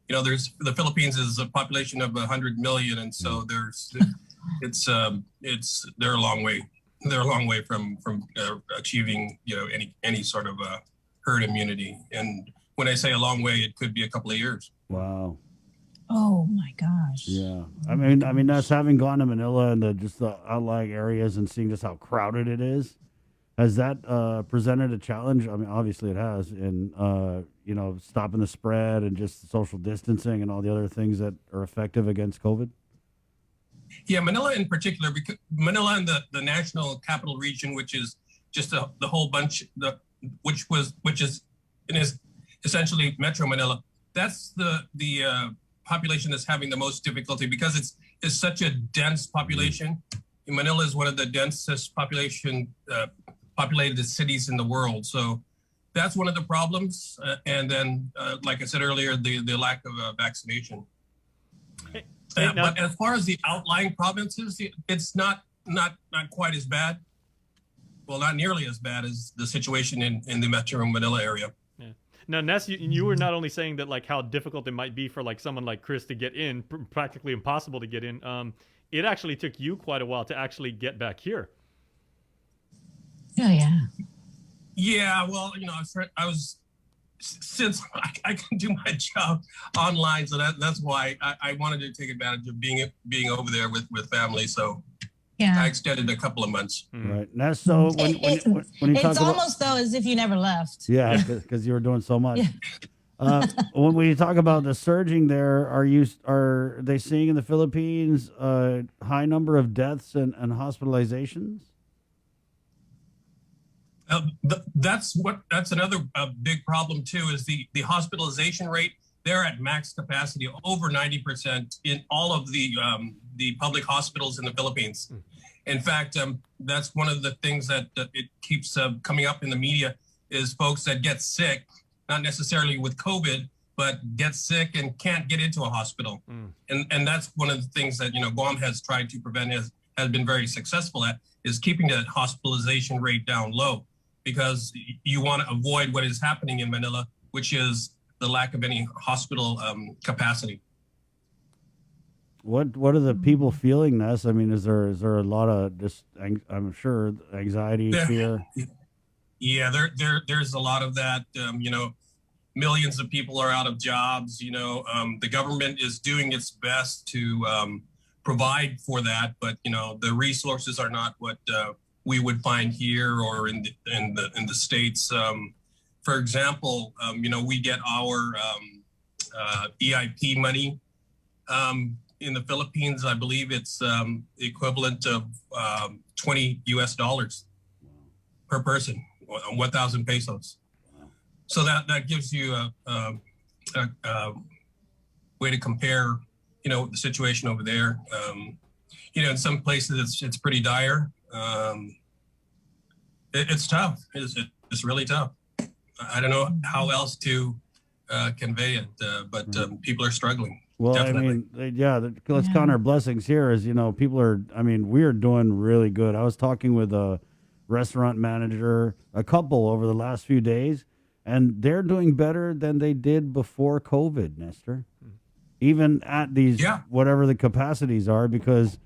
there's the Philippines is a population of 100 million, and so they're a long way. They're a long way from achieving any sort of herd immunity. And when I say a long way, it could be a couple of years. Wow. Oh my gosh. Yeah. I mean, that's having gone to Manila and the outlying areas and seeing just how crowded it is. Has that presented a challenge? I mean, obviously it has in, stopping the spread and just social distancing and all the other things that are effective against COVID? Yeah, Manila in particular, because Manila and the National Capital Region, which is just the whole bunch, which is essentially Metro Manila. That's the population that's having the most difficulty because is such a dense population. Manila is one of the densest populated cities in the world. So that's one of the problems. And then, like I said earlier, the lack of vaccination. But as far as the outlying provinces, it's not quite as bad. Well, not nearly as bad as the situation in the Metro Manila area. Yeah. Now, Ness, you were not only saying that like how difficult it might be for like someone like Chris to get in, practically impossible to get in. It actually took you quite a while to actually get back here. Oh yeah. Yeah, well, I was since I can do my job online, so that's why I wanted to take advantage of being over there with family. So Yeah. I extended a couple of months. Right. And that's so when you It's talk about, almost though as if you never left. yeah, because you were doing so much. When we talk about the surging there, are they seeing in the Philippines a high number of deaths and hospitalizations? That's another big problem too, is the hospitalization rate. They're at max capacity, over 90% in all of the public hospitals in the Philippines. In fact, that's one of the things that it keeps coming up in the media, is folks that get sick, not necessarily with COVID, but get sick and can't get into a hospital. And that's one of the things that Guam has tried to prevent, has been very successful at, is keeping that hospitalization rate down low, because you want to avoid what is happening in Manila, which is the lack of any hospital capacity. What are the people feeling, Ness? I mean, is there a lot of just I'm sure anxiety, fear? Yeah, there's a lot of that. Millions of people are out of jobs. The government is doing its best to provide for that, but the resources are not what we would find here or in the States. For example, we get our EIP money. In the Philippines, I believe it's the equivalent of $20 US per person, 1,000 pesos. So that gives you a way to compare, the situation over there. In some places it's pretty dire. It's tough. It's really tough. I don't know how else to convey it, but people are struggling. Well, Definitely. I mean, let's count our blessings here. People are. I mean, we're doing really good. I was talking with a restaurant manager, a couple over the last few days, and they're doing better than they did before COVID, Nestor. Even at these whatever the capacities are, because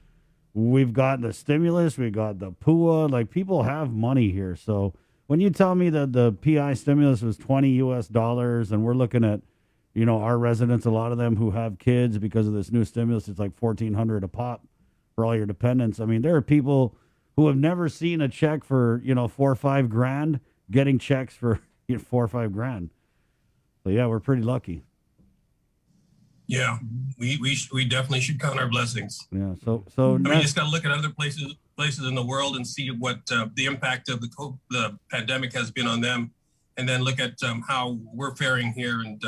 we've got the stimulus, we got the PUA. Like, people have money here. So when you tell me that the PI stimulus was $20 US, and we're looking at, our residents, a lot of them who have kids because of this new stimulus, it's like $1,400 a pop for all your dependents. I mean, there are people who have never seen a check for, $4 or $5 grand getting checks for $4 or $5 grand. So yeah, we're pretty lucky. Yeah, we definitely should count our blessings. Yeah. So you just got to look at other places in the world and see what the impact of the pandemic has been on them, and then look at how we're faring here, and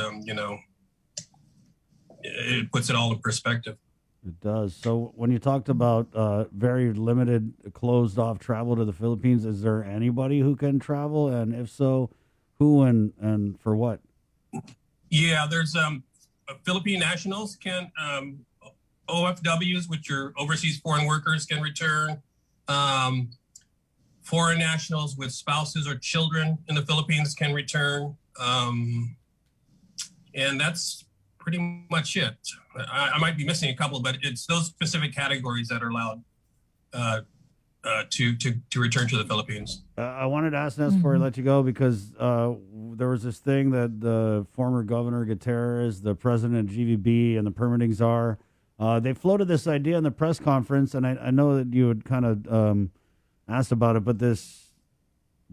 it puts it all in perspective. It does. So when you talked about very limited, closed off travel to the Philippines, is there anybody who can travel, and if so, who and for what? Yeah, there's Philippine nationals can, OFWs, which are overseas foreign workers, can return. Foreign nationals with spouses or children in the Philippines can return. And that's pretty much it. I might be missing a couple, but it's those specific categories that are allowed to return to the Philippines. I wanted to ask Ness before I let you go, because there was this thing that the former Governor Gutierrez, the president of GVB, and the permitting czar, they floated this idea in the press conference, and I know that you had kind of asked about it, but this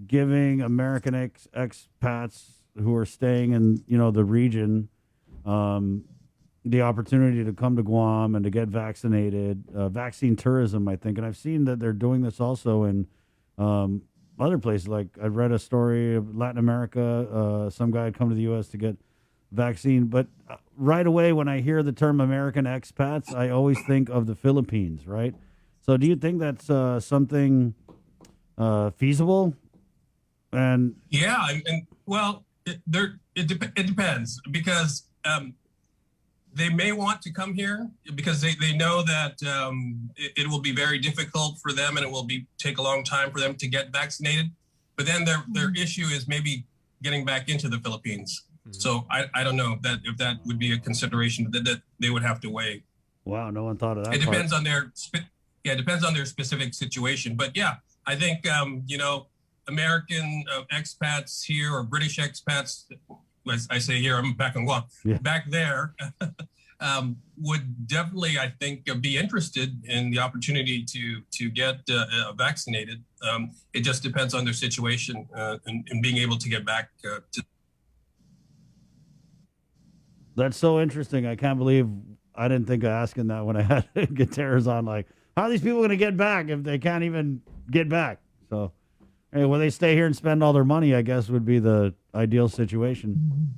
giving American expats who are staying in, the region, the opportunity to come to Guam and to get vaccinated, vaccine tourism, I think. And I've seen that they're doing this also in other places. Like, I read a story of Latin America. Some guy had come to the U.S. to get vaccine. But right away, when I hear the term American expats, I always think of the Philippines, right? So do you think that's something feasible? And yeah, and well, it depends because they may want to come here because they know that it will be very difficult for them and it will take a long time for them to get vaccinated. But then their issue is maybe getting back into the Philippines. So I don't know if that would be a consideration that they would have to weigh. Wow, no one thought of that. It depends on their specific situation. But yeah, I think American expats here or British expats, as I say here, I'm back in Guam, back there, would definitely, I think, be interested in the opportunity to get vaccinated. It just depends on their situation and being able to get back to. That's so interesting. I can't believe I didn't think of asking that when I had Gutierrez on. Like, how are these people going to get back if they can't even get back? So, hey, will they stay here and spend all their money? I guess would be the ideal situation.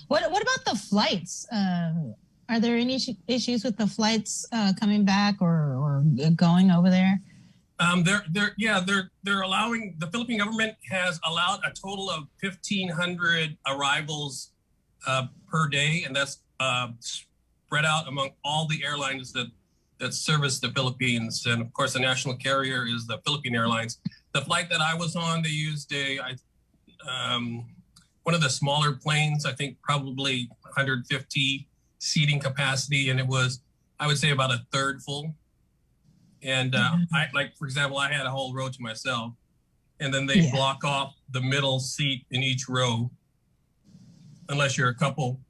What about the flights? Are there any issues with the flights coming back or going over there? They're allowing, the Philippine government has allowed a total of 1,500 arrivals per day, and that's spread out among all the airlines that service the Philippines. And of course, the national carrier is the Philippine Airlines. The flight that I was on, they used one of the smaller planes, I think probably 150 seating capacity, and it was, I would say, about a third full. And for example, I had a whole row to myself, and then they block off the middle seat in each row, unless you're a couple.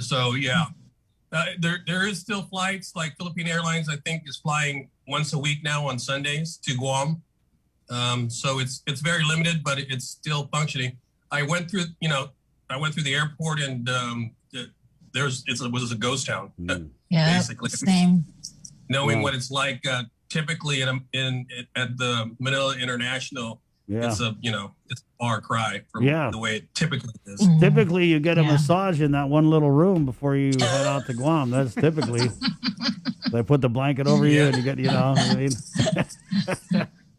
So there is still flights. Like Philippine Airlines, I think, is flying once a week now on Sundays to Guam. So it's very limited, but it's still functioning. I went through the airport, and it was a ghost town. Basically, same. Knowing what it's like typically at the Manila International, it's a far cry from the way it typically is. Typically, you get a massage in that one little room before you head out to Guam. That's typically they put the blanket over you, and you get I mean.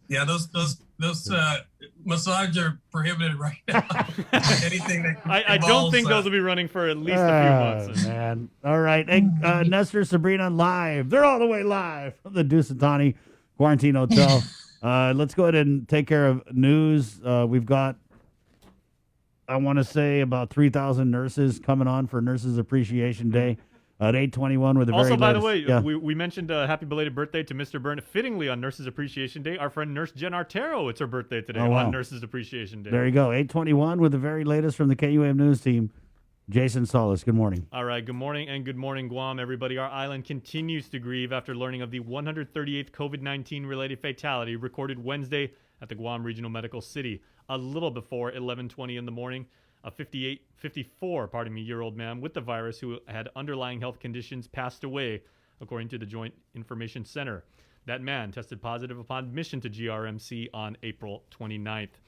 Yeah, those massages are prohibited right now. Anything that I don't think those will be running for at least a few months. Man, all right. Hey, Nestor, Sabrina, live. They're all the way live from the Dusitani Quarantine Hotel. Let's go ahead and take care of news. We've got, I want to say, about 3,000 nurses coming on for Nurses Appreciation Day at 8:21 with the also, very by latest. the way, we mentioned happy belated birthday to Mr. Byrne. Fittingly, on Nurses Appreciation Day, our friend Nurse Jen Artero, it's her birthday today on Nurses Appreciation Day. There you go. 8:21 with the very latest from the KUAM News team. Jason Solis, good morning. All right, good morning and good morning, Guam, everybody. Our island continues to grieve after learning of the 138th COVID-19 related fatality recorded Wednesday at the Guam Regional Medical City, a little before 11:20 in the morning. A 54-year-old man with the virus who had underlying health conditions passed away, according to the Joint Information Center. That man tested positive upon admission to GRMC on April 29th.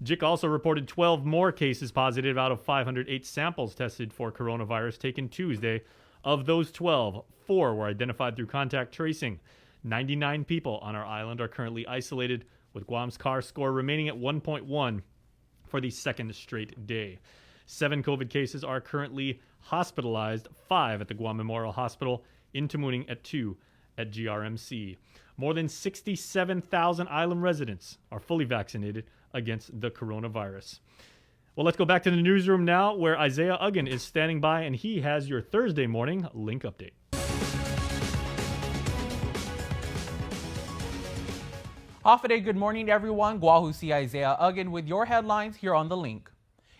JIC also reported 12 more cases positive out of 508 samples tested for coronavirus taken Tuesday. Of those 12, 4 were identified through contact tracing. 99 people on our island are currently isolated, with Guam's CAR score remaining at 1.1 for the second straight day. 7 COVID cases are currently hospitalized, 5 at the Guam Memorial Hospital, in Tamuning at 2 at GRMC. More than 67,000 island residents are fully vaccinated against the coronavirus. Well, let's go back to the newsroom now, where Isaiah Uggan is standing by, and he has your Thursday morning link update. Hafa good morning, everyone. Guahusi Isaiah Uggan with your headlines here on the link.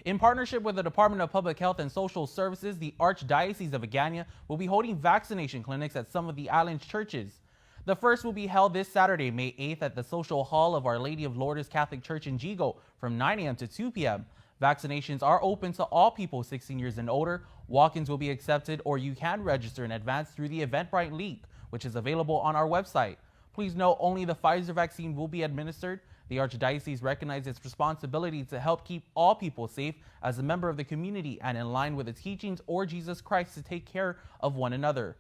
In partnership with the Department of Public Health and Social Services, the Archdiocese of Agana will be holding vaccination clinics at some of the island's churches. The first will be held this Saturday, May 8th at the Social Hall of Our Lady of Lourdes Catholic Church in Jigo from 9 a.m. to 2 p.m. Vaccinations are open to all people 16 years and older. Walk-ins will be accepted, or you can register in advance through the Eventbrite link, which is available on our website. Please note only the Pfizer vaccine will be administered. The Archdiocese recognized its responsibility to help keep all people safe as a member of the community and in line with the teachings of Jesus Christ to take care of one another.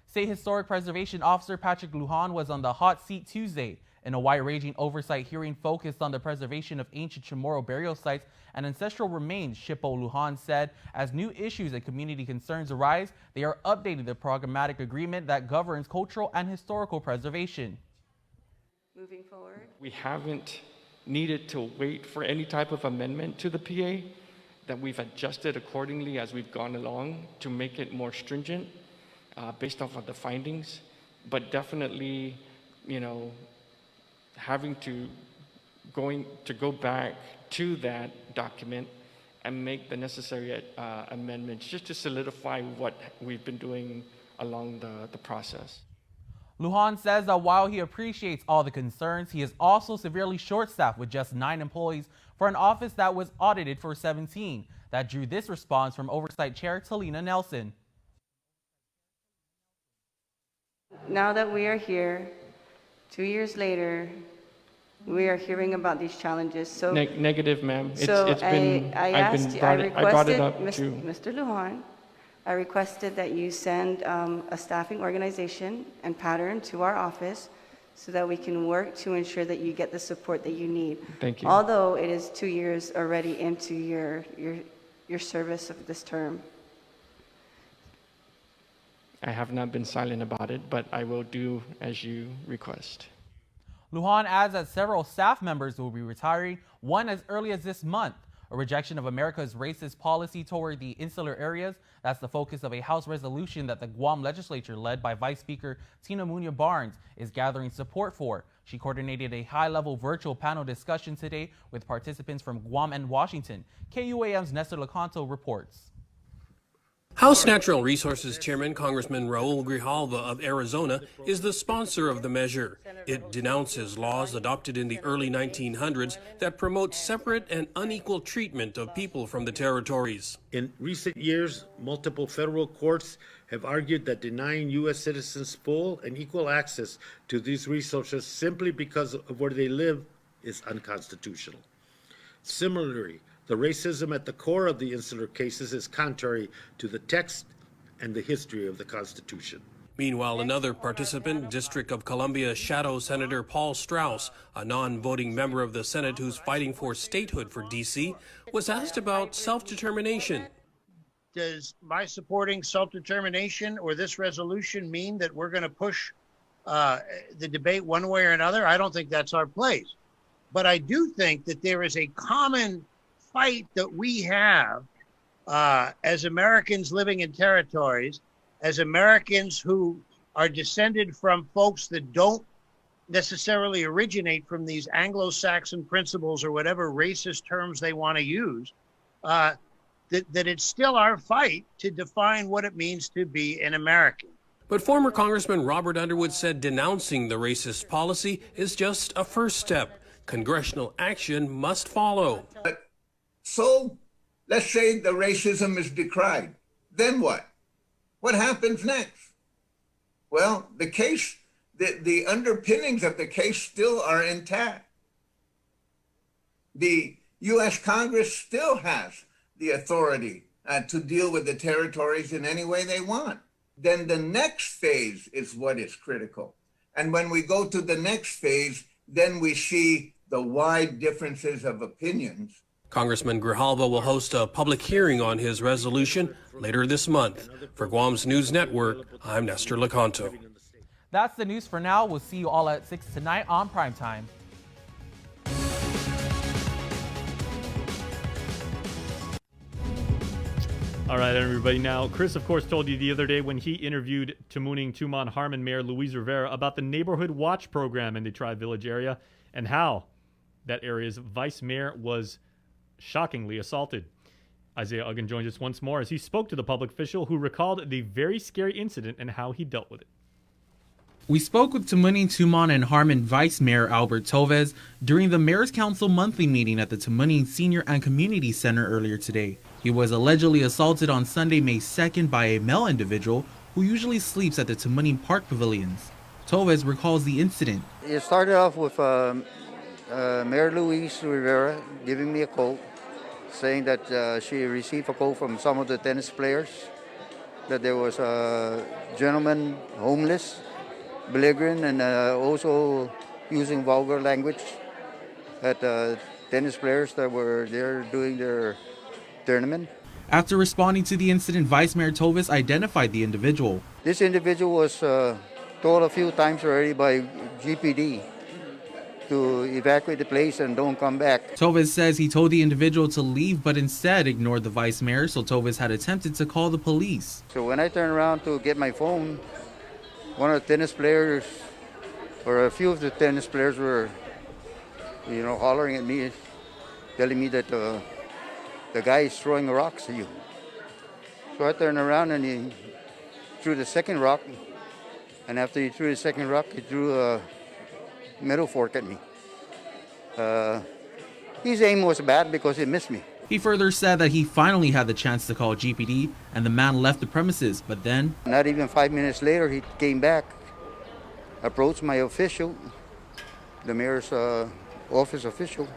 State Historic Preservation Officer Patrick Lujan was on the hot seat Tuesday in a wide-ranging oversight hearing focused on the preservation of ancient Chamorro burial sites and ancestral remains. Shippo Lujan said as new issues and community concerns arise, they are updating the programmatic agreement that governs cultural and historical preservation. Moving forward, we haven't needed to wait for any type of amendment to the PA, that we've adjusted accordingly as we've gone along to make it more stringent based off of the findings. But definitely, having to go back to that document and make the necessary amendments just to solidify what we've been doing along the process. Lujan says that while he appreciates all the concerns, he is also severely short-staffed with just 9 employees for an office that was audited for 17. That drew this response from Oversight Chair Talina Nelson. Now that we are here, 2 years later, we are hearing about these challenges. So negative, ma'am. I brought it up to Mr. Lujan. I requested that you send a staffing organization and pattern to our office so that we can work to ensure that you get the support that you need. Thank you. Although it is 2 years already into your service of this term. I have not been silent about it, but I will do as you request. Lujan adds that several staff members will be retiring, one as early as this month. A rejection of America's racist policy toward the insular areas. That's the focus of a House resolution that the Guam legislature, led by Vice Speaker Tina Muñoz Barnes, is gathering support for. She coordinated a high-level virtual panel discussion today with participants from Guam and Washington. KUAM's Nestor Lecanto reports. House Natural Resources Chairman Congressman Raul Grijalva of Arizona is the sponsor of the measure. It denounces laws adopted in the early 1900s that promote separate and unequal treatment of people from the territories. In recent years, multiple federal courts have argued that denying U.S. citizens full and equal access to these resources simply because of where they live is unconstitutional. Similarly, the racism at the core of the insular cases is contrary to the text and the history of the Constitution. Meanwhile, another participant, District of Columbia Shadow Senator Paul Strauss, a non-voting member of the Senate who's fighting for statehood for D.C., was asked about self-determination. Does my supporting self-determination or this resolution mean that we're going to push the debate one way or another? I don't think that's our place. But I do think that there is a common fight that we have as Americans living in territories, as Americans who are descended from folks that don't necessarily originate from these Anglo-Saxon principles or whatever racist terms they want to use, that it's still our fight to define what it means to be an American. But former Congressman Robert Underwood said denouncing the racist policy is just a first step. Congressional action must follow. So let's say the racism is decried. Then what? What happens next? Well, the case, the underpinnings of the case still are intact. The U.S. Congress still has the authority to deal with the territories in any way they want. Then the next phase is what is critical. And when we go to the next phase, then we see the wide differences of opinions. Congressman Grijalva will host a public hearing on his resolution later this month. For Guam's News Network, I'm Nestor Lecanto. That's the news for now. We'll see you all at 6 tonight on Primetime. All right, everybody. Now, Chris, of course, told you the other day when he interviewed Tamuning Tumon Harmon Mayor Luis Rivera about the Neighborhood Watch program in the Tri-Village area and how that area's vice mayor was shockingly assaulted. Isaiah Uggan joins us once more as he spoke to the public official who recalled the very scary incident and how he dealt with it. We spoke with Tamuning Tumon and Harmon Vice Mayor Albert Tovez during the Mayor's Council monthly meeting at the Tamuning Senior and Community Center earlier today. He was allegedly assaulted on Sunday, May 2nd by a male individual who usually sleeps at the Tamuning Park Pavilions. Tovez recalls the incident. It started off with Mayor Luis Rivera giving me a call, saying that she received a call from some of the tennis players that there was a gentleman homeless, belligerent, and also using vulgar language at tennis players that were there doing their tournament. After responding to the incident, Vice Mayor Tovis identified the individual. This individual was told a few times already by GPD to evacuate the place and don't come back. Tovis says he told the individual to leave but instead ignored the vice mayor, so Tovis had attempted to call the police. So when I turned around to get my phone, one of the tennis players, or a few of the tennis players were, hollering at me, telling me that the guy is throwing rocks at you. So I turned around and he threw the second rock, and after he threw the second rock, he threw a metal fork at me. His aim was bad because he missed me. He further said that he finally had the chance to call GPD and the man left the premises, but then... Not even 5 minutes later, he came back, approached my official, the mayor's office official,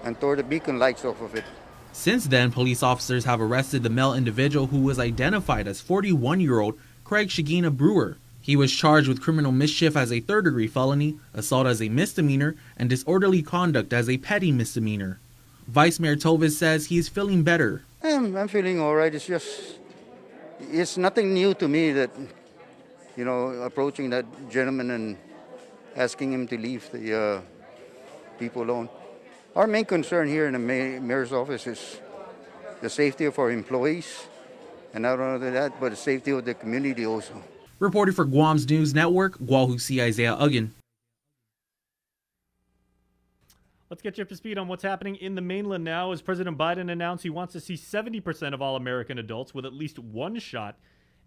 and tore the beacon lights off of it. Since then, police officers have arrested the male individual who was identified as 41-year-old Craig Shigina Brewer. He was charged with criminal mischief as a third-degree felony, assault as a misdemeanor, and disorderly conduct as a petty misdemeanor. Vice Mayor Tovis says he is feeling better. I'm feeling all right. It's nothing new to me that, approaching that gentleman and asking him to leave the people alone. Our main concern here in the mayor's office is the safety of our employees, and not only that, but the safety of the community also. Reporting for Guam's News Network, Guahusi Isaiah Ugin. Let's get you up to speed on what's happening in the mainland now as President Biden announced he wants to see 70% of all American adults with at least one shot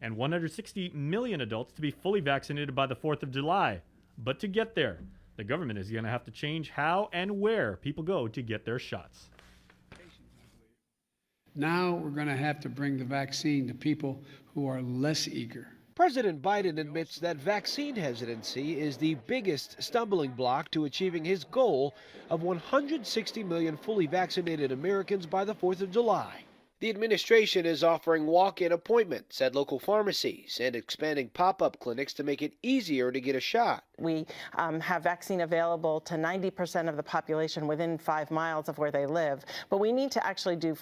and 160 million adults to be fully vaccinated by the 4th of July. But to get there, the government is going to have to change how and where people go to get their shots. Now we're going to have to bring the vaccine to people who are less eager. President Biden admits that vaccine hesitancy is the biggest stumbling block to achieving his goal of 160 million fully vaccinated Americans by the 4th of July. The administration is offering walk-in appointments at local pharmacies and expanding pop-up clinics to make it easier to get a shot. We have vaccine available to 90% of the population within 5 miles of where they live. But we need to actually do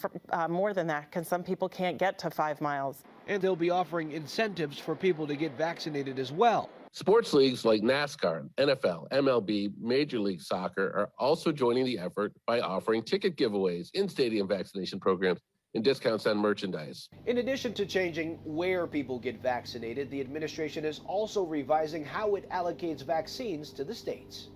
more than that because some people can't get to 5 miles. And they'll be offering incentives for people to get vaccinated as well. Sports leagues like NASCAR, NFL, MLB, Major League Soccer are also joining the effort by offering ticket giveaways, in-stadium vaccination programs, and discounts on merchandise. In addition to changing where people get vaccinated, the administration is also revising how it allocates vaccines to the states.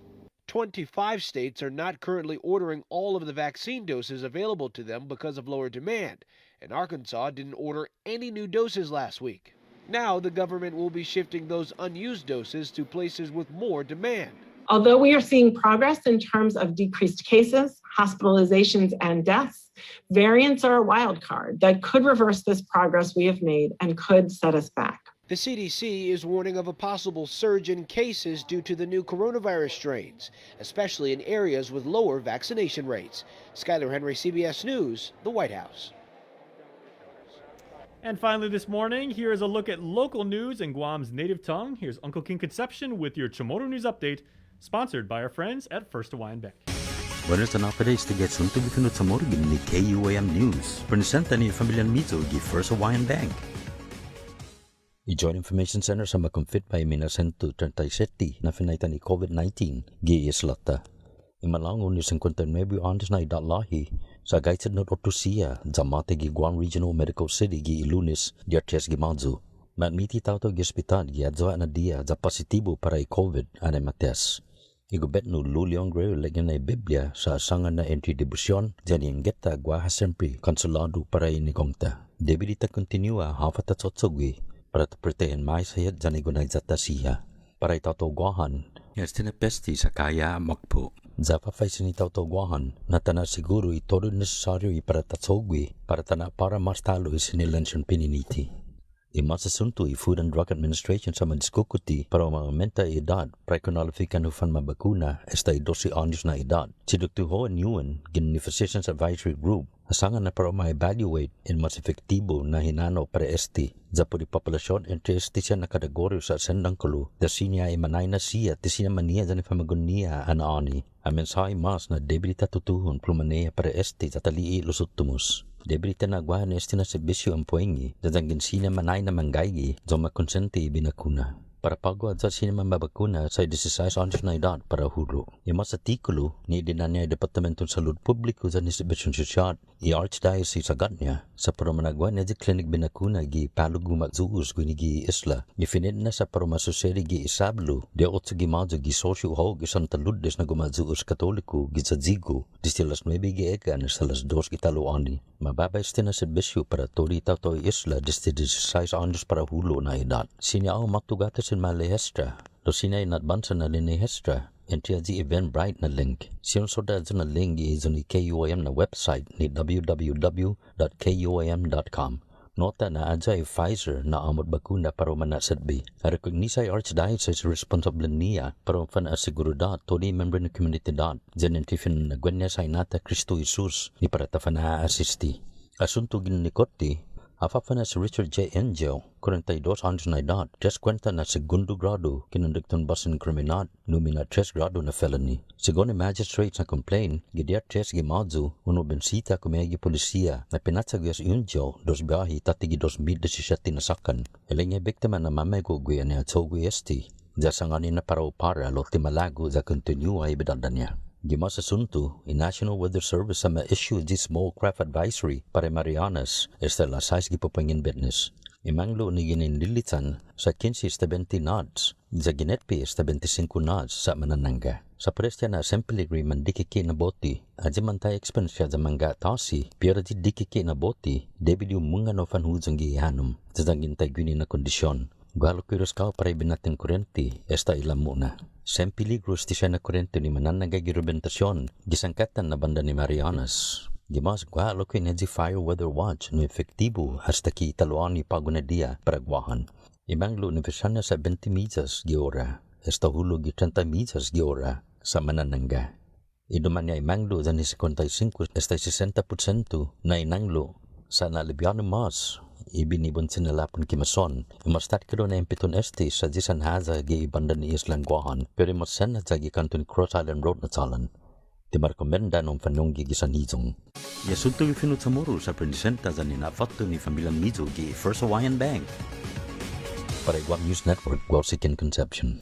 25 states are not currently ordering all of the vaccine doses available to them because of lower demand, and Arkansas didn't order any new doses last week. Now the government will be shifting those unused doses to places with more demand. Although we are seeing progress in terms of decreased cases, hospitalizations, and deaths, variants are a wild card that could reverse this progress we have made and could set us back. The CDC is warning of a possible surge in cases due to the new coronavirus strains, especially in areas with lower vaccination rates. Skyler Henry, CBS News, the White House. And finally this morning, here is a look at local news in Guam's native tongue. Here's Uncle King Concepcion with your Chamorro News Update, sponsored by our friends at First Hawaiian Bank. Buenos napadays to get soon to be kunut sa morgin ni KUAM News. Presenta ni Familian Mito gi First Hawaiian Bank. I-Joint Information Center sa makumfit pa imina 137 na finaitan ni COVID-19 gi islata. Imalangon ni 59 antes na idalahi sa gaitid not otusia zamate gi Guam Regional Medical City gi Ilunis diartes gi Madzu. Matmiti tauto gi hospital gi adzoa na dia za positibo para i-COVID ane mates. Igubet no luliong greo lagyan na Biblia sa asangan na entry debusyon dyan inggeta guaha sempri konsulado para inigomta. Debilita kontinua hafata tsotsogwi para tapreten mais hayat dyan igunay zata siya. Para itatoguahan, yastinapesti sa kaya makpo. Zapa fay sinitautoguahan na tana siguro itodo nesesaryo para tatsogwi para tana para mas talo isinilansyon pininiti. Imasasunto i Food and Drug Administration sa madiskukuti para umaumenta edad para kunalifikan hufan mabakuna hasta 12 años na edad. Si Dr. Hoan Nguyen, gin Physicians Advisory Group, asangan na para ma-evaluate in mas efektibo na hinano para esti. Zapo di populasyon entre esti siya nakadagoryo sa sendang kulu, da sinya ay manay na siya, ti siya maniya dyan ifamagun niya anaani. Amen sa mas na debilita tutuhon plumaneya para esti tatali'i lusutumus. Debilita na agwahan na esti na serbisyo ang puengi, dadangin sina manay na manggaygi, zong makonsente binakuna. Para pagwad sa sinema mabakuna sa 16 años na edad para hulo. Yung mas artikulo ni dinanya Departamento ng Salud Publiko sa Nisibisyon Sosyal i Archdiocese sa Ganya sa paramanagwa na di klinik binakuna gi palugumak zuus guni gi isla. Ifinid na sa paramasoseri gi isablo di ot sa gimadzo gi sosyo hog isang taluddes na gumadzuus katoliko gi sa zigo di silas 9 gi egan sa las 2 gi taloani. Mababay na serbisyo para tolita to isla di 16 años para hulo na edad. Sinyao matugata in Malihestra, lo sinay nadbansa na Linihestra, entry at the Eventbrite na link. Siyon soda na link is on the KUAM na website ni www.kuam.com. Nota na adja ay Pfizer na amot bakuna para manasadbi. Recognisay Archdiocese responsable niya para fan-asiguridad toli member ng komunidad. Zenentifin na gwenya sa inata Kristo Jesus ni para tafa na-assisti. Asunto ginikoti, Afafa na si Richard J. Angel, 42 años na edad, 3 kwenta na segundo grado kinundukton basin kriminal, numi na 3 grado na felony. Según ni magistrate na complain, gidiar 3 gimadzo, uno bensita kumegi polisiya na pinatsagwas Angel, 2 biyahe tatigi 2017 na sakan. Ilang biktima na mamegugwe na atsogwe esti, dasangani na para upara lo timalago za kontinua ibidanda niya. Gimasa sunto, i National Weather Service sama issue di small craft advisory para Marianas esta la 6 gipapangin business. Imanglo ni ginindilitan sa 15-20 knots, sa ginetpi esta 25 knots sa Manananga. Sa presya na simply mandikiki na boti, adji mantay expensya sa mangga tasi, pero di dikiki na boti, debil yung mga no fanhuzang gihanum, sa gintay gwini na kondisyon. Galo kiros kao para ibinating kurenti, esta ilam muna. Sem peligros ti siya na kurente ni mananangay girubentasyon, gisangkatan na banda ni Marianas. Gimas galo ko inedzi fire weather watch no efektibo hasta ki taloan ni pagunadia paragwahan. Imanglo ni Visanya sa 20 millas giora, esta hulog 30 millas giora sa Manananga. Iduman niya imanglo dan ni 55 esta 60% na inanglo sa nalibyano mas. Ibinibon sinalapon kimason. Imastat ka doon na impiton esti sa jisan haza gi ibanda ni Islang Guahan, pero imasen na jagi kanton Cross Island Road na talan. Di marekomenda nung fanong gi gisan hizong. Yasunto yung finut sa muro sa presenta za ninafatto ni Familiang Mizo gi First Hawaiian Bank. Para Guam News Network, Guausikin Conception.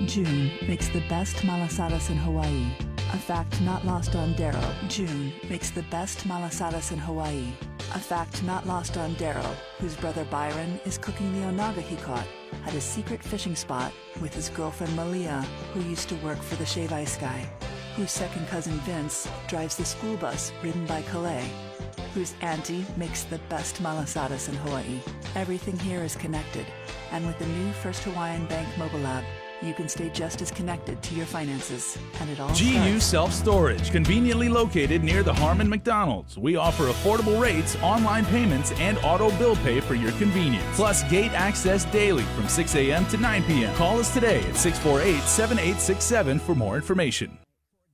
June makes the best malasadas in Hawaii. A fact not lost on Daryl. June makes the best malasadas in Hawaii. A fact not lost on Daryl, whose brother Byron is cooking the onaga he caught at a secret fishing spot with his girlfriend Malia, who used to work for the Shave Ice Guy, whose second cousin Vince drives the school bus ridden by Calais, whose auntie makes the best malasadas in Hawaii. Everything here is connected, and with the new First Hawaiian Bank mobile app, you can stay just as connected to your finances. And it all GU Self-Storage, conveniently located near the Harmon McDonald's. We offer affordable rates, online payments, and auto bill pay for your convenience. Plus gate access daily from 6 a.m. to 9 p.m. Call us today at 648-7867 for more information.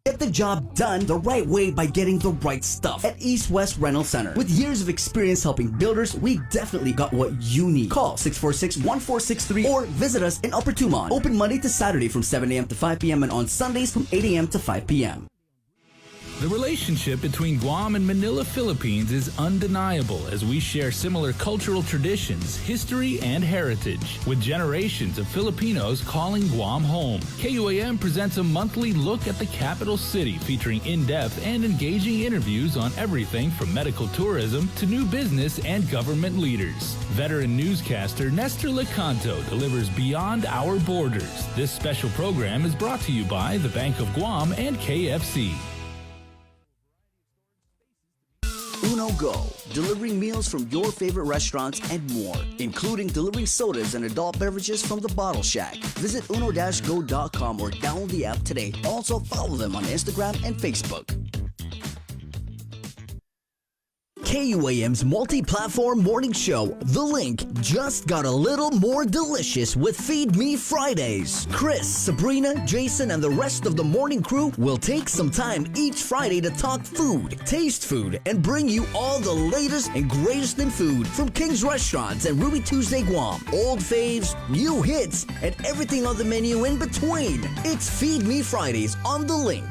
Get the job done the right way by getting the right stuff at East West Rental Center. With years of experience helping builders, we definitely got what you need. Call 646-1463 or visit us in Upper Tumon. Open Monday to Saturday from 7 a.m. to 5 p.m. and on Sundays from 8 a.m. to 5 p.m. The relationship between Guam and Manila, Philippines is undeniable as we share similar cultural traditions, history, and heritage, with generations of Filipinos calling Guam home. KUAM presents a monthly look at the capital city featuring in-depth and engaging interviews on everything from medical tourism to new business and government leaders. Veteran newscaster Nestor Lecanto delivers beyond our borders. This special program is brought to you by the Bank of Guam and KFC. Uno Go, delivering meals from your favorite restaurants and more, including delivering sodas and adult beverages from the Bottle Shack. Visit uno-go.com or download the app today. Also follow them on Instagram and Facebook. KUAM's multi-platform morning show, The Link, just got a little more delicious with Feed Me Fridays. Chris, Sabrina, Jason, and the rest of the morning crew will take some time each Friday to talk food, taste food, and bring you all the latest and greatest in food from King's Restaurants and Ruby Tuesday Guam, old faves, new hits, and everything on the menu in between. It's Feed Me Fridays on The Link.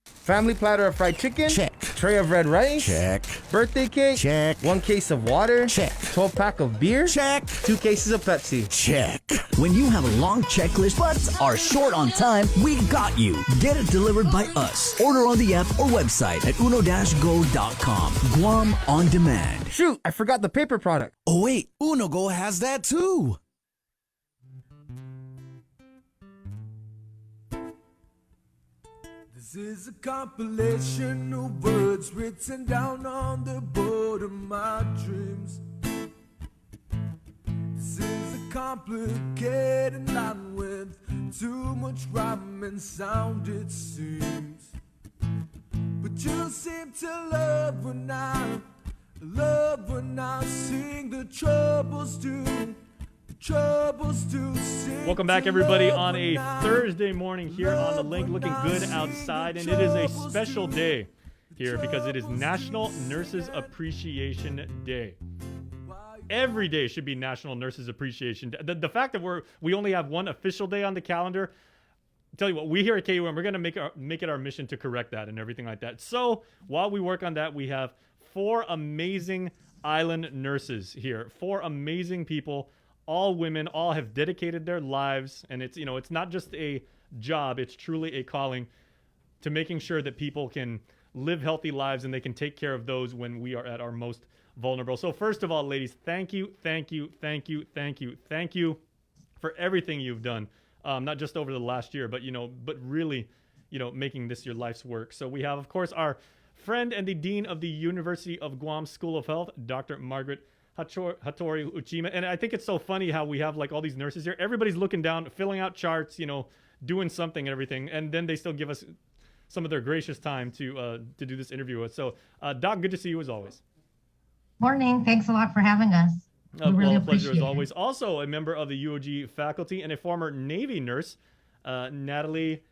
Family platter of fried chicken? Check. Tray of red rice? Check. Birthday cake? Check. 1 case of water? Check. 12-pack of beer? Check. 2 cases of Pepsi? Check. When you have a long checklist but are short on time, we got you. Get it delivered by us. Order on the app or website at uno-go.com. Guam On Demand. Shoot, I forgot the paper product. Oh wait, Uno Go has that too. This is a compilation of words written down on the board of my dreams. This is a complicated line with too much rhyme and sound, it seems. But you seem to love when I sing. The troubles do. Welcome back, everybody, on a Thursday morning here on The Link. Looking good outside, and it is a special day here because it is National Nurses Appreciation Day. Every day should be National Nurses Appreciation Day. The fact that we only have one official day on the calendar, tell you what, we here at KUM, we're going to make it our mission to correct that and everything like that. So while we work on that, we have 4 amazing island nurses here, 4 amazing people. All women, all have dedicated their lives, and it's not just a job, it's truly a calling to making sure that people can live healthy lives and they can take care of those when we are at our most vulnerable. So first of all, ladies, thank you for everything you've done, not just over the last year, but really, making this your life's work. So we have, of course, our friend and the Dean of the University of Guam School of Health, Dr. Margaret Hattori Uchima. And I think it's so funny how we have like all these nurses here. Everybody's looking down, filling out charts, doing something and everything. And then they still give us some of their gracious time to do this interview with. So, Doc, good to see you as always. Morning. Thanks a lot for having us. We really a pleasure appreciate as always. Also, a member of the UOG faculty and a former Navy nurse, Natalie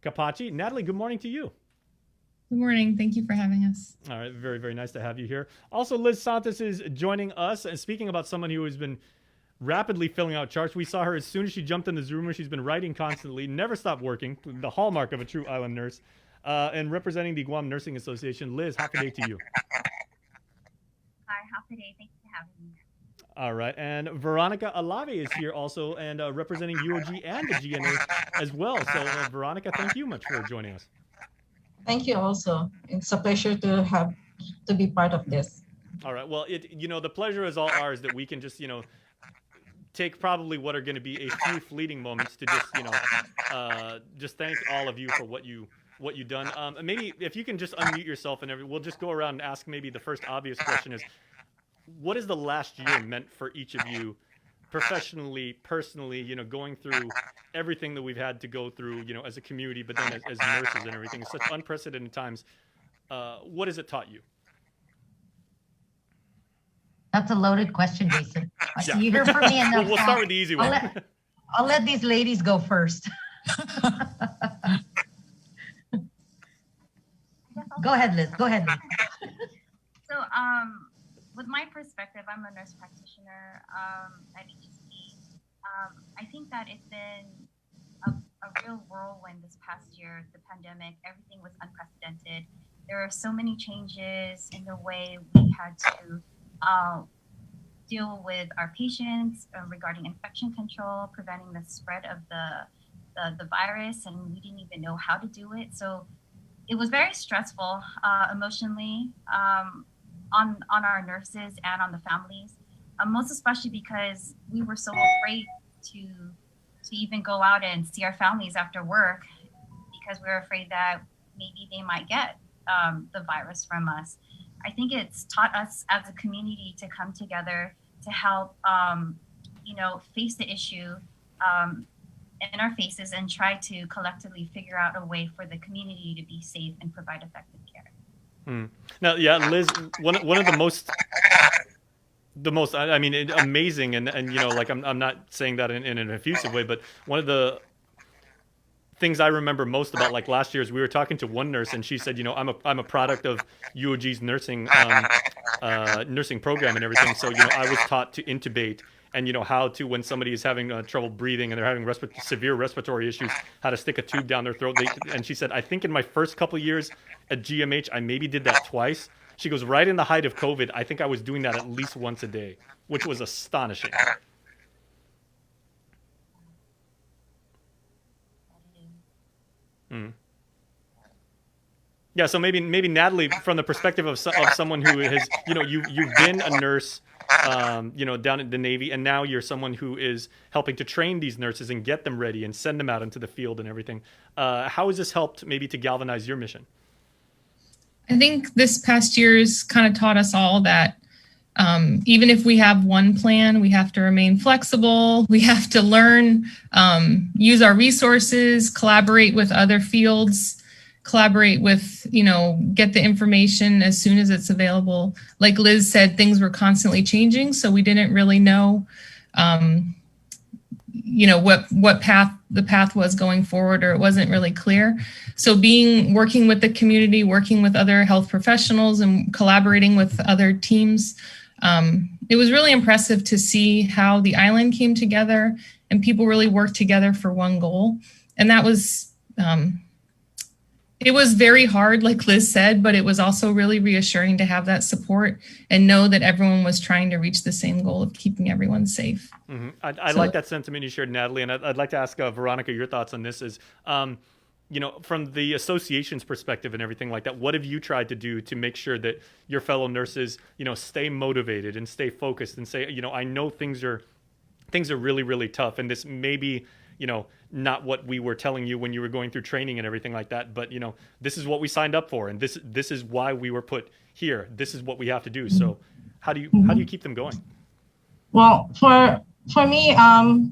Capaci. Natalie, good morning to you. Good morning. Thank you for having us. All right. Very, very nice to have you here. Also, Liz Santos is joining us. And speaking about someone who has been rapidly filling out charts, we saw her as soon as she jumped in the Zoom room. She's been writing constantly, never stopped working, the hallmark of a true island nurse, and representing the Guam Nursing Association. Liz, happy day to you. Hi, happy day. Thank you for having me. All right. And Veronica Alave is here also and representing UOG and the GNA as well. So, Veronica, thank you much for joining us. Thank you also. It's a pleasure to be part of this. All right. Well, the pleasure is all ours that we can just, take probably what are going to be a few fleeting moments to just, just thank all of you for what you've done. Maybe if you can just unmute yourself and we'll just go around and ask maybe the first obvious question is, what has the last year meant for each of you professionally, personally, going through everything that we've had to go through, as a community, but then as nurses and everything, in such unprecedented times, what has it taught you? That's a loaded question, Jason. Yeah. You hear from me enough. We'll start with the easy one. I'll let these ladies go first. Go ahead, Liz. So, with my perspective, I'm a nurse practitioner at HSP. I think that it's been a real whirlwind this past year, the pandemic. Everything was unprecedented. There are so many changes in the way we had to deal with our patients regarding infection control, preventing the spread of the virus, and we didn't even know how to do it. So it was very stressful emotionally on our nurses and on the families, most especially because we were so afraid to even go out and see our families after work because we were afraid that maybe they might get the virus from us. I think it's taught us as a community to come together to help, face the issue in our faces and try to collectively figure out a way for the community to be safe and provide effective care. Now, yeah, Liz, one of the most I mean, amazing, and you know, like I'm not saying that in an effusive way, but one of the things I remember most about like last year is we were talking to one nurse, and she said, you know, I'm a product of UOG's nursing nursing program and everything. So, you know, I was taught to intubate, and you know how to, when somebody is having trouble breathing and they're having severe respiratory issues, how to stick a tube down their throat. And she said, I think in my first couple of years at GMH, I maybe did that twice. She goes, right in the height of COVID, I think I was doing that at least once a day, which was astonishing. Yeah, so maybe Natalie, from the perspective of someone who has, you know, you've been a nurse, you know, down at the Navy, and now you're someone who is helping to train these nurses and get them ready and send them out into the field and everything. How has this helped maybe to galvanize your mission? I think this past year's kind of taught us all that even if we have one plan, we have to remain flexible. We have to learn, use our resources, collaborate with other fields, collaborate with, you know, get the information as soon as it's available. Like Liz said, things were constantly changing, so we didn't really know, you know, what the path was going forward, or it wasn't really clear. So working with the community, working with other health professionals and collaborating with other teams, it was really impressive to see how the island came together and people really worked together for one goal. And that was, it was very hard, like Liz said, but it was also really reassuring to have that support and know that everyone was trying to reach the same goal of keeping everyone safe. Mm-hmm. I like that sentiment you shared, Natalie, and I'd like to ask Veronica your thoughts on this. Is you know, from the association's perspective and everything like that, what have you tried to do to make sure that your fellow nurses, you know, stay motivated and stay focused and say, you know, I know things are really, really tough, and this may be, you know, not what we were telling you when you were going through training and everything like that, but you know, this is what we signed up for, and this is why we were put here. This is what we have to do. So how do you keep them going? Well, for me,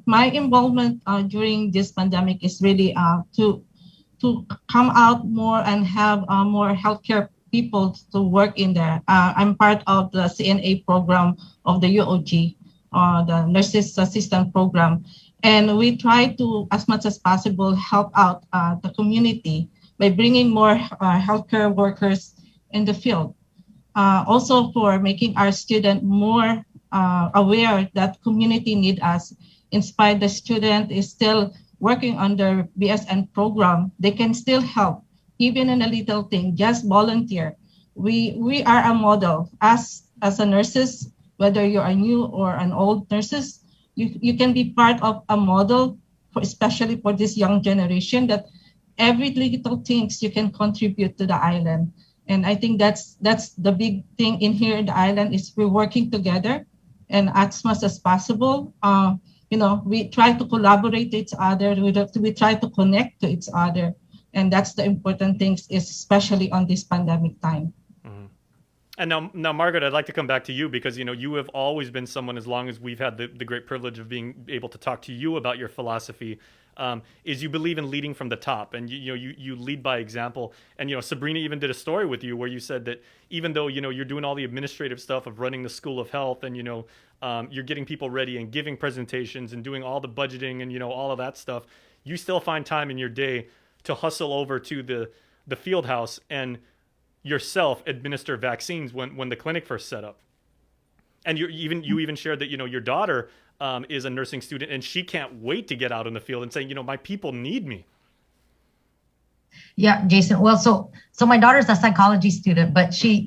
my involvement during this pandemic is really to come out more and have more healthcare people to work in there. I'm part of the CNA program of the UOG, the Nurses Assistant Program. And we try to, as much as possible, help out the community by bringing more healthcare workers in the field. Also for making our student more aware that community need us. In spite the student is still working under BSN program, they can still help, even in a little thing, just volunteer. We are a model as a nurses, whether you are new or an old nurses, you can be part of a model, especially for this young generation, that every little things you can contribute to the island. And I think that's the big thing in here in the island is we're working together, and as much as possible, you know, we try to collaborate to each other. We try to connect to each other, and that's the important things, especially on this pandemic time. And now, Margaret, I'd like to come back to you because, you know, you have always been someone, as long as we've had the great privilege of being able to talk to you about your philosophy, is you believe in leading from the top, and you lead by example. And, you know, Sabrina even did a story with you where you said that even though, you know, you're doing all the administrative stuff of running the School of Health, and, you know, you're getting people ready and giving presentations and doing all the budgeting and, you know, all of that stuff, you still find time in your day to hustle over to the field house and yourself administer vaccines when the clinic first set up. And you even shared that, you know, your daughter is a nursing student and she can't wait to get out in the field and saying, you know, my people need me. Yeah, Jason. Well, so my daughter's a psychology student, but she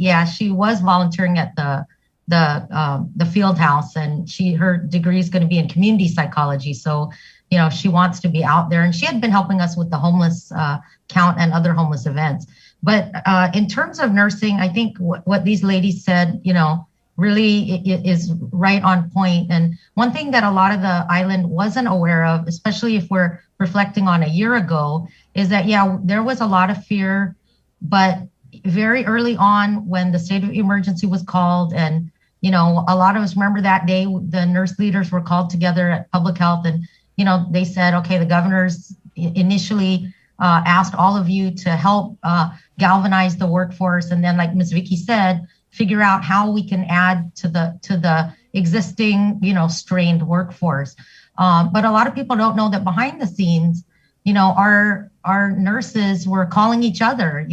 was volunteering at the field house, and her degree is going to be in community psychology. So, you know, she wants to be out there, and she had been helping us with the homeless count and other homeless events. But in terms of nursing, I think what these ladies said, you know, really is right on point. And one thing that a lot of the island wasn't aware of, especially if we're reflecting on a year ago, is that, yeah, there was a lot of fear, but very early on when the state of emergency was called, and, you know, a lot of us remember that day, the nurse leaders were called together at public health, and, you know, they said, okay, the governors initially asked all of you to help galvanize the workforce, and then, like Ms. Vicky said, figure out how we can add to the existing, strained workforce. But a lot of people don't know that behind the scenes, our nurses were calling each other.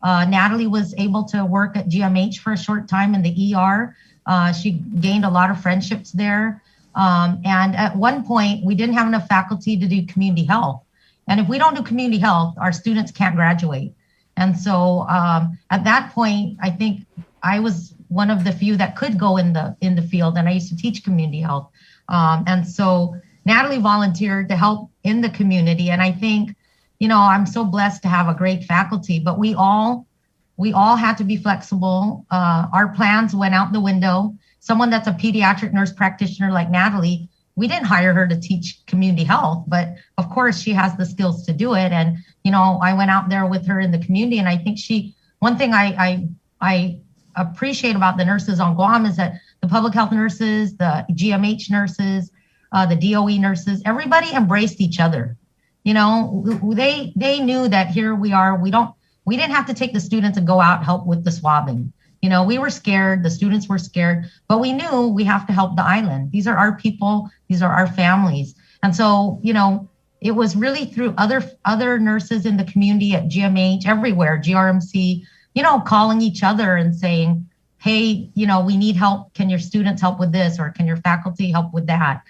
Natalie was able to work at GMH for a short time in the ER. She gained a lot of friendships there. And at one point, we didn't have enough faculty to do community health. And if we don't do community health, our students can't graduate. And so at that point, I think I was one of the few that could go in the field, and I used to teach community health. And so Natalie volunteered to help in the community. And I think, I'm so blessed to have a great faculty, but we all had to be flexible. Our plans went out the window. Someone that's a pediatric nurse practitioner like Natalie, we didn't hire her to teach community health, but of course she has the skills to do it. And, I went out there with her in the community. And I think one thing I appreciate about the nurses on Guam is that the public health nurses, the GMH nurses, the DOE nurses, everybody embraced each other. They knew that here we are. We didn't have to take the students and go out and help with the swabbing. We were scared, the students were scared, but we knew we have to help the island. These are our people, these are our families. And so, it was really through other nurses in the community at GMH, everywhere, GRMC, calling each other and saying, hey, we need help. Can your students help with this? Or can your faculty help with that?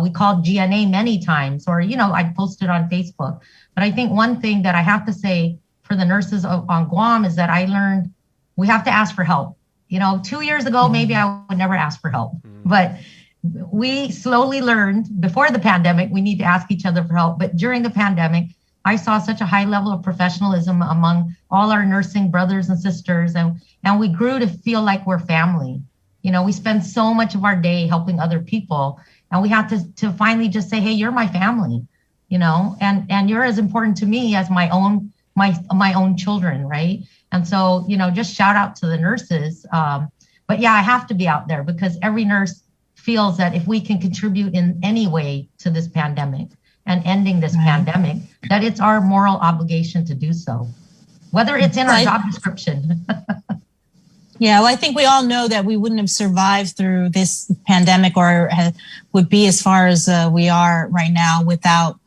We called GNA many times, or, I posted on Facebook. But I think one thing that I have to say for the nurses on Guam is that I learned we have to ask for help. 2 years ago, maybe I would never ask for help, but we slowly learned before the pandemic, we need to ask each other for help. But during the pandemic, I saw such a high level of professionalism among all our nursing brothers and sisters, and we grew to feel like we're family. We spend so much of our day helping other people, and we had to finally just say, hey, you're my family, and you're as important to me as my own children, right? And so, just shout out to the nurses. But yeah, I have to be out there because every nurse feels that if we can contribute in any way to this pandemic and ending this pandemic, that it's our moral obligation to do so, whether it's in our job description. Yeah, well, I think we all know that we wouldn't have survived through this pandemic or would be as far as we are right now without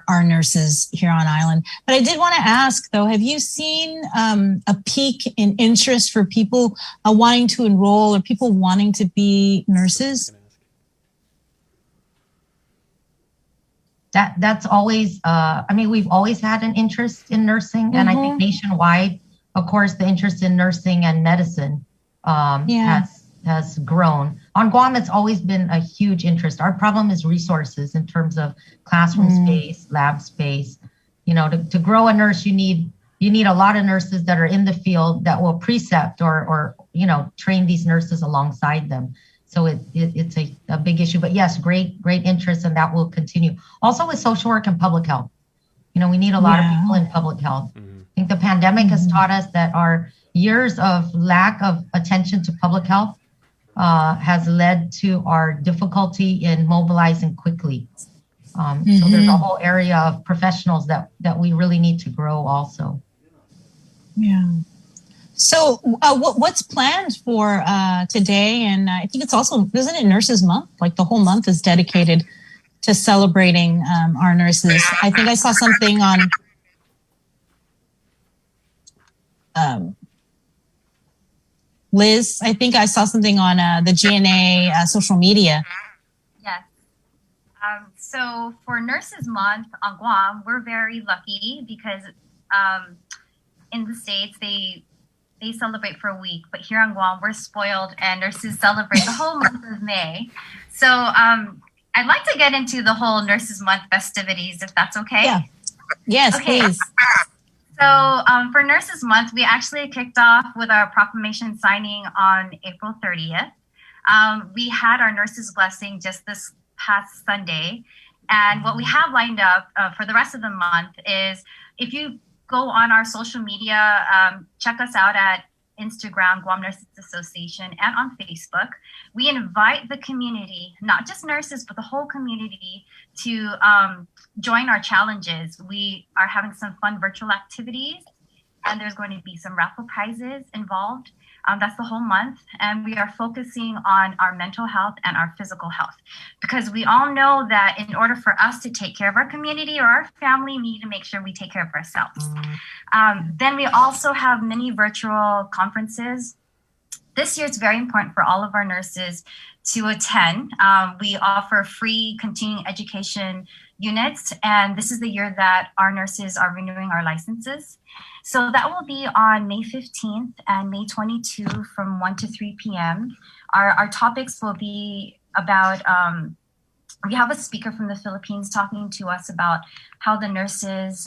our nurses here on island. But I did want to ask, though, have you seen a peak in interest for people wanting to enroll or people wanting to be nurses? That's always, we've always had an interest in nursing. And I think nationwide, of course, the interest in nursing and medicine has grown. On Guam, it's always been a huge interest. Our problem is resources in terms of classroom space, lab space. To grow a nurse, you need a lot of nurses that are in the field that will precept or train these nurses alongside them. So it's a big issue. But yes, great interest, and that will continue. Also with social work and public health. We need a lot of people in public health. I think the pandemic has taught us that our years of lack of attention to public health has led to our difficulty in mobilizing quickly. So there's a whole area of professionals that we really need to grow also. Yeah. So what's planned for today? And I think it's also, isn't it Nurses Month? Like the whole month is dedicated to celebrating our nurses. I think I saw something on Liz, I think I saw something on the GNA social media. Yes. So for Nurses Month on Guam, we're very lucky because in the States, they celebrate for a week, but here on Guam, we're spoiled and nurses celebrate the whole month of May. So I'd like to get into the whole Nurses Month festivities, if that's okay. Yeah. Yes, okay. Please. So for Nurses Month, we actually kicked off with our proclamation signing on April 30th. We had our nurses blessing just this past Sunday. And what we have lined up for the rest of the month is if you go on our social media, check us out at Instagram, Guam Nurses Association, and on Facebook. We invite the community, not just nurses, but the whole community, to join our challenges. We are having some fun virtual activities, and there's going to be some raffle prizes involved. That's the whole month. And we are focusing on our mental health and our physical health, because we all know that in order for us to take care of our community or our family, we need to make sure we take care of ourselves. Then we also have many virtual conferences. This year, it's very important for all of our nurses to attend. We offer free continuing education units, and this is the year that our nurses are renewing our licenses. So that will be on May 15th and May 22 from 1 to 3 p.m. Our topics will be about, we have a speaker from the Philippines talking to us about how the nurses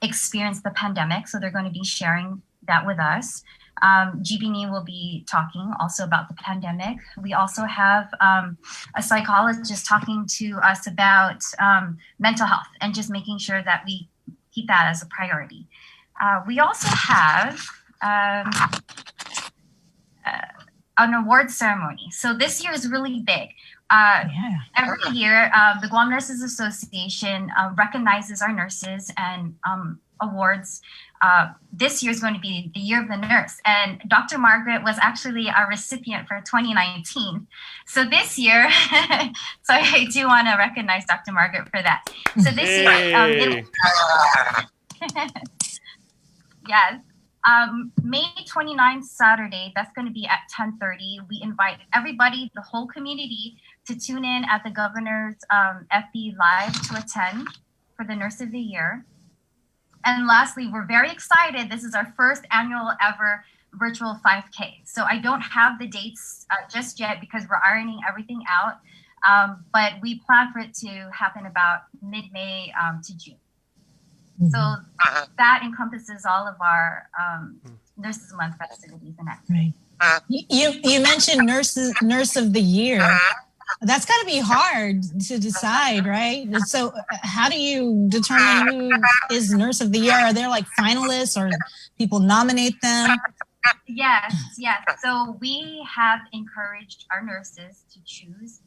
experienced the pandemic. So they're going to be sharing that with us. GBNE will be talking also about the pandemic. We also have a psychologist talking to us about mental health and just making sure that we keep that as a priority. We also have an award ceremony. So this year is really big. Every year, the Guam Nurses Association recognizes our nurses and awards. This year is going to be the Year of the Nurse, and Dr. Margaret was actually our recipient for 2019. So this year, so I do want to recognize Dr. Margaret for that. So this year, yes. May 29th, Saturday, that's going to be at 10:30. We invite everybody, the whole community, to tune in at the Governor's FB Live to attend for the Nurse of the Year. And lastly, we're very excited. This is our first annual ever virtual 5K. So I don't have the dates just yet because we're ironing everything out. But we plan for it to happen about mid-May to June. So that encompasses all of our Nurses Month festivities and activities. Right. You mentioned Nurse of the Year. That's got to be hard to decide, right? So how do you determine who is Nurse of the Year? Are there like finalists or people nominate them? Yes. So we have encouraged our nurses to choose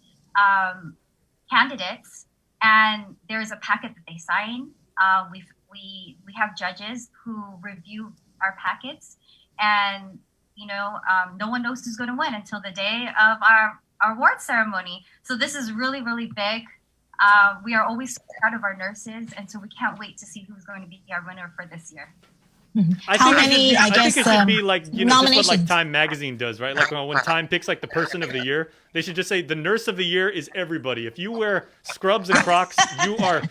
candidates, and there's a packet that they sign. We have judges who review our packets, and no one knows who's going to win until the day of our award ceremony. So this is really, really big. We are always so proud of our nurses, and so we can't wait to see who's going to be our winner for this year. I think it should be like, just what like Time Magazine does, right? Like when Time picks like the person of the year, they should just say the Nurse of the Year is everybody. If you wear scrubs and Crocs, you are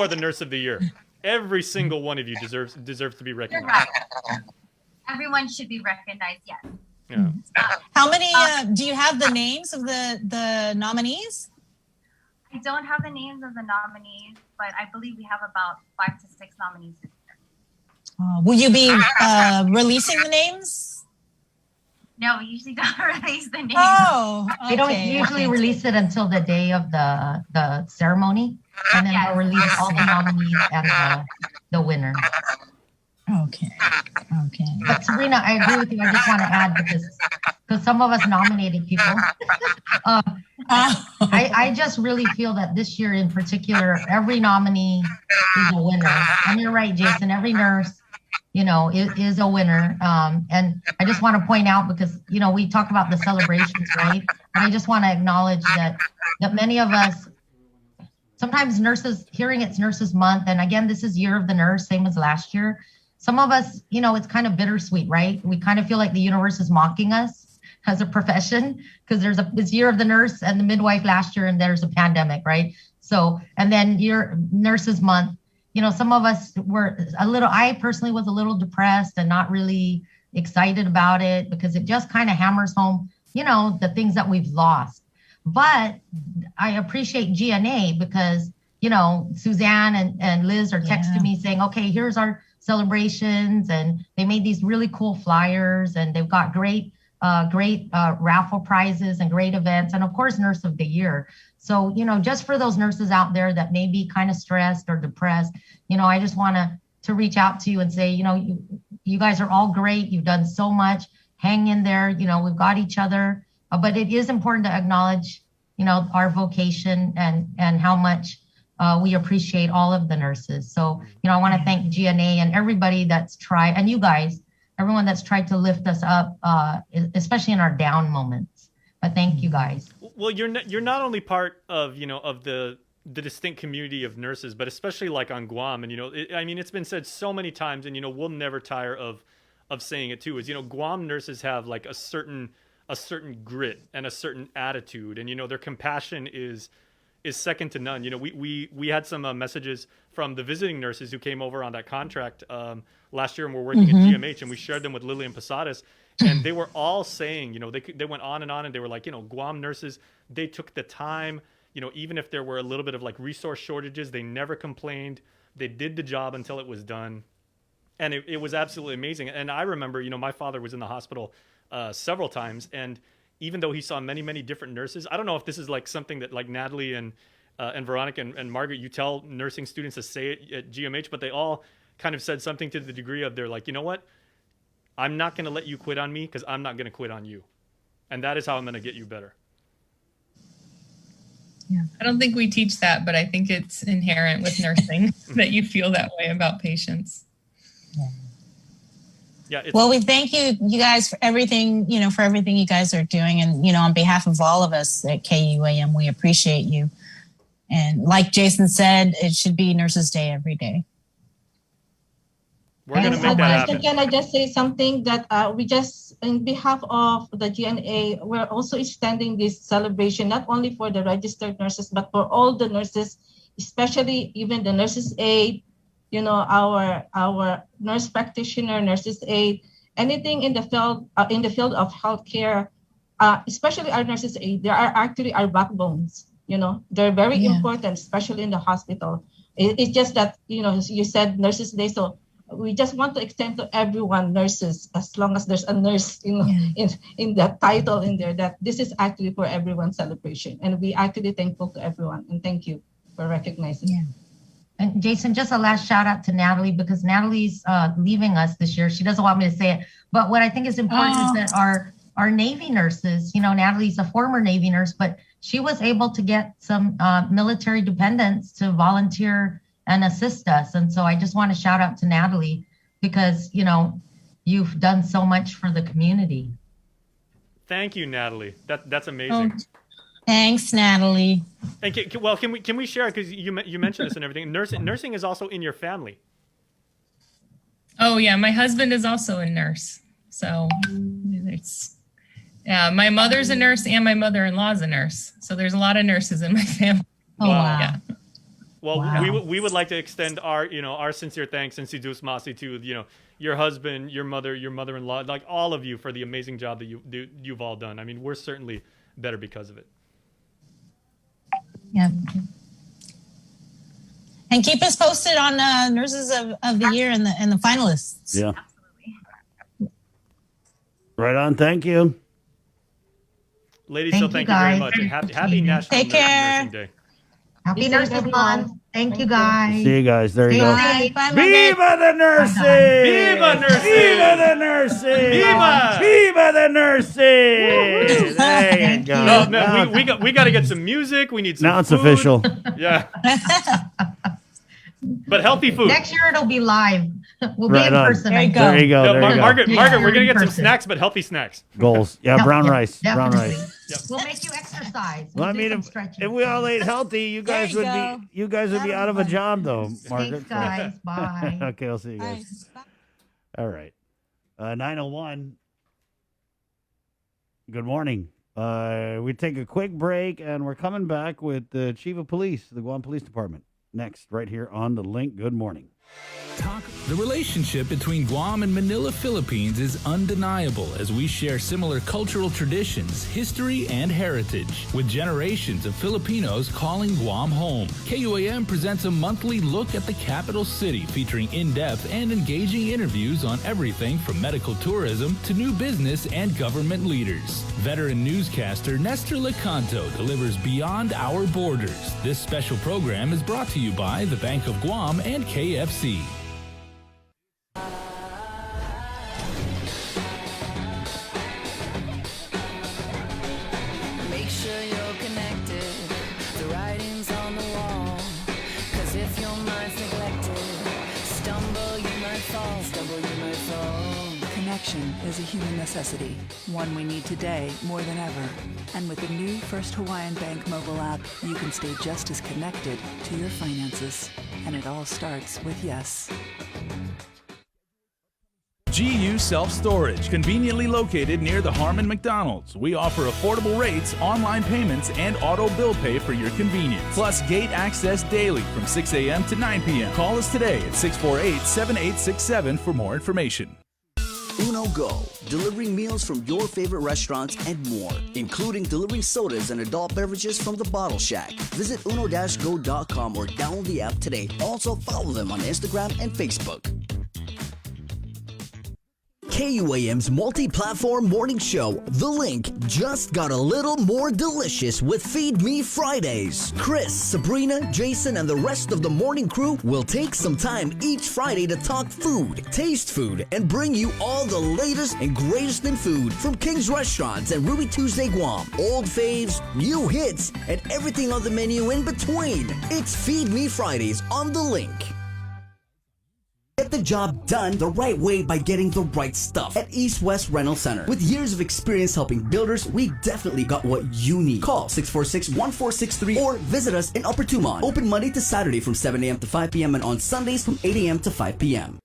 the Nurse of the Year. Every single one of you deserves to be recognized. Right. Everyone should be recognized, yes. Yeah. How many, do you have the names of the nominees? I don't have the names of the nominees, but I believe we have about 5 to 6 nominees this year. Will you be releasing the names? No, we usually don't release the names. Oh, okay. We don't usually release it until the day of the ceremony, and then we'll release all the nominees and the winner. Okay. But Sabrina, I agree with you. I just want to add, because some of us nominated people. I just really feel that this year in particular, every nominee is a winner. And you're right, Jason, every nurse, is a winner. And I just want to point out, because, we talk about the celebrations, right? And I just want to acknowledge that many of us, sometimes nurses, hearing it's Nurses Month, and again, this is Year of the Nurse, same as last year. Some of us, it's kind of bittersweet, right? We kind of feel like the universe is mocking us as a profession, because it's Year of the Nurse and the midwife last year, and there's a pandemic, right? So, and then Year Nurses Month, some of us were I personally was a little depressed and not really excited about it, because it just kind of hammers home, the things that we've lost. But I appreciate GNA because, Suzanne and Liz are texting me saying, okay, here's our celebrations, and they made these really cool flyers, and they've got great raffle prizes and great events, and of course Nurse of the Year. So just for those nurses out there that may be kind of stressed or depressed, I just want to reach out to you and say, you guys are all great. You've done so much. Hang in there. You know, we've got each other. But it is important to acknowledge, you know, our vocation and how much we appreciate all of the nurses. So, you know, I want to thank GNA and everybody that's tried, and you guys, everyone that's tried to lift us up, especially in our down moments. But thank you guys. Well, you're not only part of, you know, of the distinct community of nurses, but especially like on Guam. And, you know, I mean, it's been said so many times, and, you know, we'll never tire of saying it too, is, you know, Guam nurses have like a certain grit and a certain attitude, and, you know, their compassion is second to none. You know, we had some messages from the visiting nurses who came over on that contract last year and were working at GMH, and we shared them with Lillian Posadas, and they were all saying, you know, they went on, and they were like, you know, Guam nurses, they took the time, you know, even if there were a little bit of like resource shortages, they never complained. They did the job until it was done. And it was absolutely amazing. And I remember, you know, my father was in the hospital several times, and even though he saw many, many different nurses, I don't know if this is like something that like Natalie and Veronica and Margaret, you tell nursing students to say it at GMH, but they all kind of said something to the degree of, they're like, you know what? I'm not going to let you quit on me because I'm not going to quit on you. And that is how I'm going to get you better. Yeah, I don't think we teach that, but I think it's inherent with nursing that you feel that way about patients. Yeah. Well, we thank you guys for everything, you know, for everything you guys are doing. And, you know, on behalf of all of us at KUAM, we appreciate you. And like Jason said, it should be Nurses Day every day. We're going to make that happen. Can I just say something that we just, in behalf of the GNA, we're also extending this celebration, not only for the registered nurses, but for all the nurses, especially even the nurses aide, you know, our nurse practitioner, nurses aide, anything in the field of healthcare, especially our nurses aide, they are actually our backbones. You know, they're very important, especially in the hospital. It's just that, you know, you said Nurses Day, so we just want to extend to everyone, nurses, as long as there's a nurse, you know, in the title in there, that this is actually for everyone's celebration, and we actually thankful to everyone, and thank you for recognizing it. And Jason, just a last shout out to Natalie, because Natalie's leaving us this year. She doesn't want me to say it, but what I think is important is that our Navy nurses, you know, Natalie's a former Navy nurse, but she was able to get some military dependents to volunteer and assist us. And so I just want to shout out to Natalie, because, you know, you've done so much for the community. Thank you, Natalie. That's amazing. Thanks, Natalie. And can we share, because you mentioned this and everything, nursing is also in your family. Oh yeah, my husband is also a nurse. So it's, yeah, my mother's a nurse and my mother-in-law is a nurse. So there's a lot of nurses in my family. Oh, wow. Yeah. Well, we would like to extend our sincere thanks and sidus masi to, you know, your husband, your mother-in-law, like all of you, for the amazing job that you've all done. I mean, we're certainly better because of it. Yeah. And keep us posted on Nurses of the Year and the finalists. Yeah. Right on. Thank you. Ladies, thank you very much. Happy National Nursing Day. Happy Nurses Month. Thank you, guys. See you guys. There you go. Bye, Viva the nurses! Viva nurses! Viva the nurses! Viva! Viva the nurses! There you go. No, man, we got to get some music. We need some Now it's food. official. Yeah. But healthy food. Next year it'll be live. We'll Right be in on. person. There you go. There you go. No, There you go. Margaret, Yeah. we're gonna get some Person. snacks, but healthy snacks. Goals. Yeah, brown rice. Brown definitely. rice. We'll make you exercise. Well, I We'll do mean, some if stretching. we all ate healthy, you There guys you would go. be out of a job, though, Margaret. Thanks, guys. Bye. Okay, I'll see you guys. All right. 9:01. Good morning. We take a quick break, and we're coming back with the Chief of Police, the Guam Police Department. Next, right here on The Link. Good morning. The relationship between Guam and Manila, Philippines is undeniable, as we share similar cultural traditions, history, and heritage, with generations of Filipinos calling Guam home. KUAM presents a monthly look at the capital city, featuring in-depth and engaging interviews on everything from medical tourism to new business and government leaders. Veteran newscaster Nestor Lecanto delivers Beyond Our Borders. This special program is brought to you by the Bank of Guam and KFC. connection is a human necessity, one we need today more than ever. And with the new First Hawaiian Bank mobile app, you can stay just as connected to your finances. And it all starts with yes. GU Self Storage, conveniently located near the Harmon McDonald's. We offer affordable rates, online payments, and auto bill pay for your convenience. Plus gate access daily from 6 a.m. to 9 p.m. Call us today at 648-7867 for more information. Uno Go, delivering meals from your favorite restaurants and more, including delivering sodas and adult beverages from the Bottle Shack. Visit uno-go.com or download the app today. Also follow them on Instagram and Facebook. KUAM's multi-platform morning show, The Link, just got a little more delicious with Feed Me Fridays. Chris, Sabrina, Jason, and the rest of the morning crew will take some time each Friday to talk food, taste food, and bring you all the latest and greatest in food from King's Restaurants and Ruby Tuesday Guam, old faves, new hits, and everything on the menu in between. It's Feed Me Fridays on The Link. Get the job done the right way by getting the right stuff at East West Rental Center. With years of experience helping builders, we definitely got what you need. Call 646-1463 or visit us in Upper Tumon. Open Monday to Saturday from 7 a.m. to 5 p.m. and on Sundays from 8 a.m. to 5 p.m.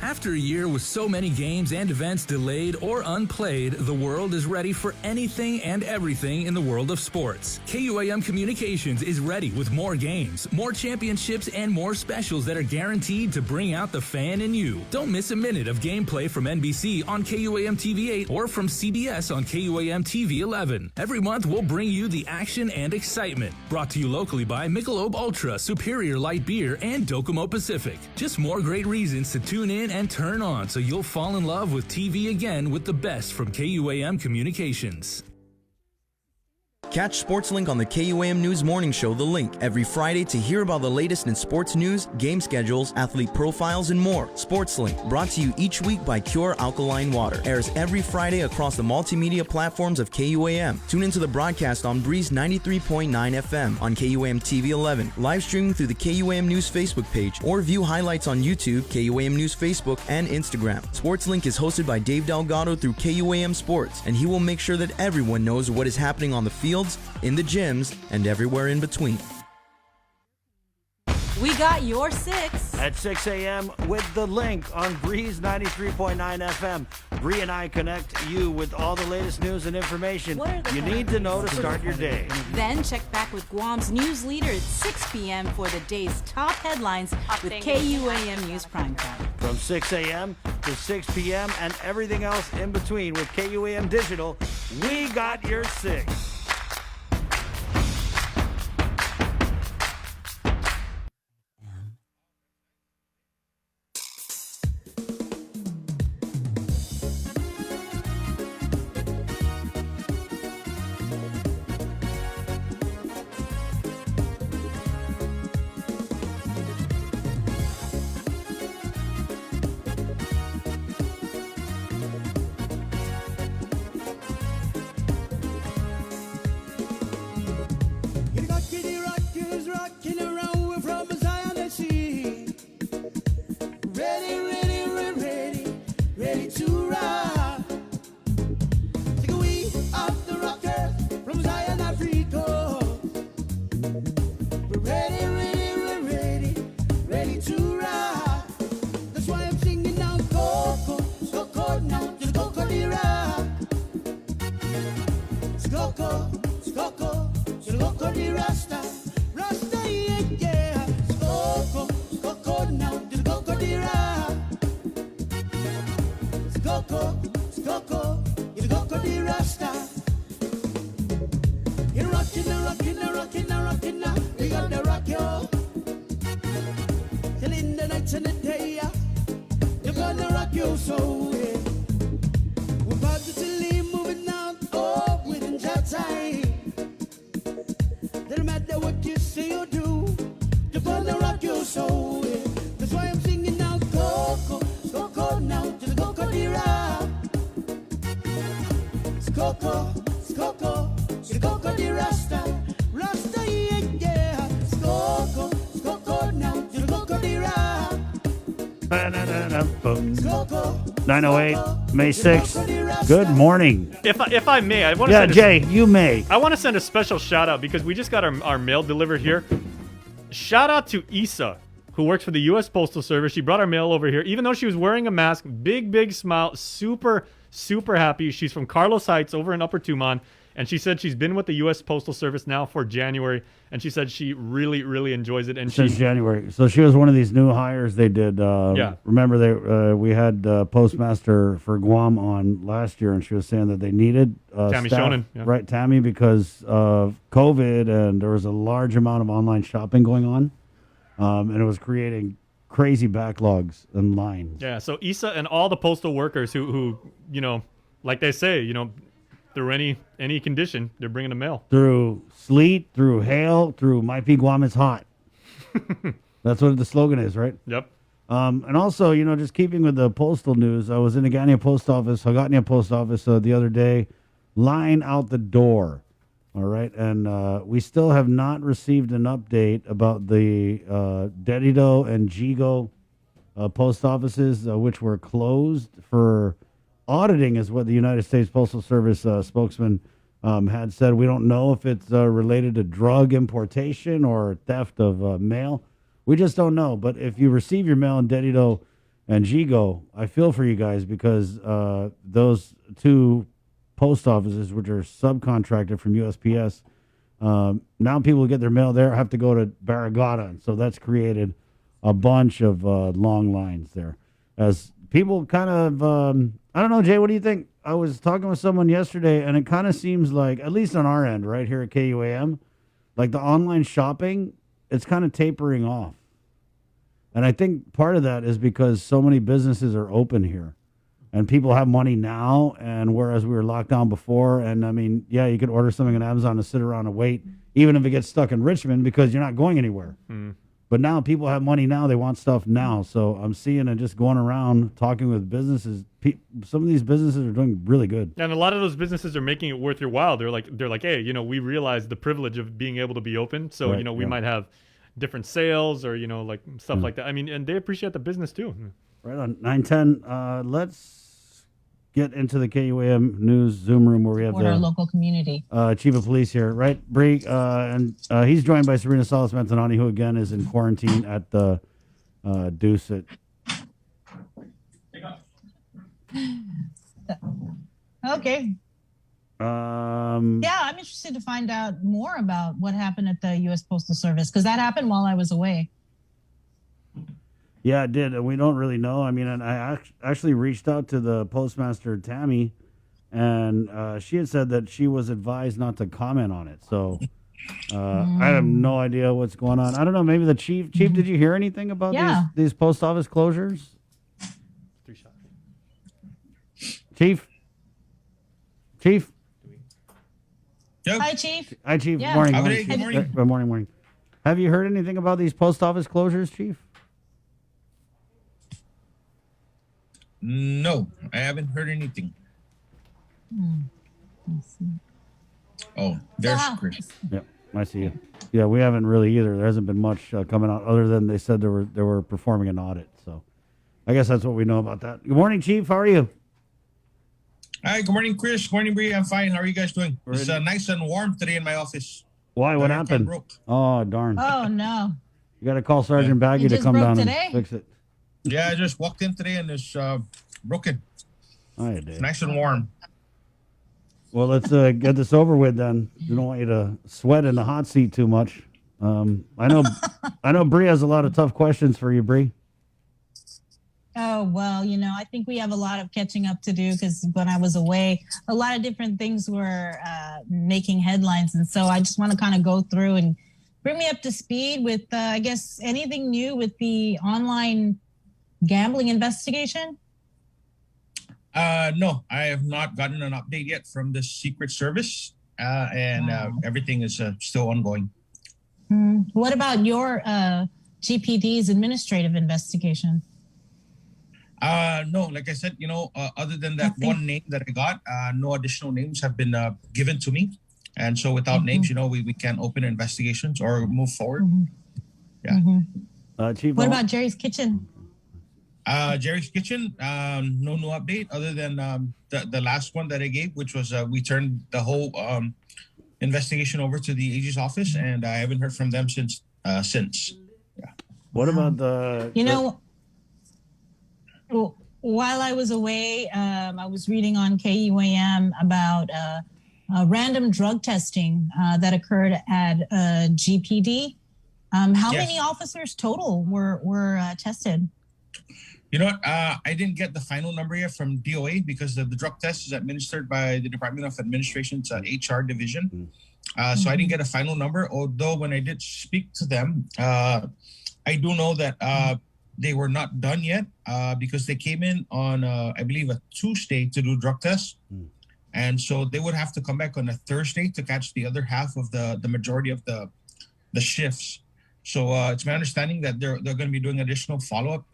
After a year with so many games and events delayed or unplayed, the world is ready for anything and everything in the world of sports. KUAM Communications is ready with more games, more championships, and more specials that are guaranteed to bring out the fan in you. Don't miss a minute of gameplay from NBC on KUAM TV 8 or from CBS on KUAM TV 11. Every month, we'll bring you the action and excitement. Brought to you locally by Michelob Ultra, Superior Light Beer, and Docomo Pacific. Just more great reasons to tune in and turn on so you'll fall in love with TV again with the best from KUAM Communications. Catch SportsLink on the KUAM News Morning Show, The Link, every Friday to hear about the latest in sports news, game schedules, athlete profiles, and more. SportsLink, brought to you each week by Cure Alkaline Water, airs every Friday across the multimedia platforms of KUAM. Tune into the broadcast on Breeze 93.9 FM on KUAM TV 11, live streaming through the KUAM News Facebook page, or view highlights on YouTube, KUAM News Facebook, and Instagram. SportsLink is hosted by Dave Delgado through KUAM Sports, and he will make sure that everyone knows what is happening on the field, in the gyms, and everywhere in between. We got your 6 at 6 a.m. with The Link on Breeze 93.9 FM. Bree and I connect you with all the latest news and information you need to know to start your day. Then check back with Guam's news leader at 6 p.m. for the day's top headlines with KUAM News Primetime. From 6 a.m. to 6 p.m. and everything else in between with KUAM Digital, we got your 6. 9:08, May 6th. Good morning. If I may, I want to. Yeah, Jay, you may. I want to send a special shout out because we just got our mail delivered here. Shout out to Isa, who works for the U.S. Postal Service. She brought our mail over here, even though she was wearing a mask. Big smile, super happy. She's from Carlos Heights over in Upper Tumon, and she said she's been with the U.S. Postal Service now for January, and she said she really enjoys it. And Since January, so she was one of these new hires they did. Yeah. Remember we had Postmaster for Guam on last year, and she was saying that they needed Tammy staff, Shonen, yeah. right, Tammy, because of COVID, and there was a large amount of online shopping going on, and it was creating crazy backlogs and lines. Yeah, so Isa and all the postal workers who like they say, through any condition, they're bringing the mail. Through sleet, through hail, through My P Guam is hot. That's what the slogan is, right? Yep. And also, just keeping with the postal news, I was in the Hagåtña Post Office the other day, line out the door. All right. And we still have not received an update about the Dedido and Jigo post offices, which were closed for auditing, is what the United States Postal Service spokesman had said. We don't know if it's related to drug importation or theft of mail. We just don't know. But if you receive your mail in Dedido and Jigo, I feel for you guys, because those two post offices, which are subcontracted from USPS, now people who get their mail there have to go to Barrigada. And so that's created a bunch of long lines there. As people kind of, I don't know, Jay, what do you think? I was talking with someone yesterday, and it kind of seems like, at least on our end, right here at KUAM, like the online shopping, it's kind of tapering off. And I think part of that is because so many businesses are open here, and people have money now, and whereas we were locked down before, and I mean, yeah, you could order something on Amazon and sit around and wait, even if it gets stuck in Richmond, because you're not going anywhere. But now people have money now. They want stuff now. So I'm seeing it just going around talking with businesses. Some of these businesses are doing really good. And a lot of those businesses are making it worth your while. They're like, hey, we realize the privilege of being able to be open. So, Right, we might have different sales or, like stuff like that. I mean, and they appreciate the business too. Right on. 9:10. Let's get into the KUAM News Zoom room where we have Support our local community. Chief of Police here, right, Bree? And he's joined by Serena Salas Mantanani, who again is in quarantine at the Deuce at. Okay. Yeah, I'm interested to find out more about what happened at the U.S. Postal Service, because that happened while I was away. Yeah, it did. And we don't really know. I mean, and I actually reached out to the postmaster, Tammy, and she had said that she was advised not to comment on it. So I have no idea what's going on. I don't know. Maybe the chief. Chief, did you hear anything about these post office closures? 3 shots. Chief? Hi, Chief. Hi, Chief. Yeah. Morning. Good morning. Good morning. Have you heard anything about these post office closures, Chief? No, I haven't heard anything. Oh, there's Chris. Yep, I see you. Yeah, we haven't really either. There hasn't been much coming out, other than they said they were performing an audit. So I guess that's what we know about that. Good morning, Chief. How are you? Hi, good morning, Chris. Good morning, Bree. I'm fine. How are you guys doing? It's nice and warm today in my office. Why? What My aircon happened? broke. Oh, darn. Oh, no. You got to call Sergeant Baggy It to just come broke down today? and fix it. Yeah, I just walked in today and it's broken. Oh, you did. Nice and warm. Well, let's get this over with then. We don't want you to sweat in the hot seat too much. I know Bree has a lot of tough questions for you, Bree. Oh, well, I think we have a lot of catching up to do, because when I was away, a lot of different things were making headlines. And so I just want to kind of go through and bring me up to speed with, I guess, anything new with the online gambling investigation. No, I have not gotten an update yet from the Secret Service, and everything is still ongoing. What about your GPD's administrative investigation? No, like I said, other than that one name that I got, no additional names have been given to me. And so without names, we can't open investigations or move forward. Yeah. Chief, What about Jerry's Kitchen? Jerry's Kitchen, no new update other than the last one that I gave, which was we turned the whole investigation over to the AG's office, and I haven't heard from them since. What about the? You know, while I was away, I was reading on KUAM about random drug testing that occurred at GPD. How many officers total were tested? You know what? I didn't get the final number yet from DOA because the drug test is administered by the Department of Administration's HR division. So I didn't get a final number, although when I did speak to them, I do know that they were not done yet because they came in on, I believe, a Tuesday to do drug tests. And so they would have to come back on a Thursday to catch the other half of the majority of the shifts. So it's my understanding that they're going to be doing additional follow-up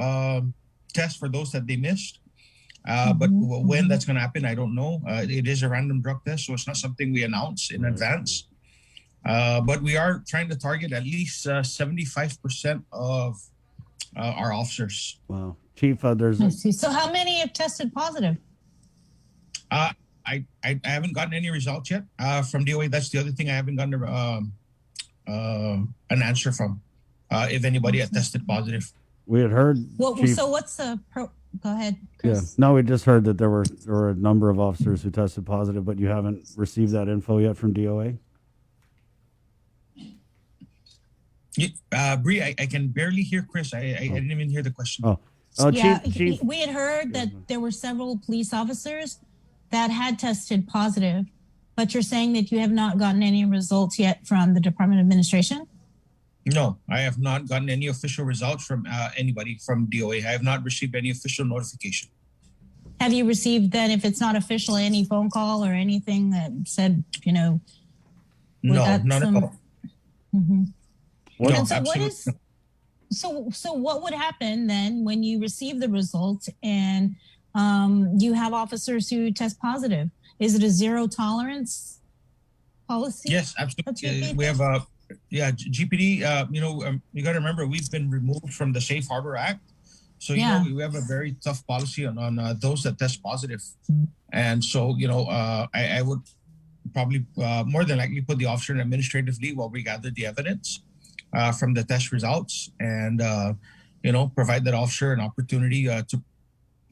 tests for those that they missed. But when that's going to happen, I don't know. It is a random drug test, so it's not something we announce in advance. But we are trying to target at least 75% of our officers. Wow. Chief, there's... So how many have tested positive? I haven't gotten any results yet from DOA. That's the other thing I haven't gotten an answer from, if anybody had tested positive. We had heard. Chief, so what's the go ahead, Chris. Yeah. No, we just heard that there were a number of officers who tested positive, but you haven't received that info yet from DOA? Bree, I can barely hear Chris. I didn't even hear the question. Chief. We had heard that there were several police officers that had tested positive, but you're saying that you have not gotten any results yet from the Department of Administration? No, I have not gotten any official results from anybody from DOA. I have not received any official notification. Have you received then, if it's not official, any phone call or anything that said, you know? No, none at all. Mm-hmm. No, and so absolutely. So what would happen then when you receive the results and you have officers who test positive? Is it a zero tolerance policy? Yes, absolutely. We have GPD. You got to remember we've been removed from the Safe Harbor Act, so we have a very tough policy on those that test positive, and so I would probably more than likely put the officer in administrative leave while we gather the evidence from the test results, and provide that officer an opportunity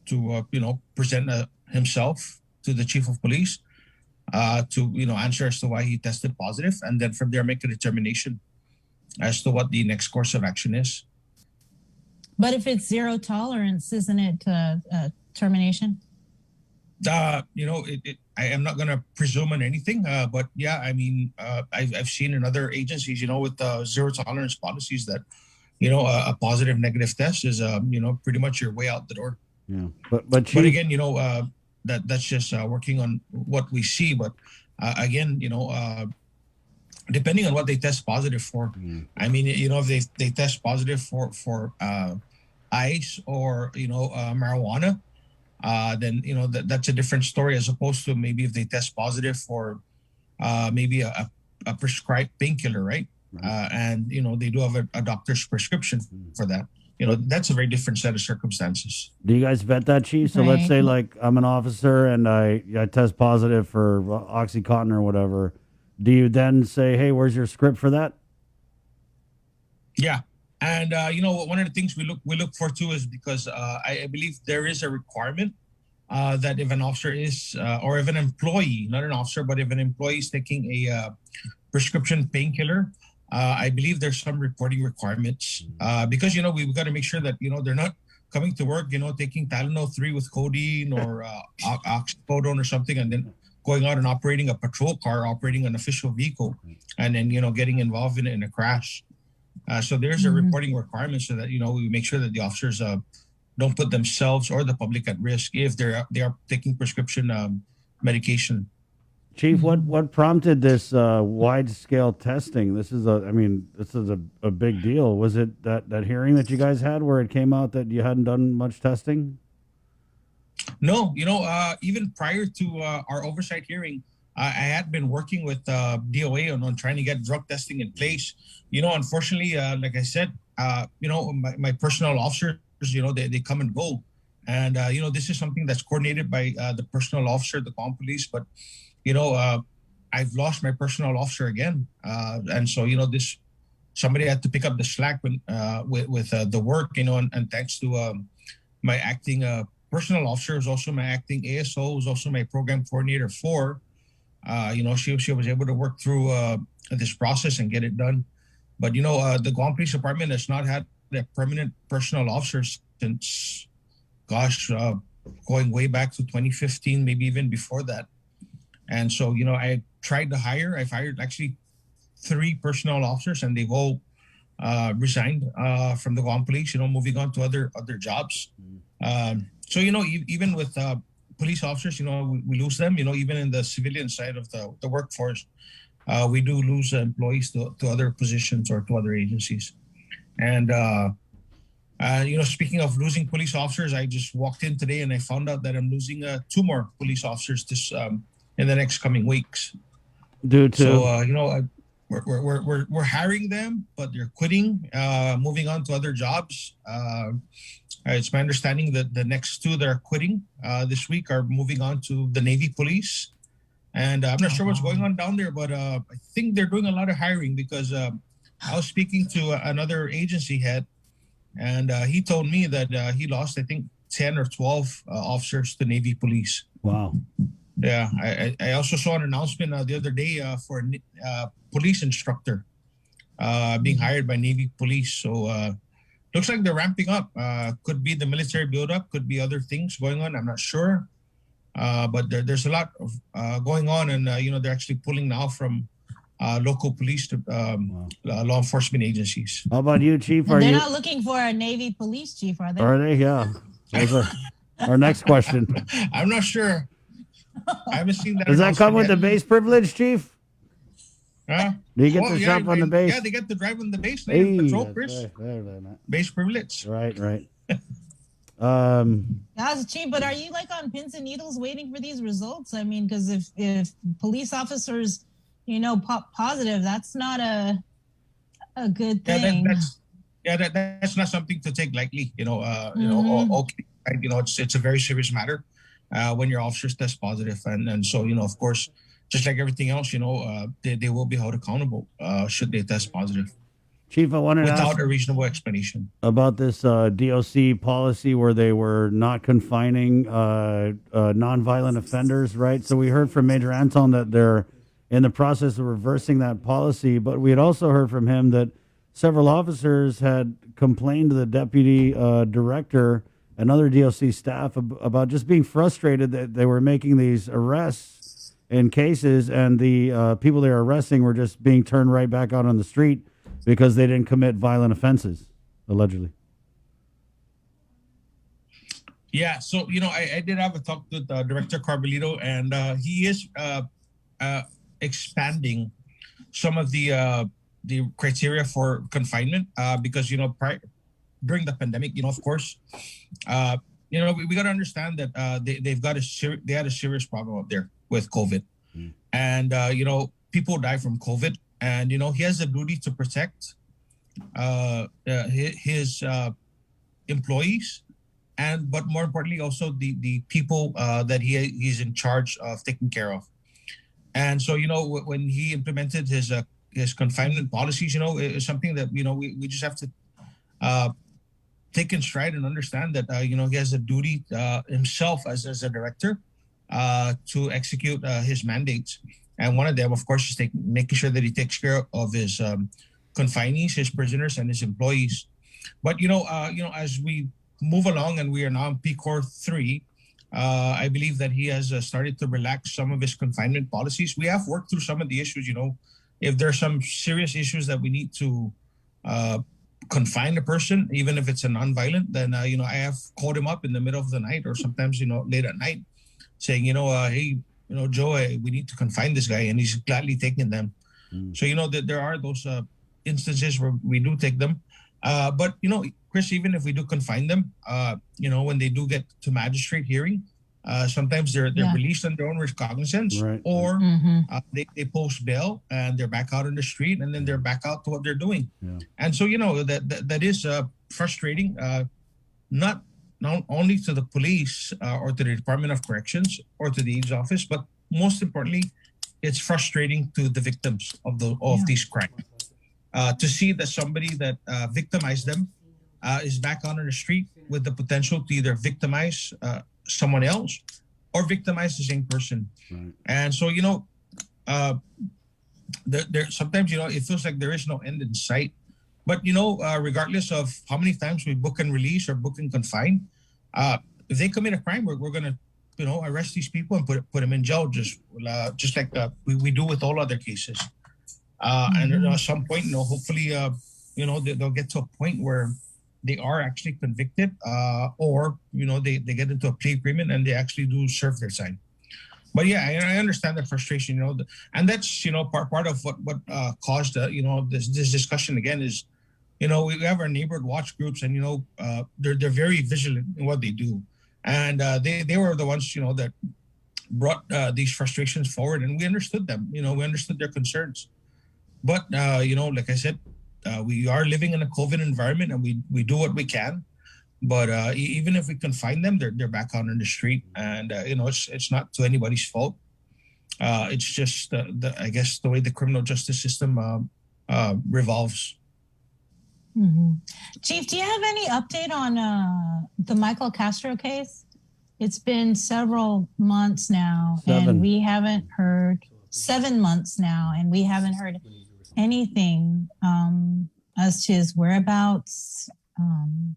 to present himself to the chief of police to answer as to why he tested positive, and then from there make a determination as to what the next course of action is. But if it's zero tolerance, isn't it termination? I am not going to presume on anything, but yeah, I mean, I've seen in other agencies, with zero tolerance policies that, a positive negative test is, pretty much your way out the door. Yeah, but again, that's just working on what we see. But again, depending on what they test positive for, I mean, if they test positive for ice or marijuana, then that's a different story, as opposed to maybe if they test positive for maybe a prescribed painkiller, right? And they do have a doctor's prescription for that. That's a very different set of circumstances. Do you guys vet that, Chief? So let's say like I'm an officer and I test positive for OxyContin or whatever. Do you then say, hey, where's your script for that? Yeah. And, one of the things we look for too is because I believe there is a requirement that if an officer is, or if an employee, not an officer, but if an employee is taking a prescription painkiller, I believe there's some reporting requirements because, we've got to make sure that, they're not coming to work, taking Tylenol 3 with codeine or oxycodone or something, and then going out and operating a patrol car, operating an official vehicle, and then, getting involved in a crash. So there's a reporting requirement so that, we make sure that the officers don't put themselves or the public at risk if they are taking prescription medication. Chief, what prompted this wide-scale testing? This is a big deal. Was it that hearing that you guys had where it came out that you hadn't done much testing? No, even prior to our oversight hearing, I had been working with DOA on trying to get drug testing in place. Unfortunately, like I said, my personal officers they come and go. And, this is something that's coordinated by the personal officer at the Guam Police. But, I've lost my personal officer again. And so, somebody had to pick up the slack with the work, and thanks to my acting personal officer, who's also my acting ASO, who's also my program coordinator for, she was able to work through this process and get it done. But, the Guam Police Department has not had a permanent personal officer since, going way back to 2015, maybe even before that. And so, I tried to hire. I've hired actually 3 personnel officers, and they've all resigned from the Guam Police, moving on to other jobs. So, even with police officers, we lose them, even in the civilian side of the workforce, we do lose employees to other positions or to other agencies. And, speaking of losing police officers, I just walked in today and I found out that I'm losing 2 more police officers in the next coming weeks. Due to... So, we're hiring them, but they're quitting, moving on to other jobs. It's my understanding that the next 2 that are quitting this week are moving on to the Navy Police. And I'm not sure what's going on down there, but I think they're doing a lot of hiring because I was speaking to another agency head, and he told me that he lost, I think, 10 or 12 officers to Navy Police. Wow. Yeah, I also saw an announcement the other day for a police instructor being hired by Navy Police. So looks like they're ramping up. Could be the military buildup, could be other things going on. I'm not sure. But there's a lot of going on, and they're actually pulling now from local police to law enforcement agencies. How about you, Chief? They're not looking for a Navy police chief, are they? Are they? Yeah. Our next question. I'm not sure. I haven't seen that. Does that come with the base privilege, Chief? Huh? Do you get to shop on the base? Yeah, they get to drive on the base. Hey, Patrol, Chris. Base privilege. Right. That's cheap, but are you like on pins and needles waiting for these results? I mean, because if police officers, pop positive, that's not a good thing. That's not something to take lightly. It's a very serious matter when your officers test positive, and so of course, just like everything else, they will be held accountable should they test positive. Chief, I wanted to ask without a reasonable explanation about this DOC policy where they were not confining nonviolent offenders, right? So we heard from Major Anton that they're in the process of reversing that policy, but we had also heard from him that several officers had complained to the deputy director and other DOC staff about just being frustrated that they were making these arrests in cases, and the people they were arresting were just being turned right back out on the street because they didn't commit violent offenses, allegedly. Yeah, so, I did have a talk with Director Carbolito, and he is expanding some of the criteria for confinement because, during the pandemic, of course, we got to understand that they had a serious problem up there with COVID. And, people die from COVID. And, he has a duty to protect his employees, but more importantly, also the people that he's in charge of taking care of. And so, when he implemented his confinement policies, it's something that, we just have to take in stride and understand that, he has a duty himself as a director to execute his mandates. And one of them, of course, is making sure that he takes care of his confinees, his prisoners, and his employees. But as we move along and we are now in PCOR 3, I believe that he has started to relax some of his confinement policies. We have worked through some of the issues. If there's some serious issues that we need to confine a person, even if it's a nonviolent, then I have called him up in the middle of the night or sometimes late at night, saying hey. Joe, we need to confine this guy, and he's gladly taking them. So, that there are those instances where we do take them. But, Chris, even if we do confine them, when they do get to magistrate hearing, sometimes they're released on their own recognizance, right. Or they post bail and they're back out on the street, and then they're back out to what they're doing. Yeah. And so, that is frustrating. not only to the police or to the Department of Corrections or to the AIDS office, but most importantly, it's frustrating to the victims of these crimes. To see that somebody that victimized them is back out on the street with the potential to either victimize someone else or victimize the same person. Right. And so, there sometimes, it feels like there is no end in sight. But, regardless of how many times we book and release or book and confine, if they commit a crime, we're going to, arrest these people and put them in jail, just like we do with all other cases. And at some point, hopefully, they'll get to a point where they are actually convicted, or they get into a plea agreement and they actually do serve their time. But yeah, I understand the frustration, and that's part of what caused this discussion again is, we have our neighborhood watch groups, and they're very vigilant in what they do, and they were the ones that brought these frustrations forward, and we understood them. We understood their concerns. But like I said, we are living in a COVID environment, and we do what we can. But even if we confine them, they're back out on the street, and it's not to anybody's fault. It's just I guess the way the criminal justice system revolves. Mm-hmm. Chief, do you have any update on the Michael Castro case? It's been several months now, and we haven't heard 7 months now, and we haven't heard anything as to his whereabouts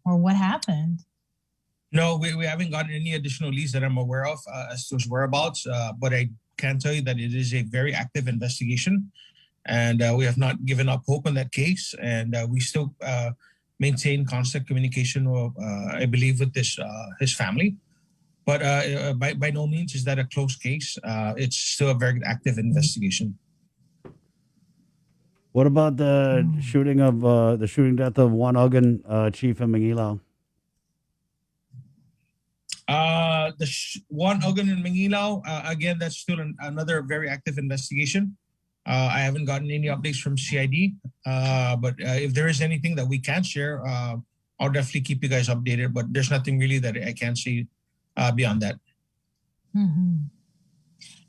or what happened. No, we haven't gotten any additional leads that I'm aware of as to his whereabouts, but I can tell you that it is a very active investigation, and we have not given up hope on that case, and we still maintain constant communication, I believe, with his family. But by no means is that a closed case. It's still a very active investigation. What about the shooting death of Juan Ogun, chief in Mangilao? Juan Ogun in Mangilao, again, that's still another very active investigation. I haven't gotten any updates from CID, but if there is anything that we can share, I'll definitely keep you guys updated. But there's nothing really that I can say beyond that. Mm-hmm.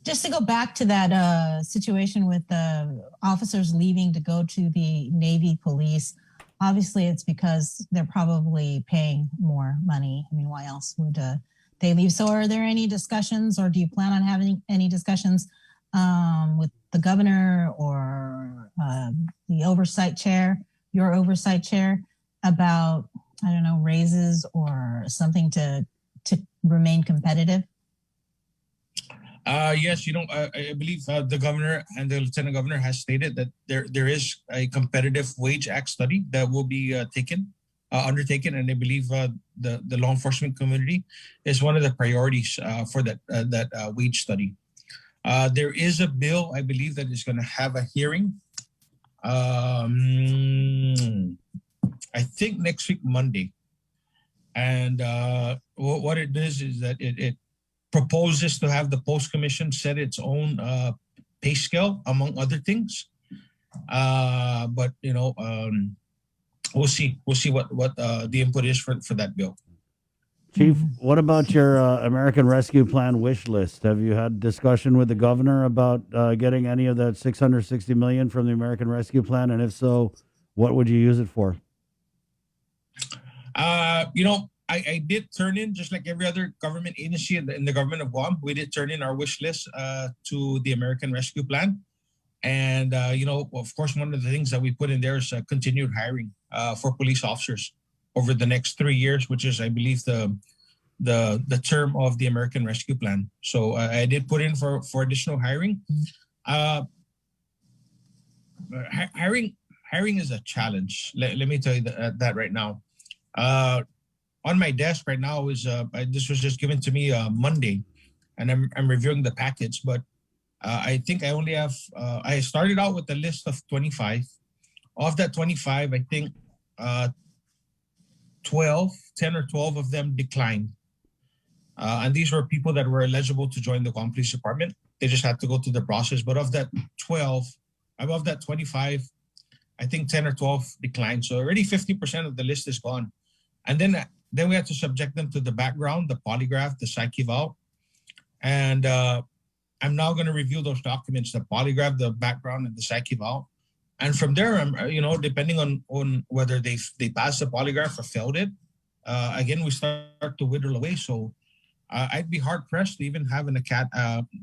Just to go back to that situation with the officers leaving to go to the Navy police, obviously it's because they're probably paying more money. I mean, why else would they leave? So are there any discussions, or do you plan on having any discussions with the governor or the oversight chair, your oversight chair, about, I don't know, raises or something to remain competitive? Yes, I believe the governor and the lieutenant governor has stated that there is a competitive wage act study that will be undertaken, and I believe the law enforcement community is one of the priorities for that wage study. There is a bill, I believe, that is going to have a hearing. I think next week, Monday. And what it is that it proposes to have the Post Commission set its own pay scale, among other things. But we'll see. We'll see what the input is for that bill. Chief, what about your American Rescue Plan wish list? Have you had discussion with the governor about getting any of that $660 million from the American Rescue Plan? And if so, what would you use it for? I did turn in, just like every other government agency in the government of Guam, we did turn in our wish list to the American Rescue Plan. And, of course, one of the things that we put in there is continued hiring for police officers over the next 3 years, which is, I believe, the term of the American Rescue Plan. So I did put in for additional hiring. Hiring is a challenge. Let me tell you that right now. On my desk right now is this was just given to me Monday, and I'm reviewing the package. But I think I only have I started out with a list of 25. Of that 25, I think 10 or 12 of them declined, and these were people that were eligible to join the Guam Police Department. They just had to go through the process. But of that 12, above that 25, I think 10 or 12 declined. So already 50% of the list is gone. And then then we had to subject them to the background, the polygraph, the psych eval. And I'm now going to review those documents, the polygraph, the background, and the psych eval. And from there, depending on whether they passed the polygraph or failed it, again, we start to whittle away. So I'd be hard pressed to even have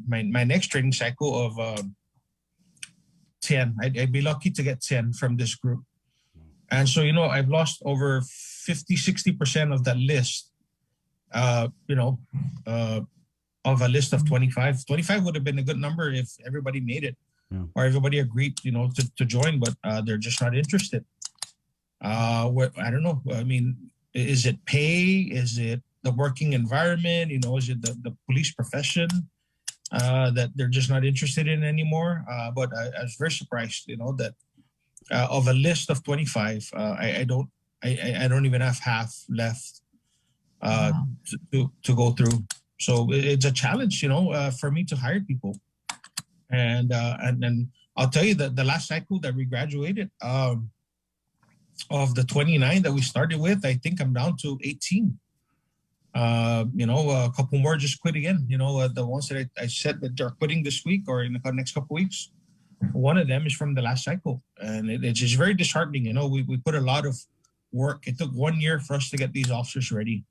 my next training cycle of 10. I'd be lucky to get 10 from this group. And so, I've lost over 50, 60% of that list, of a list of 25. 25 would have been a good number if everybody made it or everybody agreed, to join, but they're just not interested. I don't know. I mean, is it pay? Is it the working environment? Is it the police profession that they're just not interested in anymore? But I was very surprised, that of a list of 25, I don't even have half left to go through. So it's a challenge, for me to hire people. And then I'll tell you that the last cycle that we graduated, of the 29 that we started with, I think I'm down to 18. A couple more just quit again. The ones that I said that they're quitting this week or in the next couple weeks, one of them is from the last cycle. And it's just very disheartening. We put a lot of work. It took 1 year for us to get these officers ready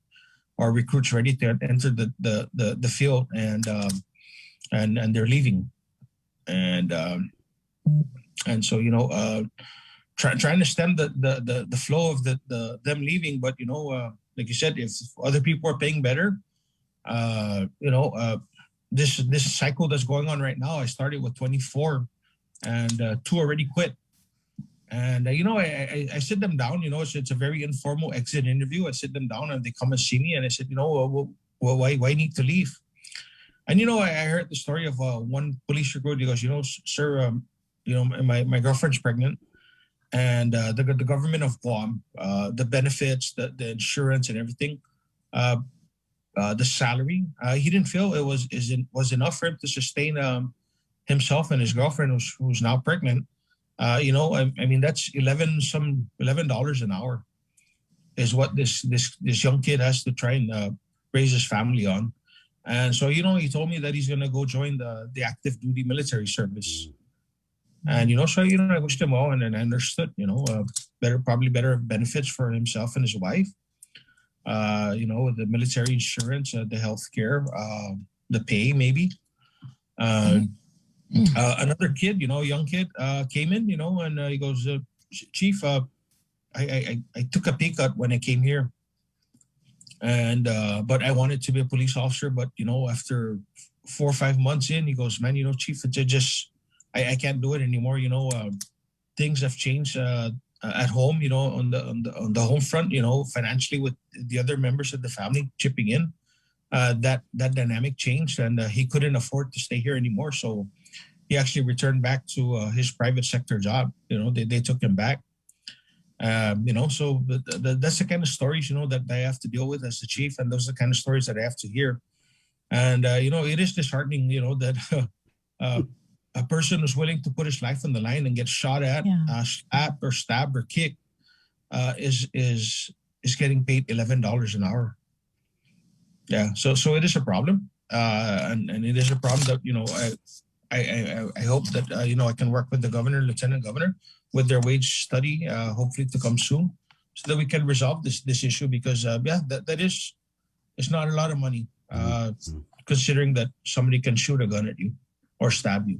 or recruits ready to enter the field, and they're leaving. And so, trying to stem the flow of them leaving. But, like you said, if other people are paying better, this cycle that's going on right now, I started with 24 and 2 already quit. And, I sit them down, it's a very informal exit interview. I sit them down and they come and see me and I said, why need to leave? And, I heard the story of one police recruit. He goes, sir, my girlfriend's pregnant. And the government of Guam, the benefits, the insurance and everything, the salary, he didn't feel it was enough for him to sustain himself and his girlfriend who's now pregnant. I mean, that's $11 an hour is what this young kid has to try and raise his family on. And so, he told me that he's going to go join the active duty military service. And, so, I wished him well, and then I understood, probably better benefits for himself and his wife, the military insurance, the healthcare, the pay, maybe. Another kid, young kid, came in, and he goes, Chief, I took a pay cut when I came here. And, but I wanted to be a police officer, but, after 4 or 5 months in, he goes, man, Chief, I can't do it anymore. Things have changed at home, on the home front, financially with the other members of the family chipping in. That dynamic changed, and he couldn't afford to stay here anymore. So he actually returned back to his private sector job. They took him back. So that's the kind of stories, that I have to deal with as the chief, and those are the kind of stories that I have to hear. And it is disheartening, that a person who's willing to put his life on the line and get shot at, slapped or stabbed or kicked, is getting paid $11 an hour. Yeah, so it is a problem, and it is a problem that I hope that I can work with the governor, lieutenant governor, with their wage study, hopefully to come soon, so that we can resolve this issue. Because that is, it's not a lot of money, considering that somebody can shoot a gun at you or stab you.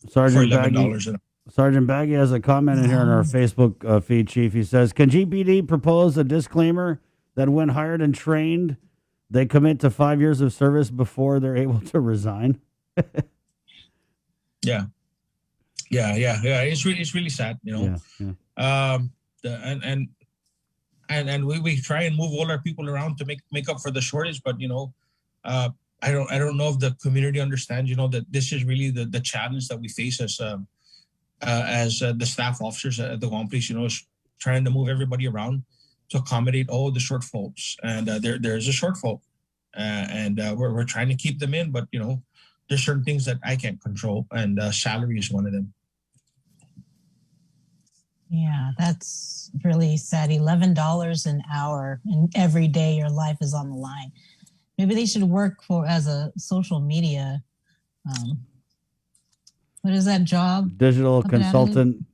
Sergeant for $11 Baggy, an hour. Sergeant Baggy has a comment in here on our Facebook feed, Chief. He says, can GPD propose a disclaimer that when hired and trained, they commit to 5 years of service before they're able to resign? Yeah. It's really sad, And we try and move all our people around to make up for the shortage, but I don't know if the community understands, that this is really the challenge that we face as the staff officers at the Guam Police, is trying to move everybody around to accommodate all the shortfalls. And there's a shortfall, and we're trying to keep them in, but there's certain things that I can't control, and salary is one of them. Yeah, that's really sad. $11 an hour, and every day your life is on the line. Maybe they should work for as a social media. What is that job? Digital Up and at 'em? consultant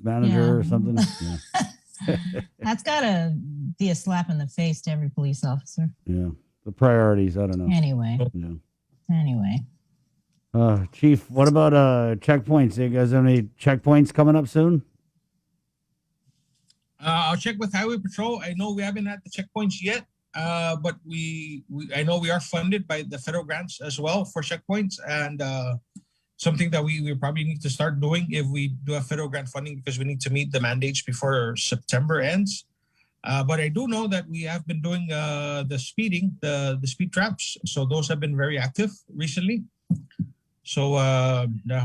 manager Yeah. or something. Yeah. That's gotta be a slap in the face to every police officer. Yeah. The priorities, I don't know. Anyway. Yeah. Anyway. Chief, what about checkpoints? You guys have any checkpoints coming up soon? I'll check with Highway Patrol. I know we haven't had the checkpoints yet, but I know we are funded by the federal grants as well for checkpoints, and something that we probably need to start doing if we do have federal grant funding, because we need to meet the mandates before September ends. But I do know that we have been doing the speeding, the speed traps. So those have been very active recently. So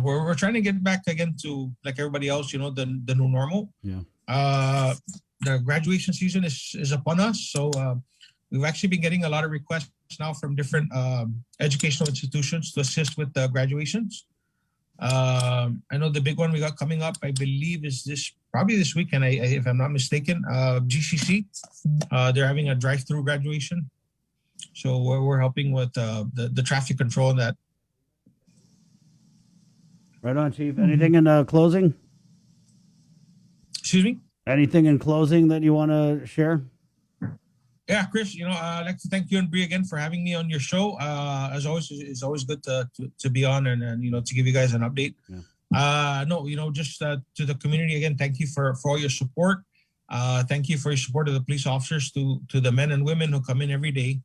we're trying to get back again to, like everybody else, the new normal. Yeah. The graduation season is upon us. So we've actually been getting a lot of requests now from different educational institutions to assist with the graduations. I know the big one we got coming up, I believe, is probably this weekend, if I'm not mistaken. GCC, they're having a drive-through graduation. So we're helping with the traffic control and that. Right on, Chief. Anything in closing? Excuse me? Anything in closing that you want to share? Yeah, Chris, I'd like to thank you and Bree again for having me on your show. As always, it's always good to be on and to give you guys an update. Yeah. Just to the community again, thank you for all your support. Thank you for your support of the police officers, to the men and women who come in every day.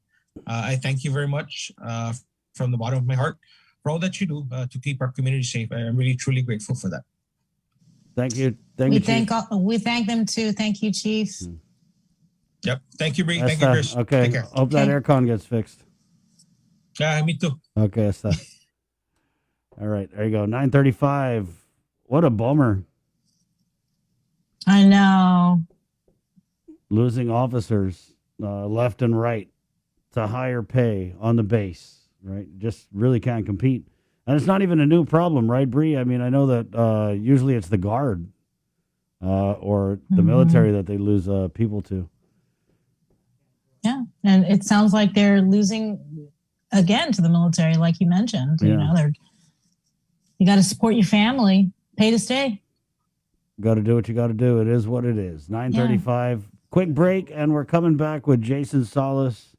I thank you very much from the bottom of my heart for all that you do to keep our community safe. I'm really, truly grateful for that. Thank you. We thank them too. Thank you, Chief. Yep. Thank you, Bree. Thank you, Chris. Okay. Take care. Hope that aircon gets fixed. Yeah, me too. Okay, so. All right, there you go. 9:35. What a bummer. I know. Losing officers left and right to higher pay on the base, right? Just really can't compete. And it's not even a new problem, right, Bree? I mean, I know that usually it's the Guard or the military that they lose people to. Yeah, and it sounds like they're losing again to the military, like you mentioned. Yeah. You got to support your family, pay to stay. Got to do what you got to do. It is what it is. 9:35. Quick break, and we're coming back with Jason Solis.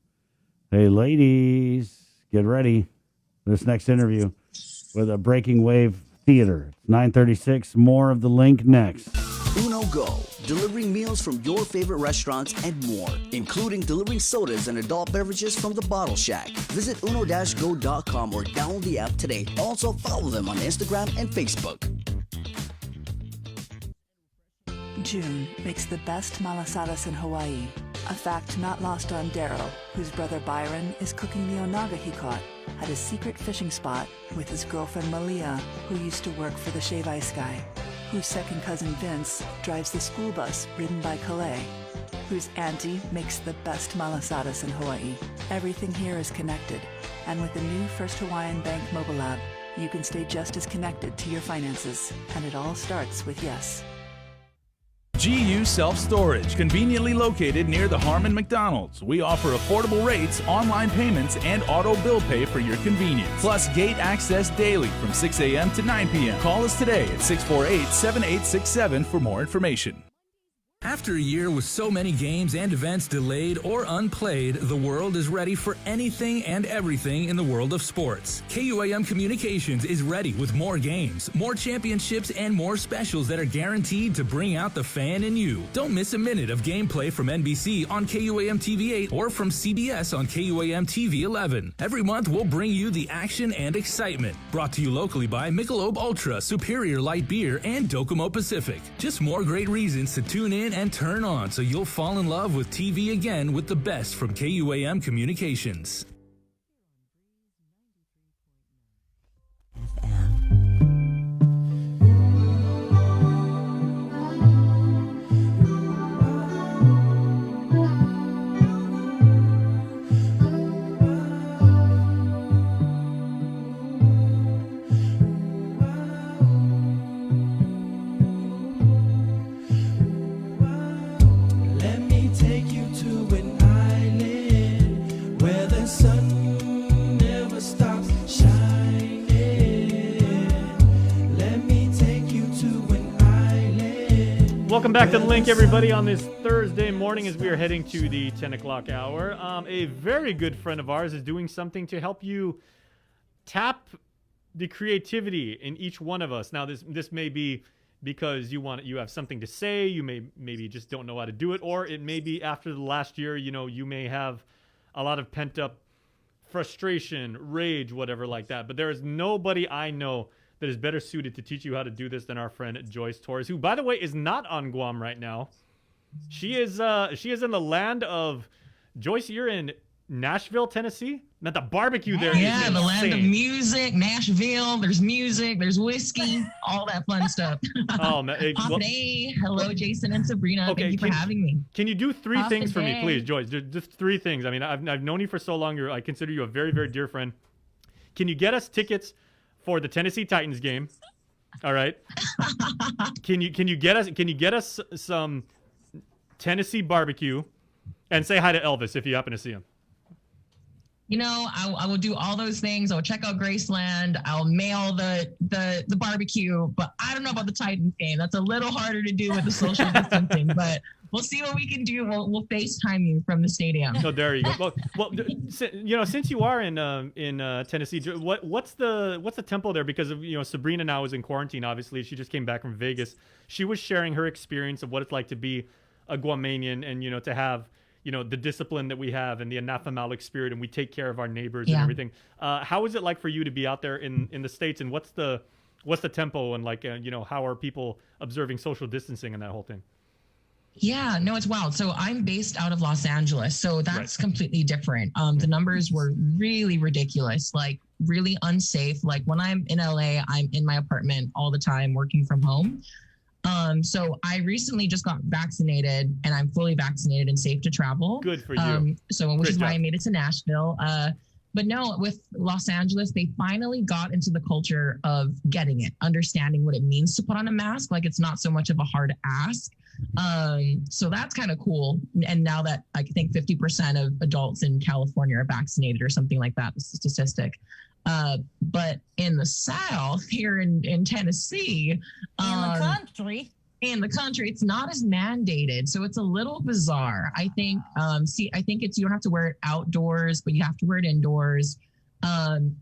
Hey, ladies, get ready for this next interview with a Breaking Wave Theater. 9:36. More of The Link next. Uno Go, delivering meals from your favorite restaurants and more, including delivering sodas and adult beverages from the Bottle Shack. Visit uno-go.com or download the app today. Also follow them on Instagram and Facebook. June makes the best malasadas in Hawaii. A fact not lost on Daryl, whose brother Byron is cooking the onaga he caught at a secret fishing spot with his girlfriend Malia, who used to work for the Shave Ice Guy, whose second cousin Vince drives the school bus ridden by Calais, whose auntie makes the best malasadas in Hawaii. Everything here is connected, and with the new First Hawaiian Bank mobile app, you can stay just as connected to your finances, and it all starts with yes. GU Self Storage, conveniently located near the Harmon McDonald's. We offer affordable rates, online payments, and auto bill pay for your convenience. Plus gate access daily from 6 a.m. to 9 p.m. Call us today at 648-7867 for more information. After a year with so many games and events delayed or unplayed, the world is ready for anything and everything in the world of sports. KUAM Communications is ready with more games, more championships, and more specials that are guaranteed to bring out the fan in you. Don't miss a minute of gameplay from NBC on KUAM TV 8 or from CBS on KUAM TV 11. Every month, we'll bring you the action and excitement. Brought to you locally by Michelob Ultra, Superior Light Beer, and Docomo Pacific. Just more great reasons to tune in and turn on so you'll fall in love with TV again with the best from KUAM Communications. Welcome back to The Link, everybody, on this Thursday morning as we are heading to the 10 o'clock hour. A very good friend of ours is doing something to help you tap the creativity in each one of us. Now, this may be because you have something to say, you maybe just don't know how to do it, or it may be after the last year, you may have a lot of pent-up frustration, rage, whatever like that. But there is nobody I know that is better suited to teach you how to do this than our friend Joyce Torres, who, by the way, is not on Guam right now. She is in the land of Joyce. You're in Nashville, Tennessee. Not the barbecue there. Yeah, is the land of insane. music, Nashville. There's music, there's whiskey, all that fun stuff. Oh man! Hey, hello, Jason and Sabrina. Okay, Thank you for having me. Can you do three Happy things for me, day. please, Joyce? Just three things. I mean, I've known you for so long. I consider you a very, very dear friend. Can you get us tickets for the Tennessee Titans game? All right. Can you get us some Tennessee barbecue, and say hi to Elvis if you happen to see him? I will do all those things. I'll check out Graceland. I'll mail the barbecue, but I don't know about the Titans game. That's a little harder to do with the social distancing, but we'll see what we can do. We'll FaceTime you from the stadium. Oh, there you go. Well, since you are in Tennessee, what's the tempo there? Because Sabrina now is in quarantine. Obviously, she just came back from Vegas. She was sharing her experience of what it's like to be a Guamanian, and to have the discipline that we have and the anaphemalic spirit, and we take care of our neighbors and everything. How is it like for you to be out there in the States, and what's the tempo, and how are people observing social distancing and that whole thing? Yeah, no, it's wild. So I'm based out of Los Angeles, so that's completely different. The numbers were really ridiculous, like really unsafe. Like when I'm in LA, I'm in my apartment all the time working from home. So I recently just got vaccinated, and I'm fully vaccinated and safe to travel. Good for you. Which is why I made it to Nashville. But no, with Los Angeles, they finally got into the culture of getting it, understanding what it means to put on a mask. Like it's not so much of a hard ask. So that's kind of cool. And now that I think 50% of adults in California are vaccinated or something like that, the statistic. But in the South, here in Tennessee, in the country, it's not as mandated, so it's a little bizarre. I think. I think you don't have to wear it outdoors, but you have to wear it indoors.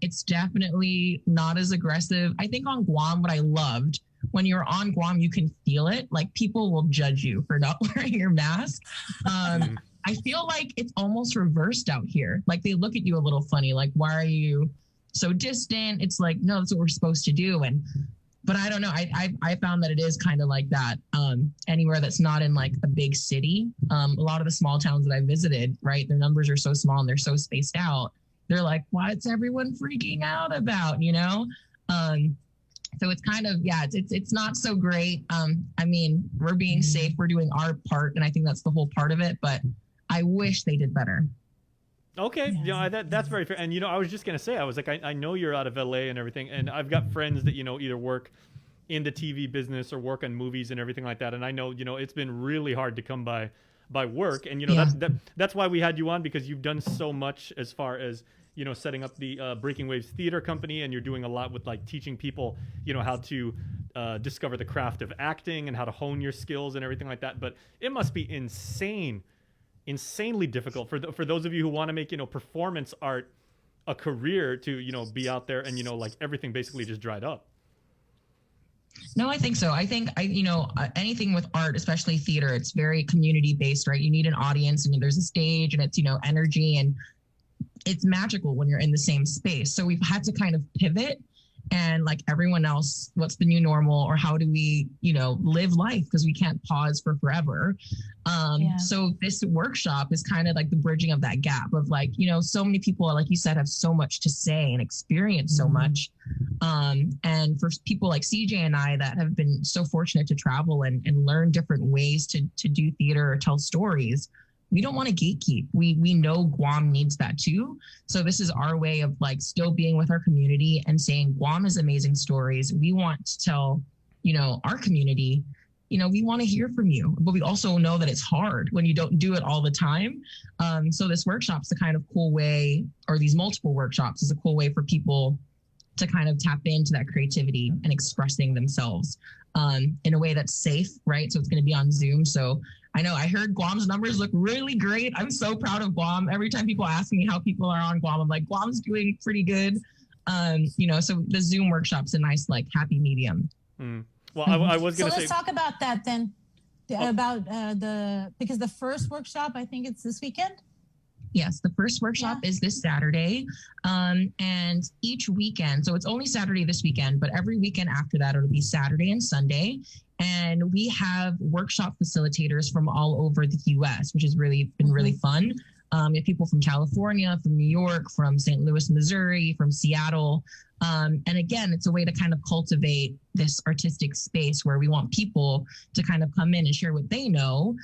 It's definitely not as aggressive. I think on Guam, what I loved, when you're on Guam, you can feel it. Like people will judge you for not wearing your mask. I feel like it's almost reversed out here. Like they look at you a little funny. Like, why are you so distant? It's like, no, that's what we're supposed to do. But I don't know. I found that it is kind of like that. Anywhere that's not in like a big city, a lot of the small towns that I visited, right, their numbers are so small and they're so spaced out. They're like, what's everyone freaking out about? So it's kind of, it's not so great. I mean, we're being safe, we're doing our part, and I think that's the whole part of it. But I wish they did better. Okay, that's very fair. And I was just gonna say, I was like, I know you're out of LA and everything, and I've got friends that either work in the TV business or work on movies and everything like that. And I know it's been really hard to come by work, and that's why we had you on, because you've done so much as far as setting up the Breaking Waves Theater Company, and you're doing a lot with like teaching people how to discover the craft of acting and how to hone your skills and everything like that. But it must be insanely difficult for those of you who want to make performance art a career to be out there and like everything basically just dried up. No, I think so. I think anything with art, especially theater, it's very community based, right? You need an audience, and there's a stage, and it's energy, and it's magical when you're in the same space. So we've had to kind of pivot, and like everyone else, what's the new normal, or how do we live life, because we can't pause for forever. So this workshop is kind of like the bridging of that gap of like so many people, like you said, have so much to say and experience so much, and for people like CJ and I that have been so fortunate to travel and learn different ways to do theater or tell stories, we don't want to gatekeep. We know Guam needs that too. So this is our way of like still being with our community and saying Guam has amazing stories. We want to tell, our community, we want to hear from you, but we also know that it's hard when you don't do it all the time. So this workshop's the kind of cool way, or these multiple workshops is a cool way for people to kind of tap into that creativity and expressing themselves in a way that's safe, right? So it's going to be on Zoom. So I know I heard Guam's numbers look really great. I'm so proud of Guam. Every time people ask me how people are on Guam, I'm like, Guam's doing pretty good. So the Zoom workshop's a nice, like, happy medium. Well, I was going to say. So let's talk about that then. About because the first workshop, I think it's this weekend. Yes, the first workshop is this Saturday. And each weekend, so it's only Saturday this weekend, but every weekend after that, it'll be Saturday and Sunday. And we have workshop facilitators from all over the US, which has really been really fun. You have people from California, from New York, from St. Louis, Missouri, from Seattle. And again, it's a way to kind of cultivate this artistic space where we want people to kind of come in and share what they know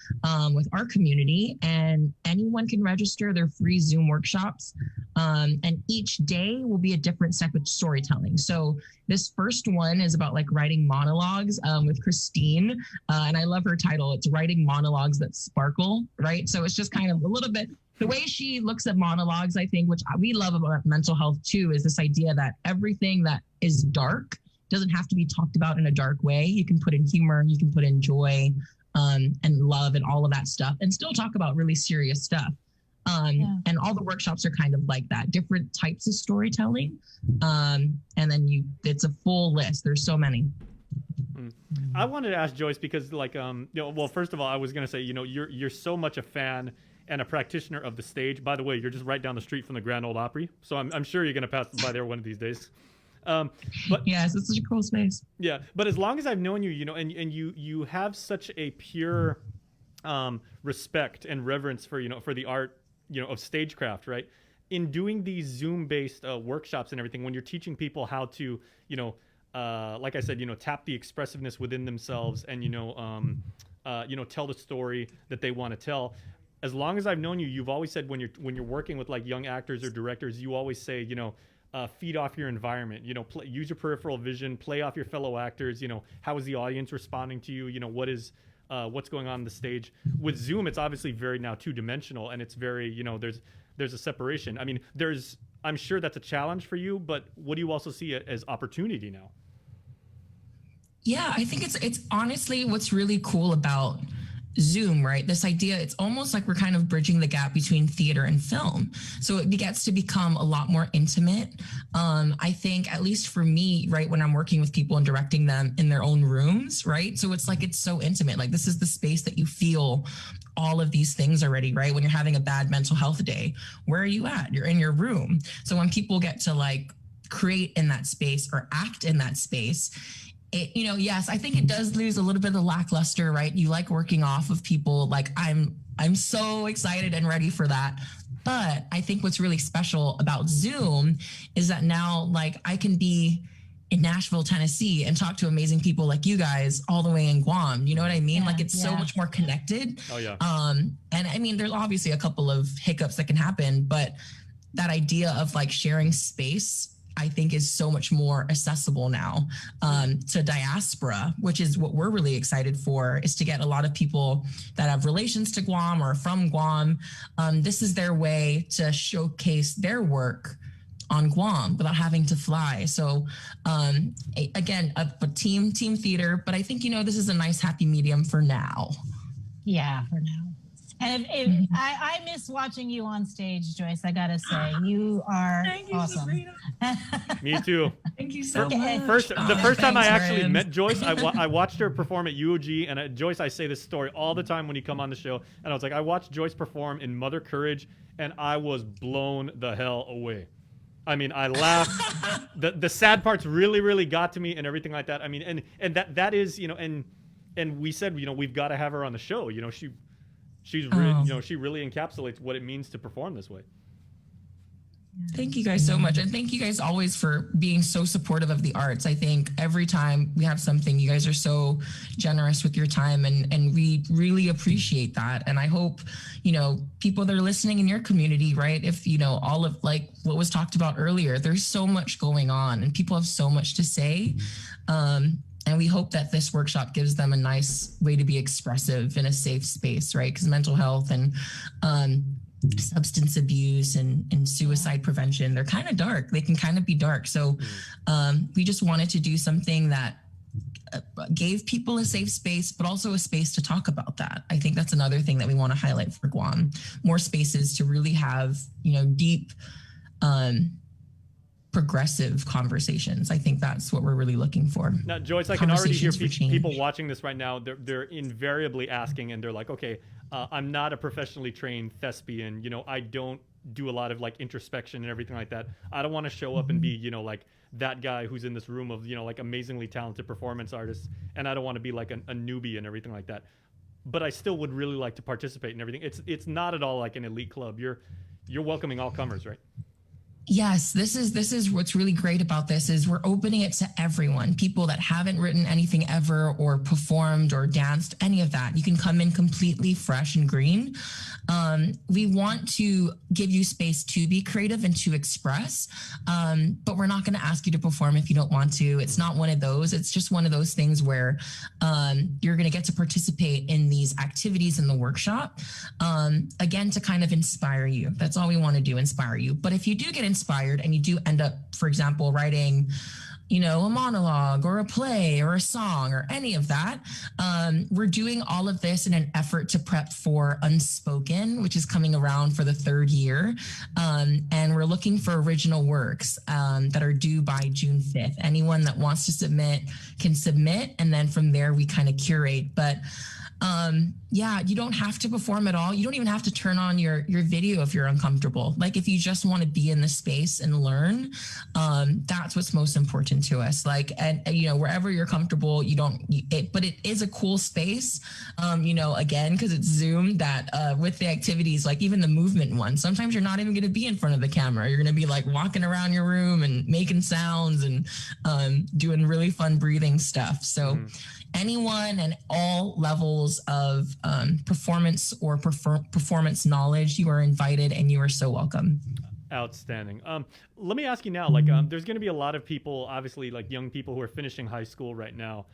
with our community. And anyone can register. They're free Zoom workshops. And each day will be a different step of storytelling. So this first one is about like writing monologues with Christine. And I love her title. It's Writing Monologues That Sparkle, right? So it's just kind of a little bit the way she looks at monologues, I think, which we love about mental health too, is this idea that everything that is dark doesn't have to be talked about in a dark way. You can put in humor, you can put in joy and love and all of that stuff and still talk about really serious stuff. And all the workshops are kind of like that, different types of storytelling. And then it's a full list. There's so many. I wanted to ask Joyce because well, first of all, I was going to say, you're so much a fan and a practitioner of the stage. By the way, you're just right down the street from the Grand Ole Opry, so I'm sure you're going to pass by there one of these days. But yes, it's such a cool space. Yeah, but as long as I've known you, and you have such a pure respect and reverence for for the art of stagecraft, right? In doing these Zoom-based workshops and everything, when you're teaching people how to like I said, tap the expressiveness within themselves and tell the story that they want to tell. As long as I've known you, you've always said when you're working with like young actors or directors, you always say, feed off your environment, use your peripheral vision, play off your fellow actors, how is the audience responding to you? What's going on the stage. With Zoom, it's obviously very now two-dimensional and it's very, there's a separation. I mean, I'm sure that's a challenge for you, but what do you also see as opportunity now? Yeah, I think it's honestly what's really cool about Zoom, right? This idea, it's almost like we're kind of bridging the gap between theater and film. So it gets to become a lot more intimate. I think, at least for me, right, when I'm working with people and directing them in their own rooms, right? So it's like, it's so intimate. Like this is the space that you feel all of these things already, right? When you're having a bad mental health day, where are you at? You're in your room. So when people get to like create in that space or act in that space, yes, I think it does lose a little bit of the lackluster, right? You like working off of people. Like I'm so excited and ready for that. But I think what's really special about Zoom is that now, like, I can be in Nashville, Tennessee and talk to amazing people like you guys all the way in Guam. You know what I mean? Like it's so much more connected. Oh yeah. And I mean, there's obviously a couple of hiccups that can happen, but that idea of like sharing space, I think is so much more accessible now to diaspora, which is what we're really excited for, is to get a lot of people that have relations to Guam or from Guam. This is their way to showcase their work on Guam without having to fly. So again, a team theater, but I think, this is a nice happy medium for now. Yeah, for now. And I miss watching you on stage, Joyce. I gotta say, you are awesome. Me too. Thank you so much. The first time I actually met Joyce, I watched her perform at UOG. And Joyce, I say this story all the time when you come on the show. And I was like, I watched Joyce perform in Mother Courage, and I was blown the hell away. I mean, I laughed. the sad parts really, really got to me, and everything like that. I mean, and that is, and we said, we've got to have her on the show. She's really, she really encapsulates what it means to perform this way. Thank you guys so much. And thank you guys always for being so supportive of the arts. I think every time we have something, you guys are so generous with your time, and we really appreciate that. And I hope, people that are listening in your community, right? If, all of like what was talked about earlier, there's so much going on and people have so much to say. And we hope that this workshop gives them a nice way to be expressive in a safe space, right? Because mental health and substance abuse and suicide prevention. They're kind of dark. They can kind of be dark. So we just wanted to do something that gave people a safe space, but also a space to talk about that. I think that's another thing that we want to highlight for Guam. More spaces to really have, deep, progressive conversations. I think that's what we're really looking for. Now, Joyce, I can already hear people watching this right now. They're invariably asking, and they're like, okay, I'm not a professionally trained thespian. I don't do a lot of like introspection and everything like that. I don't want to show up and be, like that guy who's in this room of, like amazingly talented performance artists. And I don't want to be like a newbie and everything like that. But I still would really like to participate in everything. It's not at all like an elite club. You're welcoming all comers, right? Yes, this is what's really great about this is we're opening it to everyone. People that haven't written anything ever or performed or danced, any of that. You can come in completely fresh and green. We want to give you space to be creative and to express, but we're not going to ask you to perform if you don't want to. It's not one of those. It's just one of those things where you're going to get to participate in these activities in the workshop, again, to kind of inspire you. That's all we want to do, inspire you. But if you do get inspired and you do end up, for example, writing, a monologue or a play or a song or any of that, we're doing all of this in an effort to prep for Unspoken, which is coming around for the 3rd year. And we're looking for original works that are due by June 5th. Anyone that wants to submit can submit. And then from there, we kind of curate. But you don't have to perform at all. You don't even have to turn on your video if you're uncomfortable. Like if you just want to be in the space and learn, that's what's most important to us. Like, and wherever you're comfortable, but it is a cool space, again, because it's Zoom that with the activities, like even the movement one, sometimes you're not even going to be in front of the camera. You're going to be like walking around your room and making sounds and doing really fun breathing stuff. So anyone and all levels of performance or performance knowledge, you are invited and you are so welcome. Outstanding. Let me ask you now, like there's going to be a lot of people, obviously like young people who are finishing high school right now.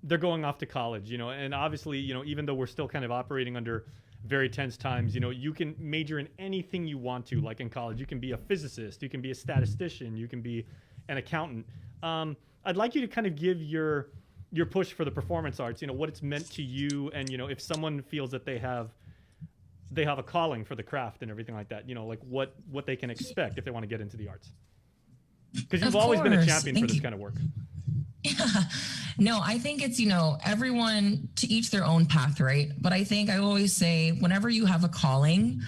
They're going off to college, and obviously, even though we're still kind of operating under very tense times, you can major in anything you want to, like in college. You can be a physicist, you can be a statistician, you can be an accountant. I'd like you to kind of give your push for the performance arts, what it's meant to you, and if someone feels that they have a calling for the craft and everything like that, like what they can expect if they want to get into the arts. Because you've always been a champion for this kind of work. Yeah. No, I think it's, everyone to each their own path, right? But I think I always say whenever you have a calling,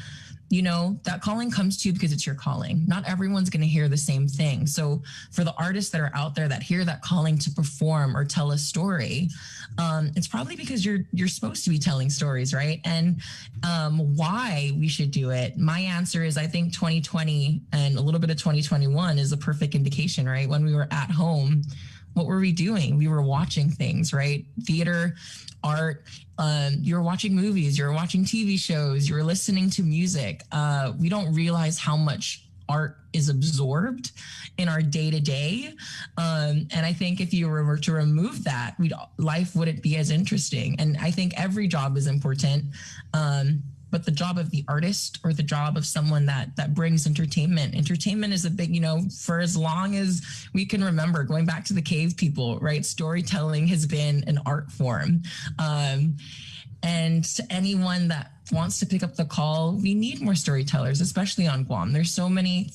that calling comes to you because it's your calling. Not everyone's going to hear the same thing. So for the artists that are out there that hear that calling to perform or tell a story, it's probably because you're supposed to be telling stories, right? And why we should do it. My answer is I think 2020 and a little bit of 2021 is a perfect indication, right? When we were at home, what were we doing? We were watching things, right? Theater, art, you were watching movies, you were watching TV shows, you were listening to music. We don't realize how much art is absorbed in our day-to-day. And I think if you were to remove that, life wouldn't be as interesting. And I think every job is important. But the job of the artist or the job of someone that brings entertainment is a big, for as long as we can remember, going back to the cave people, right? Storytelling has been an art form. And to anyone that wants to pick up the call, we need more storytellers, especially on Guam. There's so many,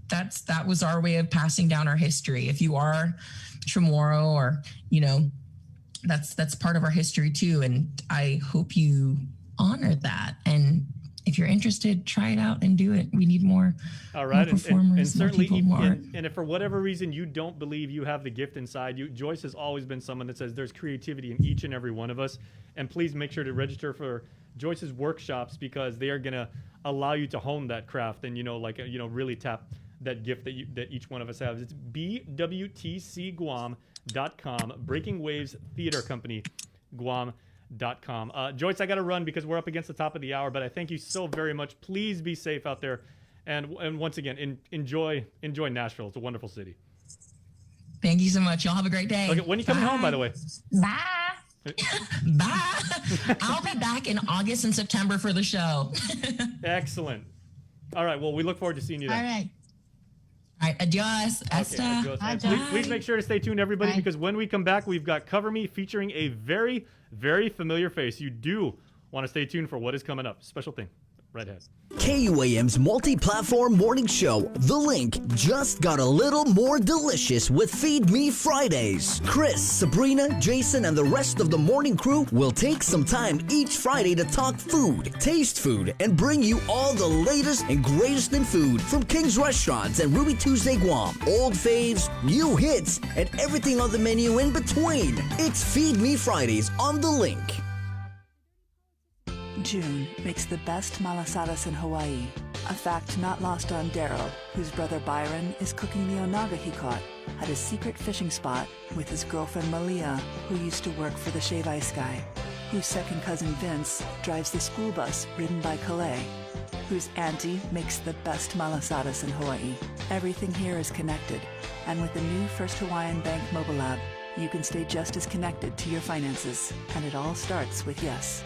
that was our way of passing down our history. If you are Chamorro or, that's part of our history too. And I hope you honor that. And if you're interested, try it out and do it. We need more, all right, more performers, and certainly, more people, more art. And if for whatever reason you don't believe you have the gift inside you, Joyce has always been someone that says there's creativity in each and every one of us. And please make sure to register for Joyce's workshops because they are going to allow you to hone that craft and, really tap that gift that each one of us has. It's bwtcguam.com, Breaking Waves Theater Company, Guam.com. Joyce, I got to run because we're up against the top of the hour, but I thank you so very much. Please be safe out there. And once again, enjoy Nashville. It's a wonderful city. Thank you so much. Y'all have a great day. Okay, when are you coming home, by the way? Bye. Bye. I'll be back in August and September for the show. Excellent. All right. Well, we look forward to seeing you then. All right. All right. Adios. Okay, adios. Please make sure to stay tuned, everybody, because when we come back, we've got Cover Me featuring a very, very familiar face. You do want to stay tuned for what is coming up. Special thing. Right ahead. KUAM's multi-platform morning show, The Link, just got a little more delicious with Feed Me Fridays. Chris, Sabrina, Jason, and the rest of the morning crew will take some time each Friday to talk food, taste food, and bring you all the latest and greatest in food from King's Restaurants and Ruby Tuesday Guam, old faves, new hits, and everything on the menu in between. It's Feed Me Fridays on The Link. June makes the best malasadas in Hawaii. A fact not lost on Daryl, whose brother Byron is cooking the onaga he caught at a secret fishing spot with his girlfriend Malia, who used to work for the Shave Ice Guy, whose second cousin Vince drives the school bus ridden by Calais, whose auntie makes the best malasadas in Hawaii. Everything here is connected, and with the new First Hawaiian Bank mobile app, you can stay just as connected to your finances, and it all starts with yes.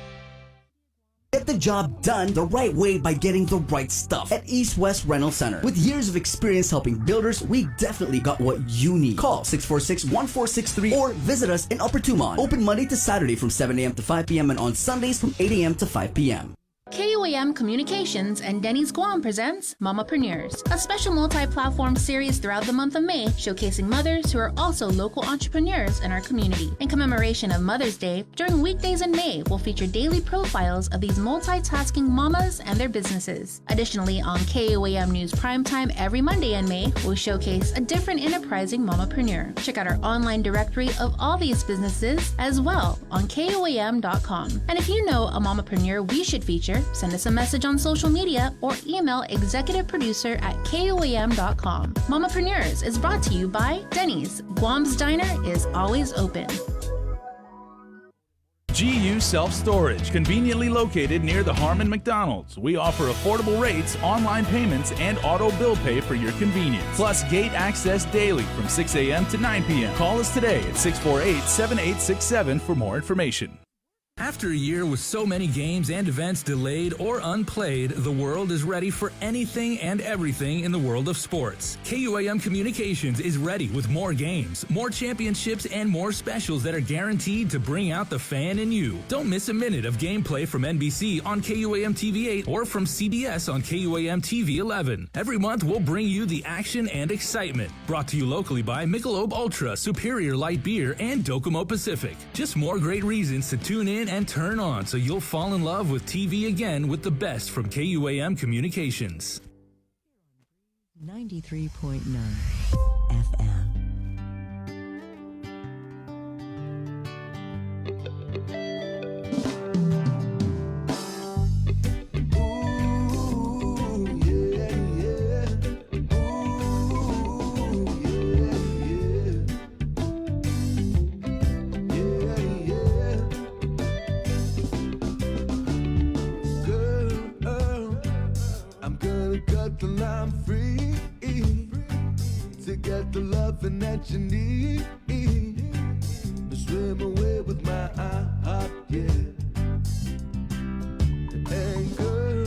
Get the job done the right way by getting the right stuff at East West Rental Center. With years of experience helping builders, we definitely got what you need. Call 646-1463 or visit us in Upper Tumon. Open Monday to Saturday from 7 a.m. to 5 p.m. and on Sundays from 8 a.m. to 5 p.m. KUAM Communications and Denny's Guam presents Mamapreneurs, a special multi-platform series throughout the month of May showcasing mothers who are also local entrepreneurs in our community. In commemoration of Mother's Day, during weekdays in May, we'll feature daily profiles of these multitasking mamas and their businesses. Additionally, on KUAM News Primetime every Monday in May, we'll showcase a different enterprising mamapreneur. Check out our online directory of all these businesses as well on KUAM.com. And if you know a mamapreneur we should feature, send us a message on social media or email executiveproducer@kuam.com. Mamapreneurs is brought to you by Denny's. Guam's Diner is always open. GU Self Storage, conveniently located near the Harmon McDonald's. We offer affordable rates, online payments, and auto bill pay for your convenience. Plus gate access daily from 6 a.m. to 9 p.m. Call us today at 648-7867 for more information. After a year with so many games and events delayed or unplayed, the world is ready for anything and everything in the world of sports. KUAM Communications is ready with more games, more championships, and more specials that are guaranteed to bring out the fan in you. Don't miss a minute of gameplay from NBC on KUAM TV 8 or from CBS on KUAM TV 11. Every month, we'll bring you the action and excitement. Brought to you locally by Michelob Ultra, Superior Light Beer, and Docomo Pacific. Just more great reasons to tune in and turn on so you'll fall in love with TV again with the best from KUAM Communications. 93.9 FM. Cut the line free to get the loving that you need. To swim away with my heart, yeah. And girl,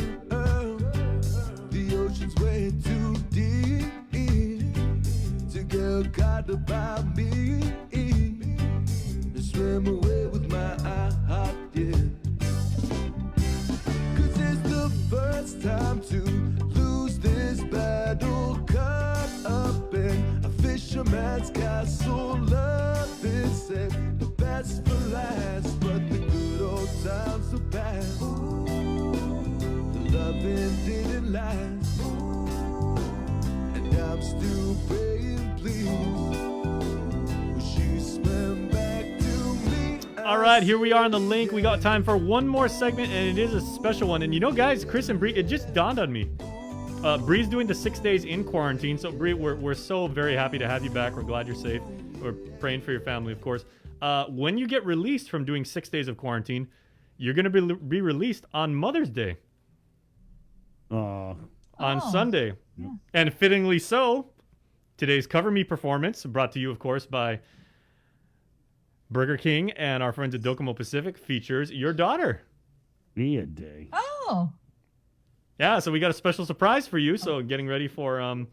the ocean's way too deep to get caught about me. To swim away with my heart, yeah. 'Cause it's the first time to this battle caught up in a fisherman's castle. Love is said the best for last, but the good old times are past. The loving didn't last, and I'm still praying, please. Will she swim back to me? All right, here we are on The Link. We got time for one more segment, and it is a special one. And you know, guys, Chris and Bree, it just dawned on me. Bree's doing the 6 days in quarantine. So, Bree, we're so very happy to have you back. We're glad you're safe. We're praying for your family, of course. When you get released from doing 6 days of quarantine, you're going to be released on Mother's Day. On Sunday. Yeah. And fittingly so, today's Cover Me performance, brought to you, of course, by Burger King and our friends at Docomo Pacific features your daughter. Be a day. Oh. Yeah, so we got a special surprise for you. So getting ready for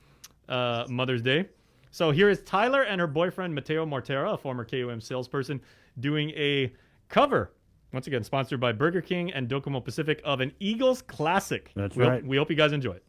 Mother's Day. So here is Tyler and her boyfriend, Mateo Mortera, a former KOM salesperson, doing a cover, once again, sponsored by Burger King and Docomo Pacific, of an Eagles classic. That's we right. Hope, we hope you guys enjoy it.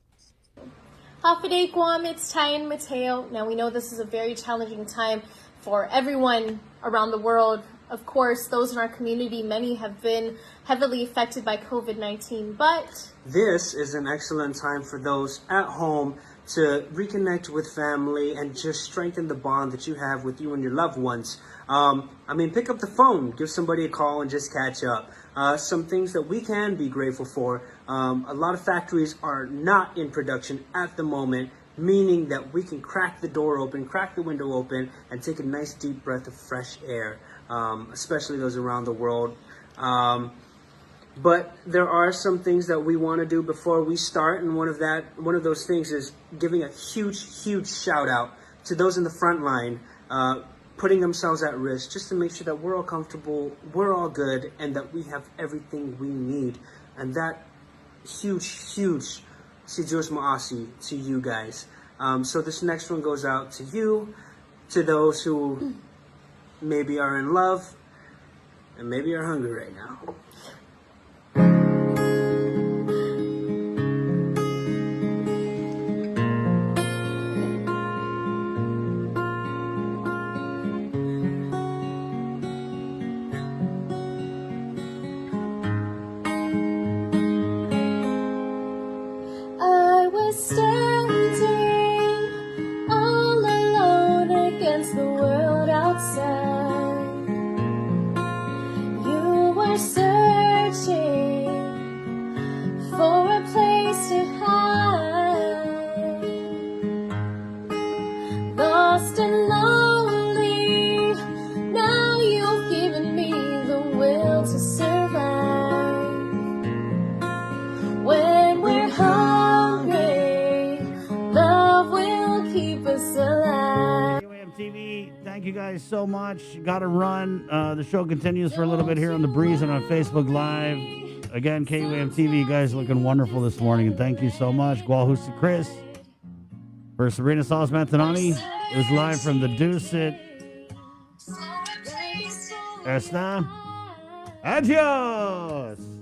Happy Day, Guam. It's Ty and Mateo. Now, we know this is a very challenging time for everyone around the world. Of course, those in our community, many have been heavily affected by COVID-19, but this is an excellent time for those at home to reconnect with family and just strengthen the bond that you have with you and your loved ones. Pick up the phone, give somebody a call, and just catch up. Some things that we can be grateful for. A lot of factories are not in production at the moment, meaning that we can crack the door open, crack the window open, and take a nice deep breath of fresh air, especially those around the world. But there are some things that we want to do before we start, and one of those things is giving a huge shout out to those in the front line, putting themselves at risk just to make sure that we're all comfortable, we're all good, and that we have everything we need. And that huge si Diyos Maasi to you guys. So this next one goes out to you, to those who maybe are in love and maybe are hungry right now. I was standing all alone against the world outside. You were searching for a place to hide. Lost and lonely, now you've given me the will to survive. When we're hungry, love will keep us alive. TV, thank you guys so much. Got to run. The show continues for a little bit here on The Breeze and on Facebook Live. Again, KUAM TV, you guys looking wonderful this morning, and thank you so much. Guahusi Chris. For Sabrina Salas Mantanani, it was live from the Dusit. Esta. Adios!